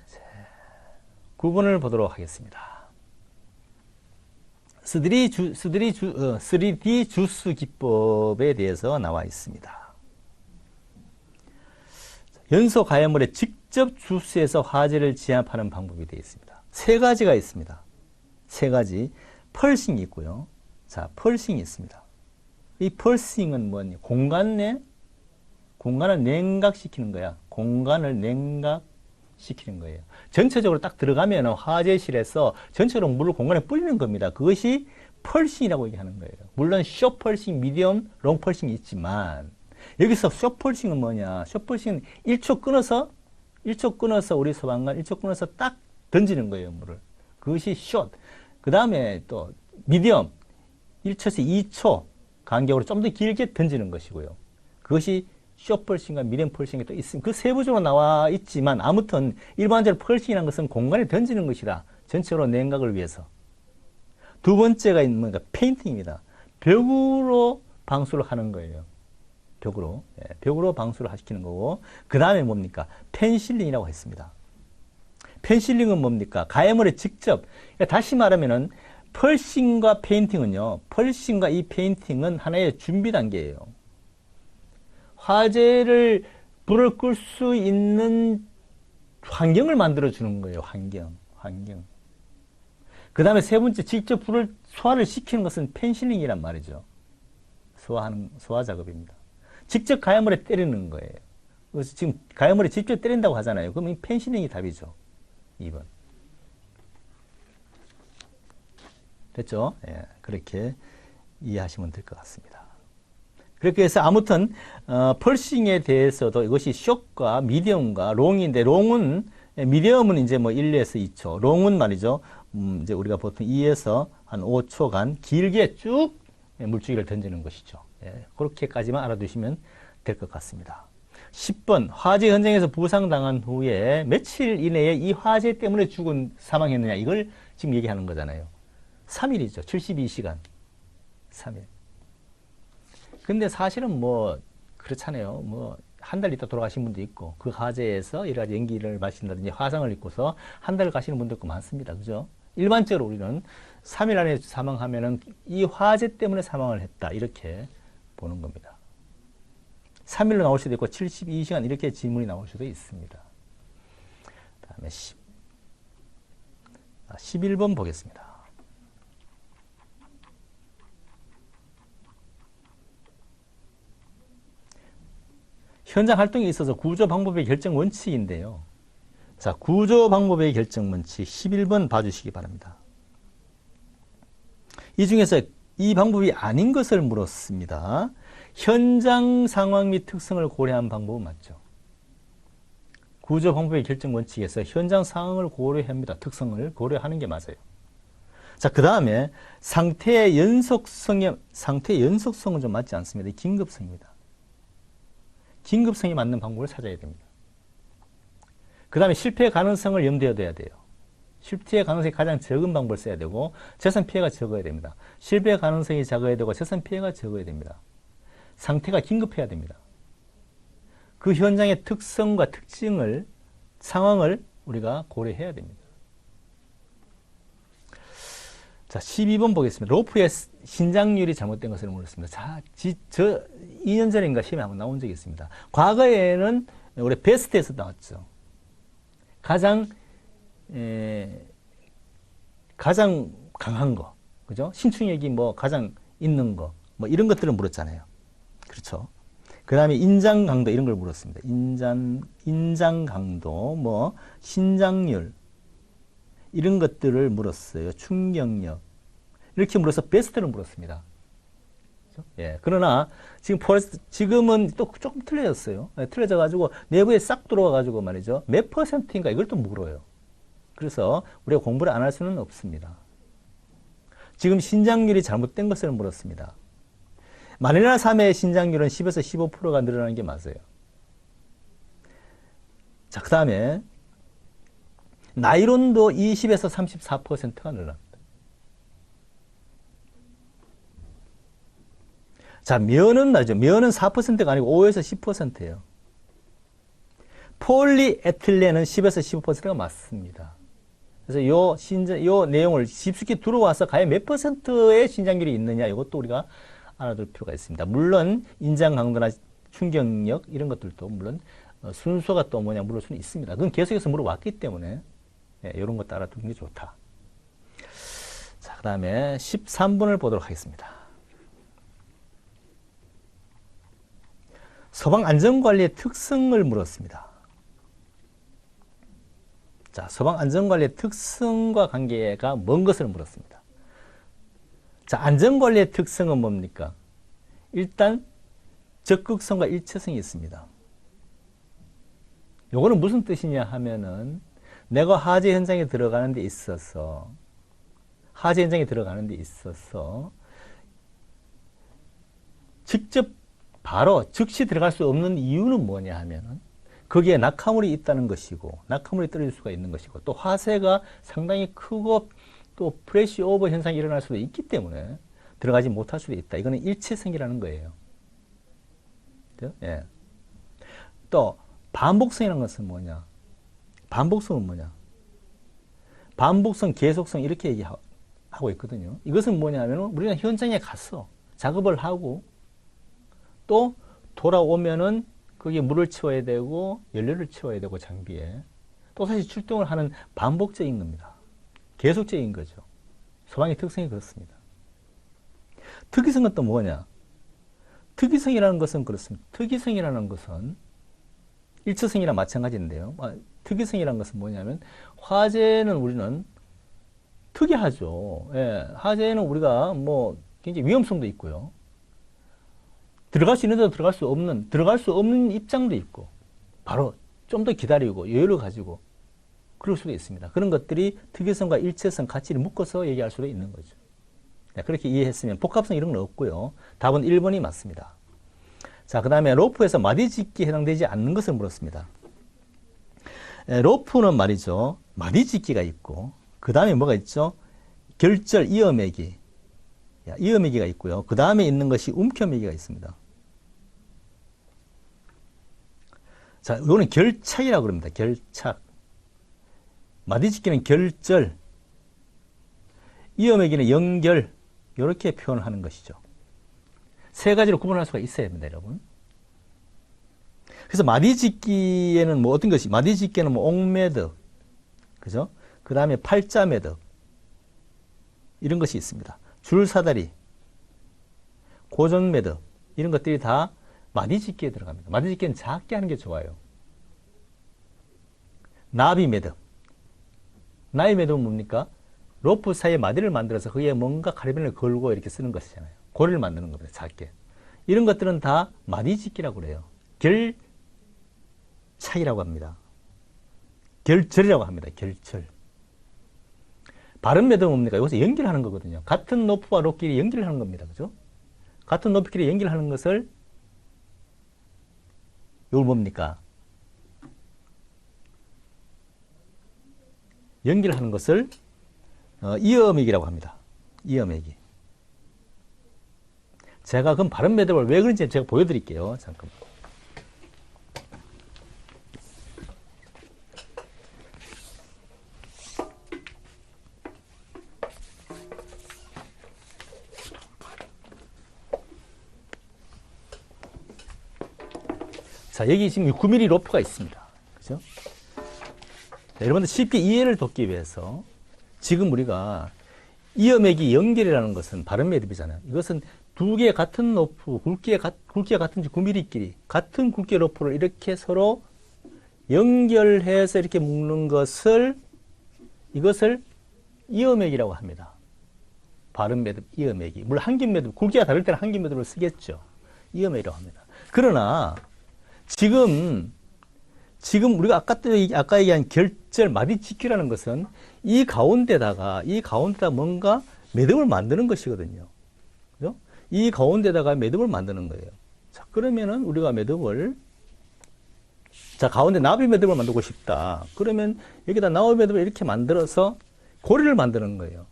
9번을 보도록 하겠습니다. 3D 주스 기법에 대해서 나와 있습니다. 연소 가해물에 직접 주스해서 화재를 지압하는 방법이 되어 있습니다. 세 가지가 있습니다. 세 가지. 펄싱이 있고요. 자, 펄싱이 있습니다. 이 펄싱은 뭐냐? 공간을 냉각시키는 거야. 공간을 냉각시키는 거예요. 전체적으로 딱 들어가면 화재실에서 전체적으로 물을 공간에 뿌리는 겁니다. 그것이 펄싱이라고 얘기하는 거예요. 물론 숏 펄싱, 미디엄, 롱 펄싱이 있지만 여기서 숏 펄싱은 뭐냐? 숏 펄싱은 1초 끊어서 우리 소방관 1초 끊어서 딱 던지는 거예요, 물을. 그것이 숏. 그 다음에 또 미디엄 1초에서 2초 간격으로 좀 더 길게 던지는 것이고요. 그것이 숏 펄싱과 미디엄 펄싱이 또 있습니다. 그 세부적으로 나와 있지만 아무튼 일반적으로 펄싱이라는 것은 공간에 던지는 것이다. 전체로 냉각을 위해서. 두 번째가 있는 뭔가 페인팅입니다. 벽으로 방수를 하는 거예요. 벽으로 방수를 시키는 거고, 그 다음에 뭡니까? 펜실링이라고 했습니다. 펜실링은 뭡니까? 가해물에 직접, 그러니까 다시 말하면은, 펄싱과 페인팅은요, 펄싱과 이 페인팅은 하나의 준비 단계예요. 화재를, 불을 끌 수 있는 환경을 만들어주는 거예요, 환경. 그 다음에 세 번째, 직접 불을 소화를 시키는 것은 펜실링이란 말이죠. 소화 작업입니다. 직접 가해물에 때리는 거예요. 그래서 지금 가해물에 직접 때린다고 하잖아요. 그럼 이 펜실링이 답이죠. 2번. 됐죠? 예, 그렇게 이해하시면 될 것 같습니다. 그렇게 해서 아무튼 펄싱에 대해서도 이것이 숏과 미디엄과 롱인데 미디엄은 이제 뭐 1에서 2초, 롱은 말이죠. 이제 우리가 보통 2에서 한 5초간 길게 쭉 물줄기를 던지는 것이죠. 예, 그렇게까지만 알아두시면 될 것 같습니다. 10번, 화재 현장에서 부상당한 후에 며칠 이내에 이 화재 때문에 사망했느냐, 이걸 지금 얘기하는 거잖아요. 3일이죠. 72시간. 3일. 근데 사실은 뭐, 그렇잖아요. 뭐, 한 달 있다 돌아가신 분도 있고, 그 화재에서 여러 가지 연기를 마신다든지 화상을 입고서 한 달 가시는 분도 많습니다. 그죠? 일반적으로 우리는 3일 안에 사망하면은 이 화재 때문에 사망을 했다. 이렇게 보는 겁니다. 3일로 나올 수도 있고 72시간 이렇게 질문이 나올 수도 있습니다. 다음에 11번 보겠습니다. 현장 활동에 있어서 구조 방법의 결정 원칙인데요. 자, 구조 방법의 결정 원칙 11번 봐주시기 바랍니다. 이 중에서 이 방법이 아닌 것을 물었습니다. 현장 상황 및 특성을 고려한 방법은 맞죠. 구조 방법의 결정 원칙에서 현장 상황을 고려합니다. 특성을 고려하는 게 맞아요. 자, 그 다음에 상태의 연속성은 좀 맞지 않습니다. 긴급성입니다. 긴급성이 맞는 방법을 찾아야 됩니다. 그 다음에 실패 가능성을 염두에 둬야 돼요. 실패 가능성이 가장 적은 방법을 써야 되고 재산 피해가 적어야 됩니다. 실패 가능성이 작아야 되고 재산 피해가 적어야 됩니다. 상태가 긴급해야 됩니다. 그 현장의 특성과 특징을 상황을 우리가 고려해야 됩니다. 자, 12번 보겠습니다. 로프의 신장률이 잘못된 것을 물었습니다. 자, 2년 전인가 시험에 한번 나온 적이 있습니다. 과거에는 우리 베스트에서 나왔죠. 가장 강한 거. 그죠? 신축력이 뭐 가장 있는 거, 뭐 이런 것들을 물었잖아요. 그렇죠? 그 다음에 인장 강도 이런 걸 물었습니다. 인장 강도, 뭐 신장률 이런 것들을 물었어요. 충격력 이렇게 물어서 베스트를 물었습니다. 그렇죠? 예. 그러나 지금은 또 조금 틀려졌어요. 예, 틀려져 가지고 내부에 싹 들어와 가지고 말이죠. 몇 퍼센트인가 이걸 또 물어요. 그래서 우리가 공부를 안 할 수는 없습니다. 지금 신장률이 잘못된 것을 물었습니다. 마닐라 3의 신장률은 10에서 15%가 늘어나는 게 맞아요. 자, 그 다음에 나이론도 20에서 34%가 늘어납니다. 자, 면은 나죠. 면은 4%가 아니고 5에서 10%예요. 폴리에틸렌은 10에서 15%가 맞습니다. 그래서 요 내용을 깊숙이 들어와서 과연 몇 퍼센트의 신장률이 있느냐 이것도 우리가 알아둘 필요가 있습니다. 물론 인장 강도나 충격력 이런 것들도 물론 순서가 또 뭐냐 물을 수는 있습니다. 그건 계속해서 물어왔기 때문에 이런 것도 알아두는 게 좋다. 자, 그 다음에 13번을 보도록 하겠습니다. 소방 안전관리의 특성을 물었습니다. 자, 소방 안전관리의 특성과 관계가 뭔 것을 물었습니다. 자, 안전관리의 특성은 뭡니까? 일단 적극성과 일체성이 있습니다. 요거는 무슨 뜻이냐 하면은 내가 화재 현장에 들어가는 데 있어서 직접 바로 즉시 들어갈 수 없는 이유는 뭐냐 하면은 거기에 낙하물이 있다는 것이고 낙하물이 떨어질 수가 있는 것이고 또 화재가 상당히 크고 또 프레시 오버 현상이 일어날 수도 있기 때문에 들어가지 못할 수도 있다. 이거는 일체성이라는 거예요. 그렇죠? 예. 또 반복성이라는 것은 뭐냐? 반복성은 뭐냐? 반복성, 계속성 이렇게 얘기하고 있거든요. 이것은 뭐냐면 우리는 현장에 가서 작업을 하고 또 돌아오면은 거기에 물을 채워야 되고 연료를 채워야 되고 장비에 또 다시 출동을 하는 반복적인 겁니다. 계속적인 거죠. 소방의 특성이 그렇습니다. 특이성은 또 뭐냐? 특이성이라는 것은 그렇습니다. 특이성이라는 것은 일체성이랑 마찬가지인데요. 특이성이라는 것은 뭐냐면 화재는 우리는 특이하죠. 예, 화재는 우리가 뭐 굉장히 위험성도 있고요. 들어갈 수 있는 데도 들어갈 수 없는 입장도 있고 바로 좀 더 기다리고 여유를 가지고 그럴 수도 있습니다. 그런 것들이 특이성과 일체성 가치를 묶어서 얘기할 수도 있는 거죠. 네, 그렇게 이해했으면 복합성 이런 건 없고요. 답은 1번이 맞습니다. 자, 그 다음에 로프에서 마디짓기에 해당되지 않는 것을 물었습니다. 로프는 말이죠. 마디짓기가 있고 그 다음에 뭐가 있죠? 결절 이어매기. 이어매기가 있고요. 그 다음에 있는 것이 움켜매기가 있습니다. 자, 이거는 결착이라고 그럽니다. 결착. 마디짓기는 결절, 이어매기는 연결, 이렇게 표현을 하는 것이죠. 세 가지로 구분할 수가 있어야 됩니다, 여러분. 그래서 마디짓기에는 뭐 어떤 것이, 마디짓기에는 뭐 옥매덕, 그죠? 그 다음에 팔자매덕, 이런 것이 있습니다. 줄사다리, 고전매덕, 이런 것들이 다 마디짓기에 들어갑니다. 마디짓기는 작게 하는 게 좋아요. 나비매덕. 나비매덕은 뭡니까? 로프 사이에 마디를 만들어서 거기에 뭔가 카르비를 걸고 이렇게 쓰는 것이잖아요. 고리를 만드는 겁니다. 작게. 이런 것들은 다 마디짓기라고 그래요. 결착이라고 합니다. 결절이라고 합니다. 결절. 바른매덕은 뭡니까? 이것을 연결하는 거거든요. 같은 로프와 롭끼리 연결을 하는 겁니다. 그죠? 같은 높이끼리 연결하는 것을 이걸 뭡니까? 연결하는 것을 이어매기라고 합니다. 이어매기. 제가 그럼 바른 매듭을 왜 그런지 제가 보여드릴게요. 잠깐만. 자, 여기 지금 9mm 로프가 있습니다. 그죠? 자, 여러분들 쉽게 이해를 돕기 위해서 지금 우리가 이음액이 연결이라는 것은 발음 매듭이잖아요. 이것은 두 개 같은 로프, 굵기가 같은지 9mm끼리 같은 굵기의 로프를 이렇게 서로 연결해서 이렇게 묶는 이것을 이음액이라고 합니다. 발음 매듭, 이음액이. 물론 한김 매듭, 굵기가 다를 때는 한김 매듭을 쓰겠죠. 이음액이라고 합니다. 그러나 지금 우리가 아까 얘기한 결절 마디짓기라는 것은 이 가운데다가 뭔가 매듭을 만드는 것이거든요. 그죠? 이 가운데다가 매듭을 만드는 거예요. 자, 그러면은 우리가 가운데 나비 매듭을 만들고 싶다. 그러면 여기다 나비 매듭을 이렇게 만들어서 고리를 만드는 거예요.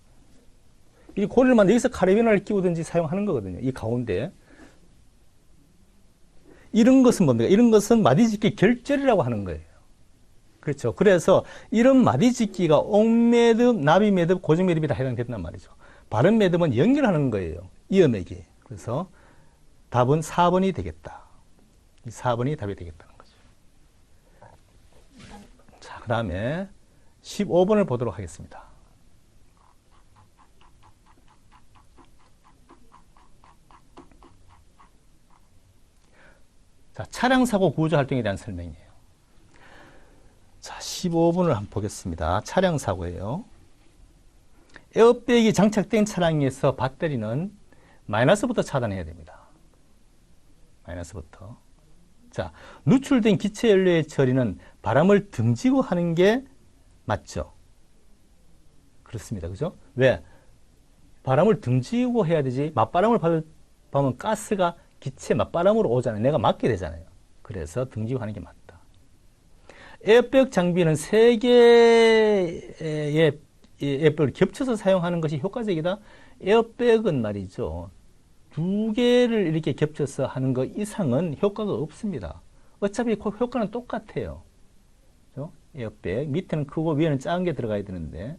이 고리를 여기서 카라비나를 끼우든지 사용하는 거거든요. 이 가운데. 이런 것은 뭡니까? 이런 것은 마디짓기 결절이라고 하는 거예요. 그렇죠. 그래서 이런 마디짓기가 옥매듭, 나비매듭, 고정매듭이 다 해당된단 말이죠. 발음 매듭은 연결하는 거예요. 이음액이. 그래서 답은 4번이 되겠다. 이 4번이 답이 되겠다는 거죠. 자, 그 다음에 15번을 보도록 하겠습니다. 자, 차량 사고 구조 활동에 대한 설명이에요. 자, 15번을 한번 보겠습니다. 차량 사고예요. 에어백이 장착된 차량에서 배터리는 마이너스부터 차단해야 됩니다. 마이너스부터. 자, 누출된 기체 연료의 처리는 바람을 등지고 하는 게 맞죠? 그렇습니다. 그죠? 왜? 바람을 등지고 해야 되지. 맞바람을 받으면 가스가 기체 맞바람으로 오잖아요. 내가 맞게 되잖아요. 그래서 등지고 하는 게 맞다. 에어백 장비는 3개의 에어백을 겹쳐서 사용하는 것이 효과적이다. 에어백은 말이죠. 2개를 이렇게 겹쳐서 하는 것 이상은 효과가 없습니다. 어차피 효과는 똑같아요. 그렇죠? 에어백 밑에는 크고 위에는 작은 게 들어가야 되는데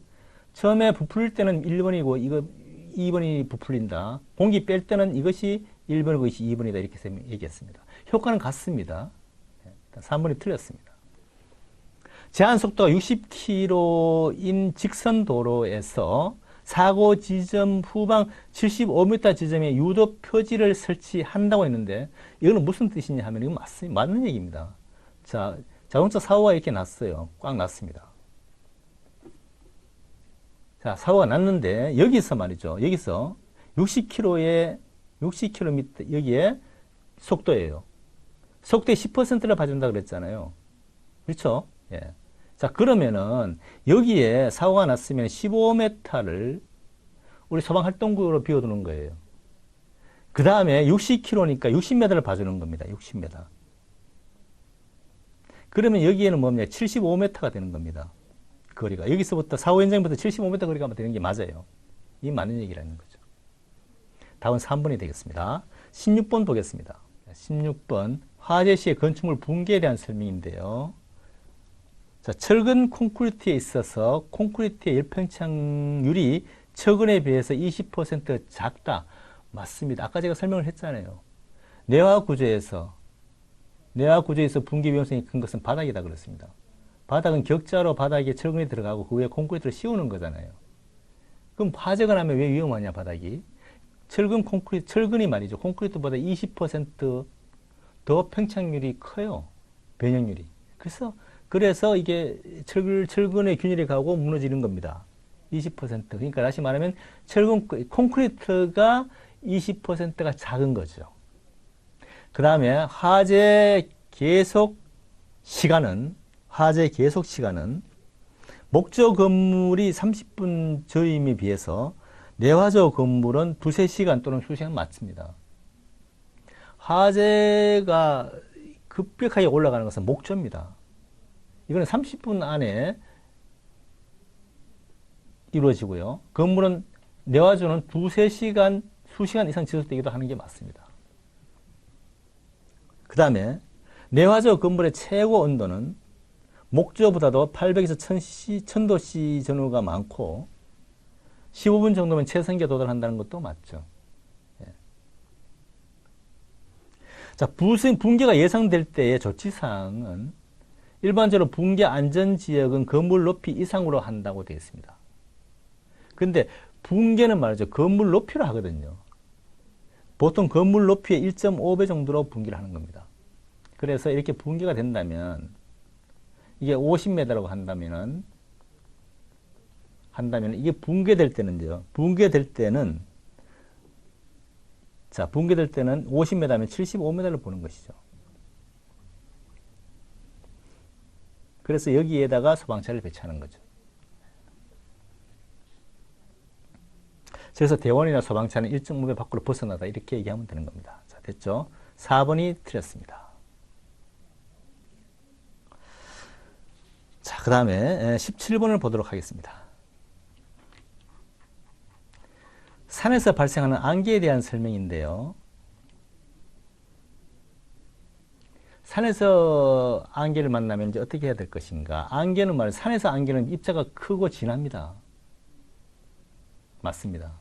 처음에 부풀릴 때는 1번이고 2번이 부풀린다. 공기 뺄 때는 이것이 1번이고 이것이 2번이다. 이렇게 얘기했습니다. 효과는 같습니다. 3번이 틀렸습니다. 제한 속도가 60km인 직선 도로에서 사고 지점 후방 75m 지점에 유도 표지를 설치한다고 했는데 이거는 무슨 뜻이냐 하면 이건 맞는 얘기입니다. 자, 자동차 사고가 이렇게 났어요. 꽉 났습니다. 자, 사고가 났는데 여기서 말이죠. 여기서 60km 여기에 속도예요. 속도의 10%를 봐준다 그랬잖아요. 그렇죠? 예. 자, 그러면은 여기에 사고가 났으면 15m를 우리 소방활동구로 비워두는 거예요. 그 다음에 60km니까 60m를 봐주는 겁니다. 60m. 그러면 여기에는 뭡니까? 75m가 되는 겁니다. 거리가. 여기서부터 사고 현장부터 75m 거리가 되는 게 맞아요. 이 맞는 얘기라는 거죠. 다음은 3번이 되겠습니다. 16번 보겠습니다. 16번 화재 시의 건축물 붕괴에 대한 설명인데요. 자, 철근 콘크리트에 있어서 콘크리트의 열팽창률이 철근에 비해서 20% 작다. 맞습니다. 아까 제가 설명을 했잖아요. 내화 구조에서 붕괴 위험성이 큰 것은 바닥이다 그랬습니다. 바닥은 격자로 바닥에 철근이 들어가고 그 위에 콘크리트를 씌우는 거잖아요. 그럼 화재가 나면 왜 위험하냐 바닥이? 철근이 말이죠. 콘크리트보다 20% 더 팽창률이 커요. 변형률이. 그래서 이게 철근의 균열이 가고 무너지는 겁니다. 20%. 그러니까 다시 말하면 콘크리트가 20%가 작은 거죠. 그 다음에 화재 계속 시간은 목조 건물이 30분 저임에 비해서 내화조 건물은 2-3시간 또는 수시간 맞습니다. 화재가 급격하게 올라가는 것은 목조입니다. 이거는 30분 안에 이루어지고요. 건물은 내화조는 2-3시간, 수시간 이상 지속되기도 하는 게 맞습니다. 그 다음에 내화조 건물의 최고 온도는 목조보다도 800에서 1000도씨 전후가 많고 15분 정도면 최상기에 도달한다는 것도 맞죠. 예. 자, 붕괴가 예상될 때의 조치사항은 일반적으로 붕괴 안전지역은 건물 높이 이상으로 한다고 되어 있습니다. 근데 붕괴는 말이죠. 건물 높이로 하거든요. 보통 건물 높이의 1.5배 정도로 붕괴를 하는 겁니다. 그래서 이렇게 붕괴가 된다면 이게 50m라고 한다면 이게 붕괴될 때는요. 붕괴될 때는 50m면 75m를 보는 것이죠. 그래서 여기에다가 소방차를 배치하는 거죠. 그래서 대원이나 소방차는 1.5배 밖으로 벗어나다 이렇게 얘기하면 되는 겁니다. 자, 됐죠? 4번이 틀렸습니다. 자, 그 다음에 17번을 보도록 하겠습니다. 산에서 발생하는 안개에 대한 설명인데요. 산에서 안개를 만나면 이제 어떻게 해야 될 것인가? 안개는 말이에요. 산에서 안개는 입자가 크고 진합니다. 맞습니다.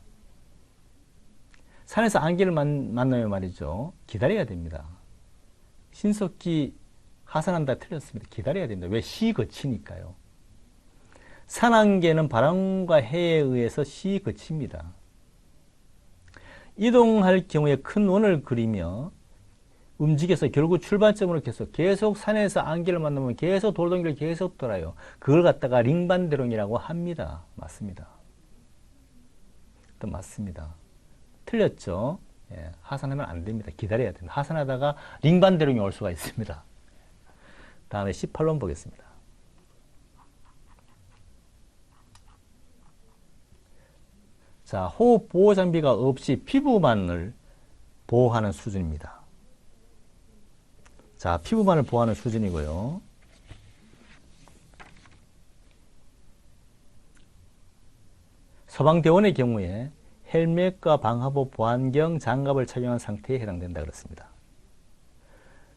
산에서 안개를 만나면 말이죠. 기다려야 됩니다. 신속히 하산한다 틀렸습니다. 기다려야 됩니다. 왜? 시거치니까요. 산안개는 바람과 해에 의해서 시거칩니다. 이동할 경우에 큰 원을 그리며 움직여서 결국 출발점으로 계속 산에서 안개를 만나면 계속 돌던 길 계속 돌아요. 그걸 갖다가 링반대롱이라고 합니다. 맞습니다. 또 맞습니다. 틀렸죠? 예, 하산하면 안 됩니다. 기다려야 됩니다. 하산하다가 링반대롱이 올 수가 있습니다. 다음에 18번 보겠습니다. 자, 호흡 보호 장비가 없이 피부만을 보호하는 수준입니다. 자, 피부만을 보호하는 수준이고요. 소방대원의 경우에 헬멧과 방화복, 보안경, 장갑을 착용한 상태에 해당된다 그렇습니다.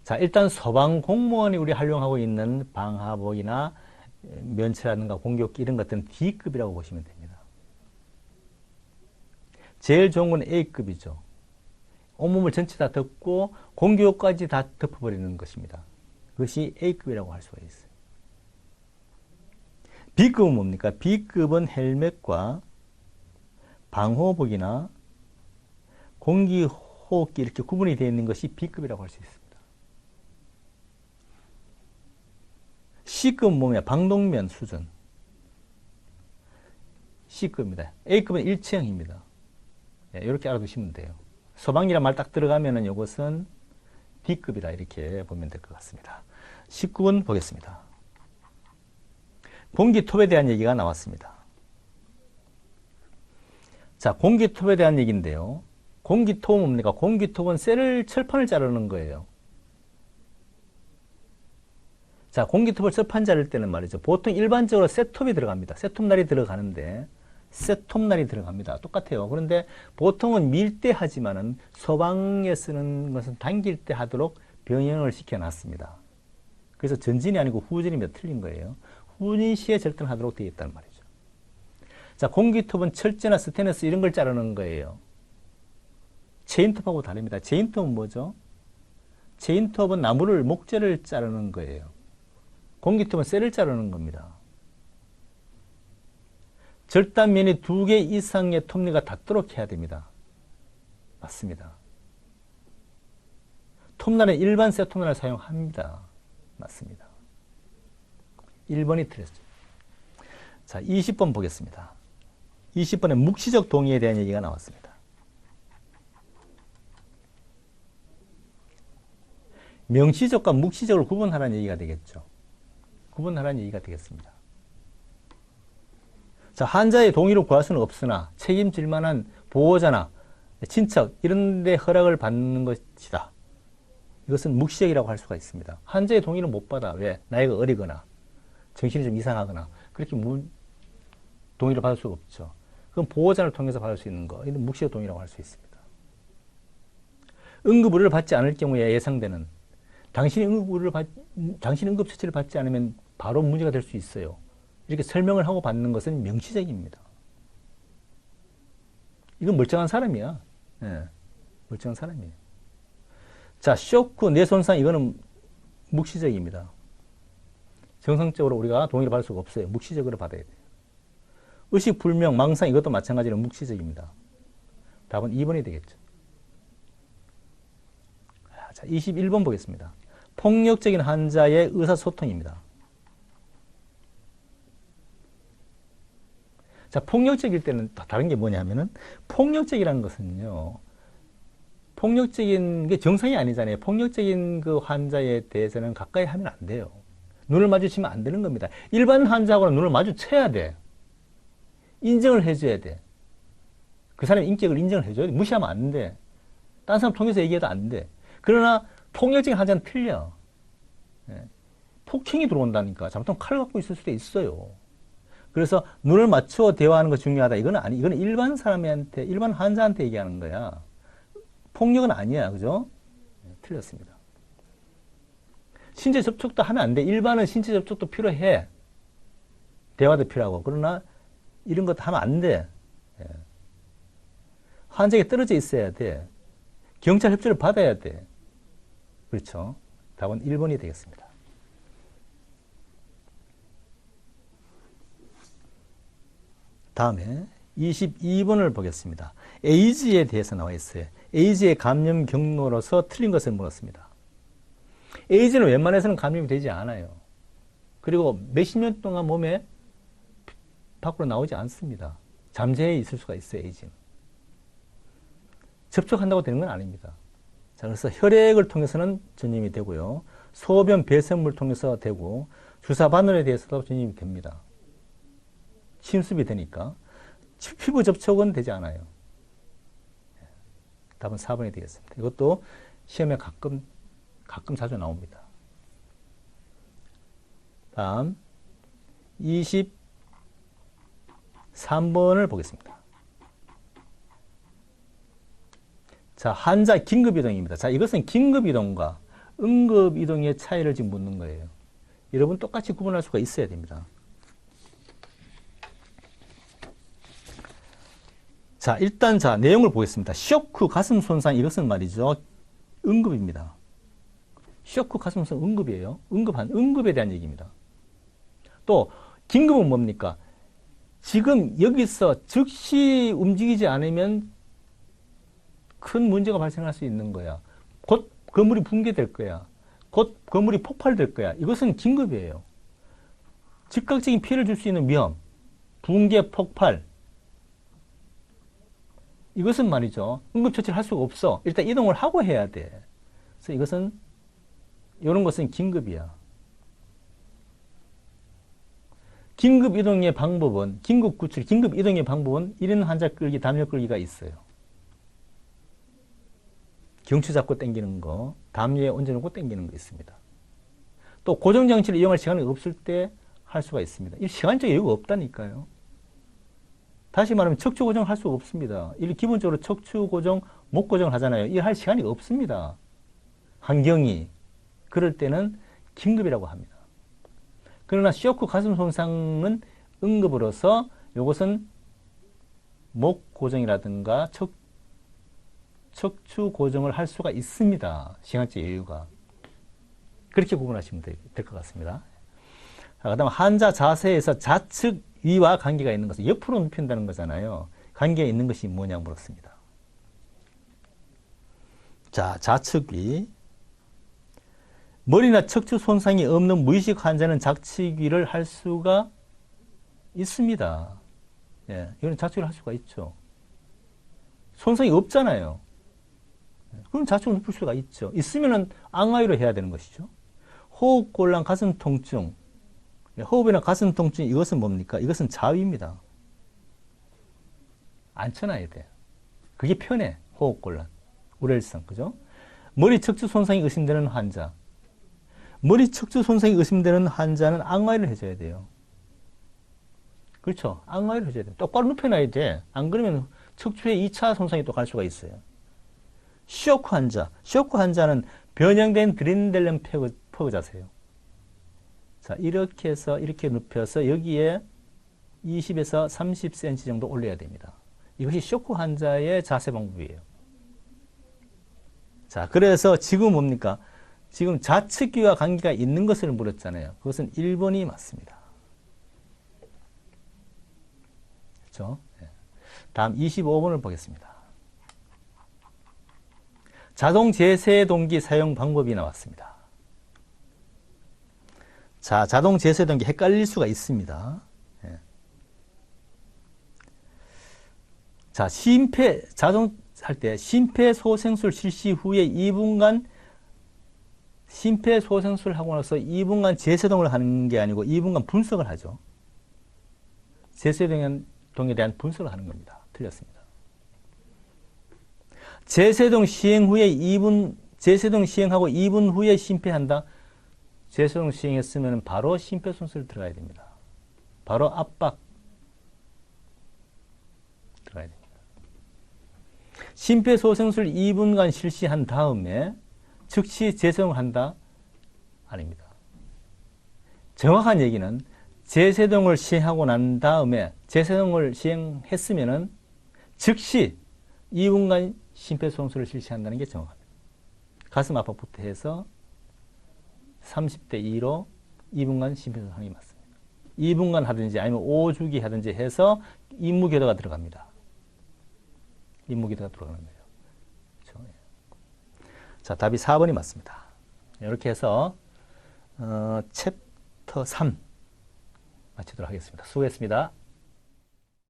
자, 일단 소방 공무원이 우리 활용하고 있는 방화복이나 면체라든가 공격기 이런 것들은 D급이라고 보시면 됩니다. 제일 좋은 건 A급이죠. 온몸을 전체 다 덮고 공격까지 다 덮어버리는 것입니다. 그것이 A급이라고 할 수가 있어요. B급은 뭡니까? B급은 헬멧과 방호복이나 공기호흡기 이렇게 구분이 되어 있는 것이 B급이라고 할 수 있습니다. C급은 뭐냐? 방독면 수준. C급입니다. A급은 일체형입니다. 예, 이렇게 알아두시면 돼요. 소방이란 말 딱 들어가면은 이것은 D급이다 이렇게 보면 될 것 같습니다. 19번 보겠습니다. 공기톱에 대한 얘기가 나왔습니다. 자, 공기톱에 대한 얘기인데요. 공기톱은 뭡니까? 공기톱은 철판을 자르는 거예요. 자, 공기톱을 철판 자를 때는 말이죠. 보통 일반적으로 셋톱이 들어갑니다. 셋톱날이 들어가는데 셋톱날이 들어갑니다. 똑같아요. 그런데 보통은 밀 때 하지만은 소방에 쓰는 것은 당길 때 하도록 병행을 시켜놨습니다. 그래서 전진이 아니고 후진이면 틀린 거예요. 후진 시에 절단하도록 되어 있다는 말이죠. 자, 공기톱은 철제나 스테인리스 이런 걸 자르는 거예요. 체인톱하고 다릅니다. 체인톱은 뭐죠? 체인톱은 목재를 자르는 거예요. 공기톱은 쇠를 자르는 겁니다. 절단면이 2개 이상의 톱니가 닿도록 해야 됩니다. 맞습니다. 톱날은 일반 쇠 톱날을 사용합니다. 맞습니다. 1번이 틀렸죠. 자, 20번 보겠습니다. 20번에 묵시적 동의에 대한 얘기가 나왔습니다. 명시적과 묵시적을 구분하라는 얘기가 되겠죠. 구분하라는 얘기가 되겠습니다. 자, 환자의 동의를 구할 수는 없으나 책임질 만한 보호자나 친척 이런 데 허락을 받는 것이다. 이것은 묵시적이라고 할 수가 있습니다. 환자의 동의를 못 받아. 왜? 나이가 어리거나 정신이 좀 이상하거나 그렇게 동의를 받을 수가 없죠. 그건 보호자를 통해서 받을 수 있는 거. 이건 묵시적 동의라고 할 수 있습니다. 응급의료를 받지 않을 경우에 예상되는 당신이 응급처치를 받지 않으면 바로 문제가 될 수 있어요. 이렇게 설명을 하고 받는 것은 명시적입니다. 이건 멀쩡한 사람이야. 네, 멀쩡한 사람이에요. 자, 쇼크, 뇌손상 이거는 묵시적입니다. 정상적으로 우리가 동의를 받을 수가 없어요. 묵시적으로 받아야 돼요. 의식 불명, 망상 이것도 마찬가지로 묵시적입니다. 답은 2번이 되겠죠. 자, 21번 보겠습니다. 폭력적인 환자의 의사소통입니다. 자, 폭력적일 때는 다른 게 뭐냐면은, 폭력적이라는 것은요, 폭력적인 게 정상이 아니잖아요. 폭력적인 그 환자에 대해서는 가까이 하면 안 돼요. 눈을 마주치면 안 되는 겁니다. 일반 환자하고는 눈을 마주쳐야 돼. 인정을 해줘야 돼. 그 사람의 인격을 인정을 해줘야 돼. 무시하면 안 돼. 딴 사람 통해서 얘기해도 안 돼. 그러나 폭력적인 환자는 틀려. 예. 폭행이 들어온다니까. 잘못하면 칼을 갖고 있을 수도 있어요. 그래서 눈을 맞추어 대화하는 거 중요하다. 이거는 일반 사람한테, 일반 환자한테 얘기하는 거야. 폭력은 아니야. 그죠? 네, 틀렸습니다. 신체 접촉도 하면 안 돼. 일반은 신체 접촉도 필요해. 대화도 필요하고. 그러나 이런 것도 하면 안 돼. 예. 환자에게 떨어져 있어야 돼. 경찰 협조를 받아야 돼. 그렇죠? 답은 1번이 되겠습니다. 다음에 22번을 보겠습니다. 에이즈에 대해서 나와 있어요. 에이즈의 감염 경로로서 틀린 것을 물었습니다. 에이즈는 웬만해서는 감염이 되지 않아요. 그리고 몇십 년 동안 몸에 밖으로 나오지 않습니다. 잠재해 있을 수가 있어요, 에이즈는. 접촉한다고 되는 건 아닙니다. 자, 그래서 혈액을 통해서는 전염이 되고요. 소변 배설물을 통해서 되고, 주사 바늘에 대해서도 전염이 됩니다. 침습이 되니까. 피부 접촉은 되지 않아요. 답은 4번이 되겠습니다. 이것도 시험에 가끔 자주 나옵니다. 다음 23번을 보겠습니다. 자, 환자 긴급이동입니다. 자, 이것은 긴급이동과 응급이동의 차이를 지금 묻는 거예요. 여러분 똑같이 구분할 수가 있어야 됩니다. 자, 일단 내용을 보겠습니다. 쇼크 가슴 손상, 이것은 말이죠. 응급입니다. 쇼크 가슴 손상 응급이에요. 응급에 대한 얘기입니다. 또 긴급은 뭡니까? 지금 여기서 즉시 움직이지 않으면 큰 문제가 발생할 수 있는 거야. 곧 건물이 붕괴될 거야. 곧 건물이 폭발될 거야. 이것은 긴급이에요. 즉각적인 피해를 줄 수 있는 위험, 붕괴, 폭발. 이것은 말이죠. 응급처치를 할 수가 없어. 일단 이동을 하고 해야 돼. 그래서 이런 것은 긴급이야. 긴급 이동의 방법은, 긴급 구출, 긴급 이동의 방법은 1인 환자 끌기, 담요 끌기가 있어요. 경추 잡고 당기는 거, 담요에 얹어놓고 당기는 거 있습니다. 또 고정장치를 이용할 시간이 없을 때 할 수가 있습니다. 이 시간적 여유가 없다니까요. 다시 말하면 척추 고정을 할 수가 없습니다. 기본적으로 척추 고정, 목 고정을 하잖아요. 이 할 시간이 없습니다. 환경이. 그럴 때는 긴급이라고 합니다. 그러나 쇼크 가슴 손상은 응급으로서 이것은 목 고정이라든가 척추 고정을 할 수가 있습니다. 시간적 여유가. 그렇게 구분하시면 될 것 같습니다. 그 다음 환자 자세에서 좌측 위와 관계가 있는 것은 옆으로 눕힌다는 거잖아요. 관계가 있는 것이 뭐냐고 물었습니다. 자, 좌측 위. 머리나 척추 손상이 없는 무의식 환자는 좌측 위를 할 수가 있습니다. 예, 이건 좌측 위를 할 수가 있죠. 손상이 없잖아요. 그럼 좌측을 눕힐 수가 있죠. 있으면은 앙하위로 해야 되는 것이죠. 호흡곤란, 가슴 통증. 호흡이나 가슴 통증, 이것은 뭡니까? 이것은 좌위입니다. 앉혀놔야 돼. 그게 편해. 호흡곤란, 우렐성, 그죠? 머리 척추 손상이 의심되는 환자. 머리 척추 손상이 의심되는 환자는 앙하위를 해줘야 돼요. 그렇죠? 앙하위를 해줘야 돼. 똑바로 눕혀놔야 돼. 안 그러면 척추에 2차 손상이 또 갈 수가 있어요. 쇼크 환자. 쇼크 환자는 변형된 드린델름 퍼그 자세요. 자, 이렇게 해서 이렇게 눕혀서 여기에 20에서 30cm 정도 올려야 됩니다. 이것이 쇼크 환자의 자세 방법이에요. 자, 그래서 지금 뭡니까? 지금 좌측귀와 관계가 있는 것을 물었잖아요. 그것은 1번이 맞습니다. 그렇죠? 예. 다음 25번을 보겠습니다. 자동 제세 동기 사용 방법이 나왔습니다. 자, 자동 제세 동기 헷갈릴 수가 있습니다. 예. 자, 자동 할 때 심폐소생술 실시 후에 2분간 심폐소생술 하고 나서 2분간 제세동을 하는 게 아니고 2분간 분석을 하죠. 제세동에 대한 분석을 하는 겁니다. 틀렸습니다. 제세동 시행 후에 제세동 시행하고 2분 후에 심폐한다. 제세동 시행했으면 바로 심폐소생술 들어가야 됩니다. 바로 압박 들어가야 됩니다. 심폐소생술 2분간 실시한 다음에 즉시 제세동을 한다? 아닙니다. 정확한 얘기는 제세동을 시행하고 난 다음에 제세동을 시행했으면은 즉시 2분간 심폐소생술을 실시한다는 게 정확합니다. 가슴 압박부터 해서 30대 2로 2분간 심폐소생술하는 게 맞습니다. 2분간 하든지 아니면 5주기 하든지 해서 임무궤도가 들어갑니다. 임무궤도가 들어가는 거예요. 그렇죠? 자, 답이 4번이 맞습니다. 이렇게 해서 챕터 3 마치도록 하겠습니다. 수고했습니다.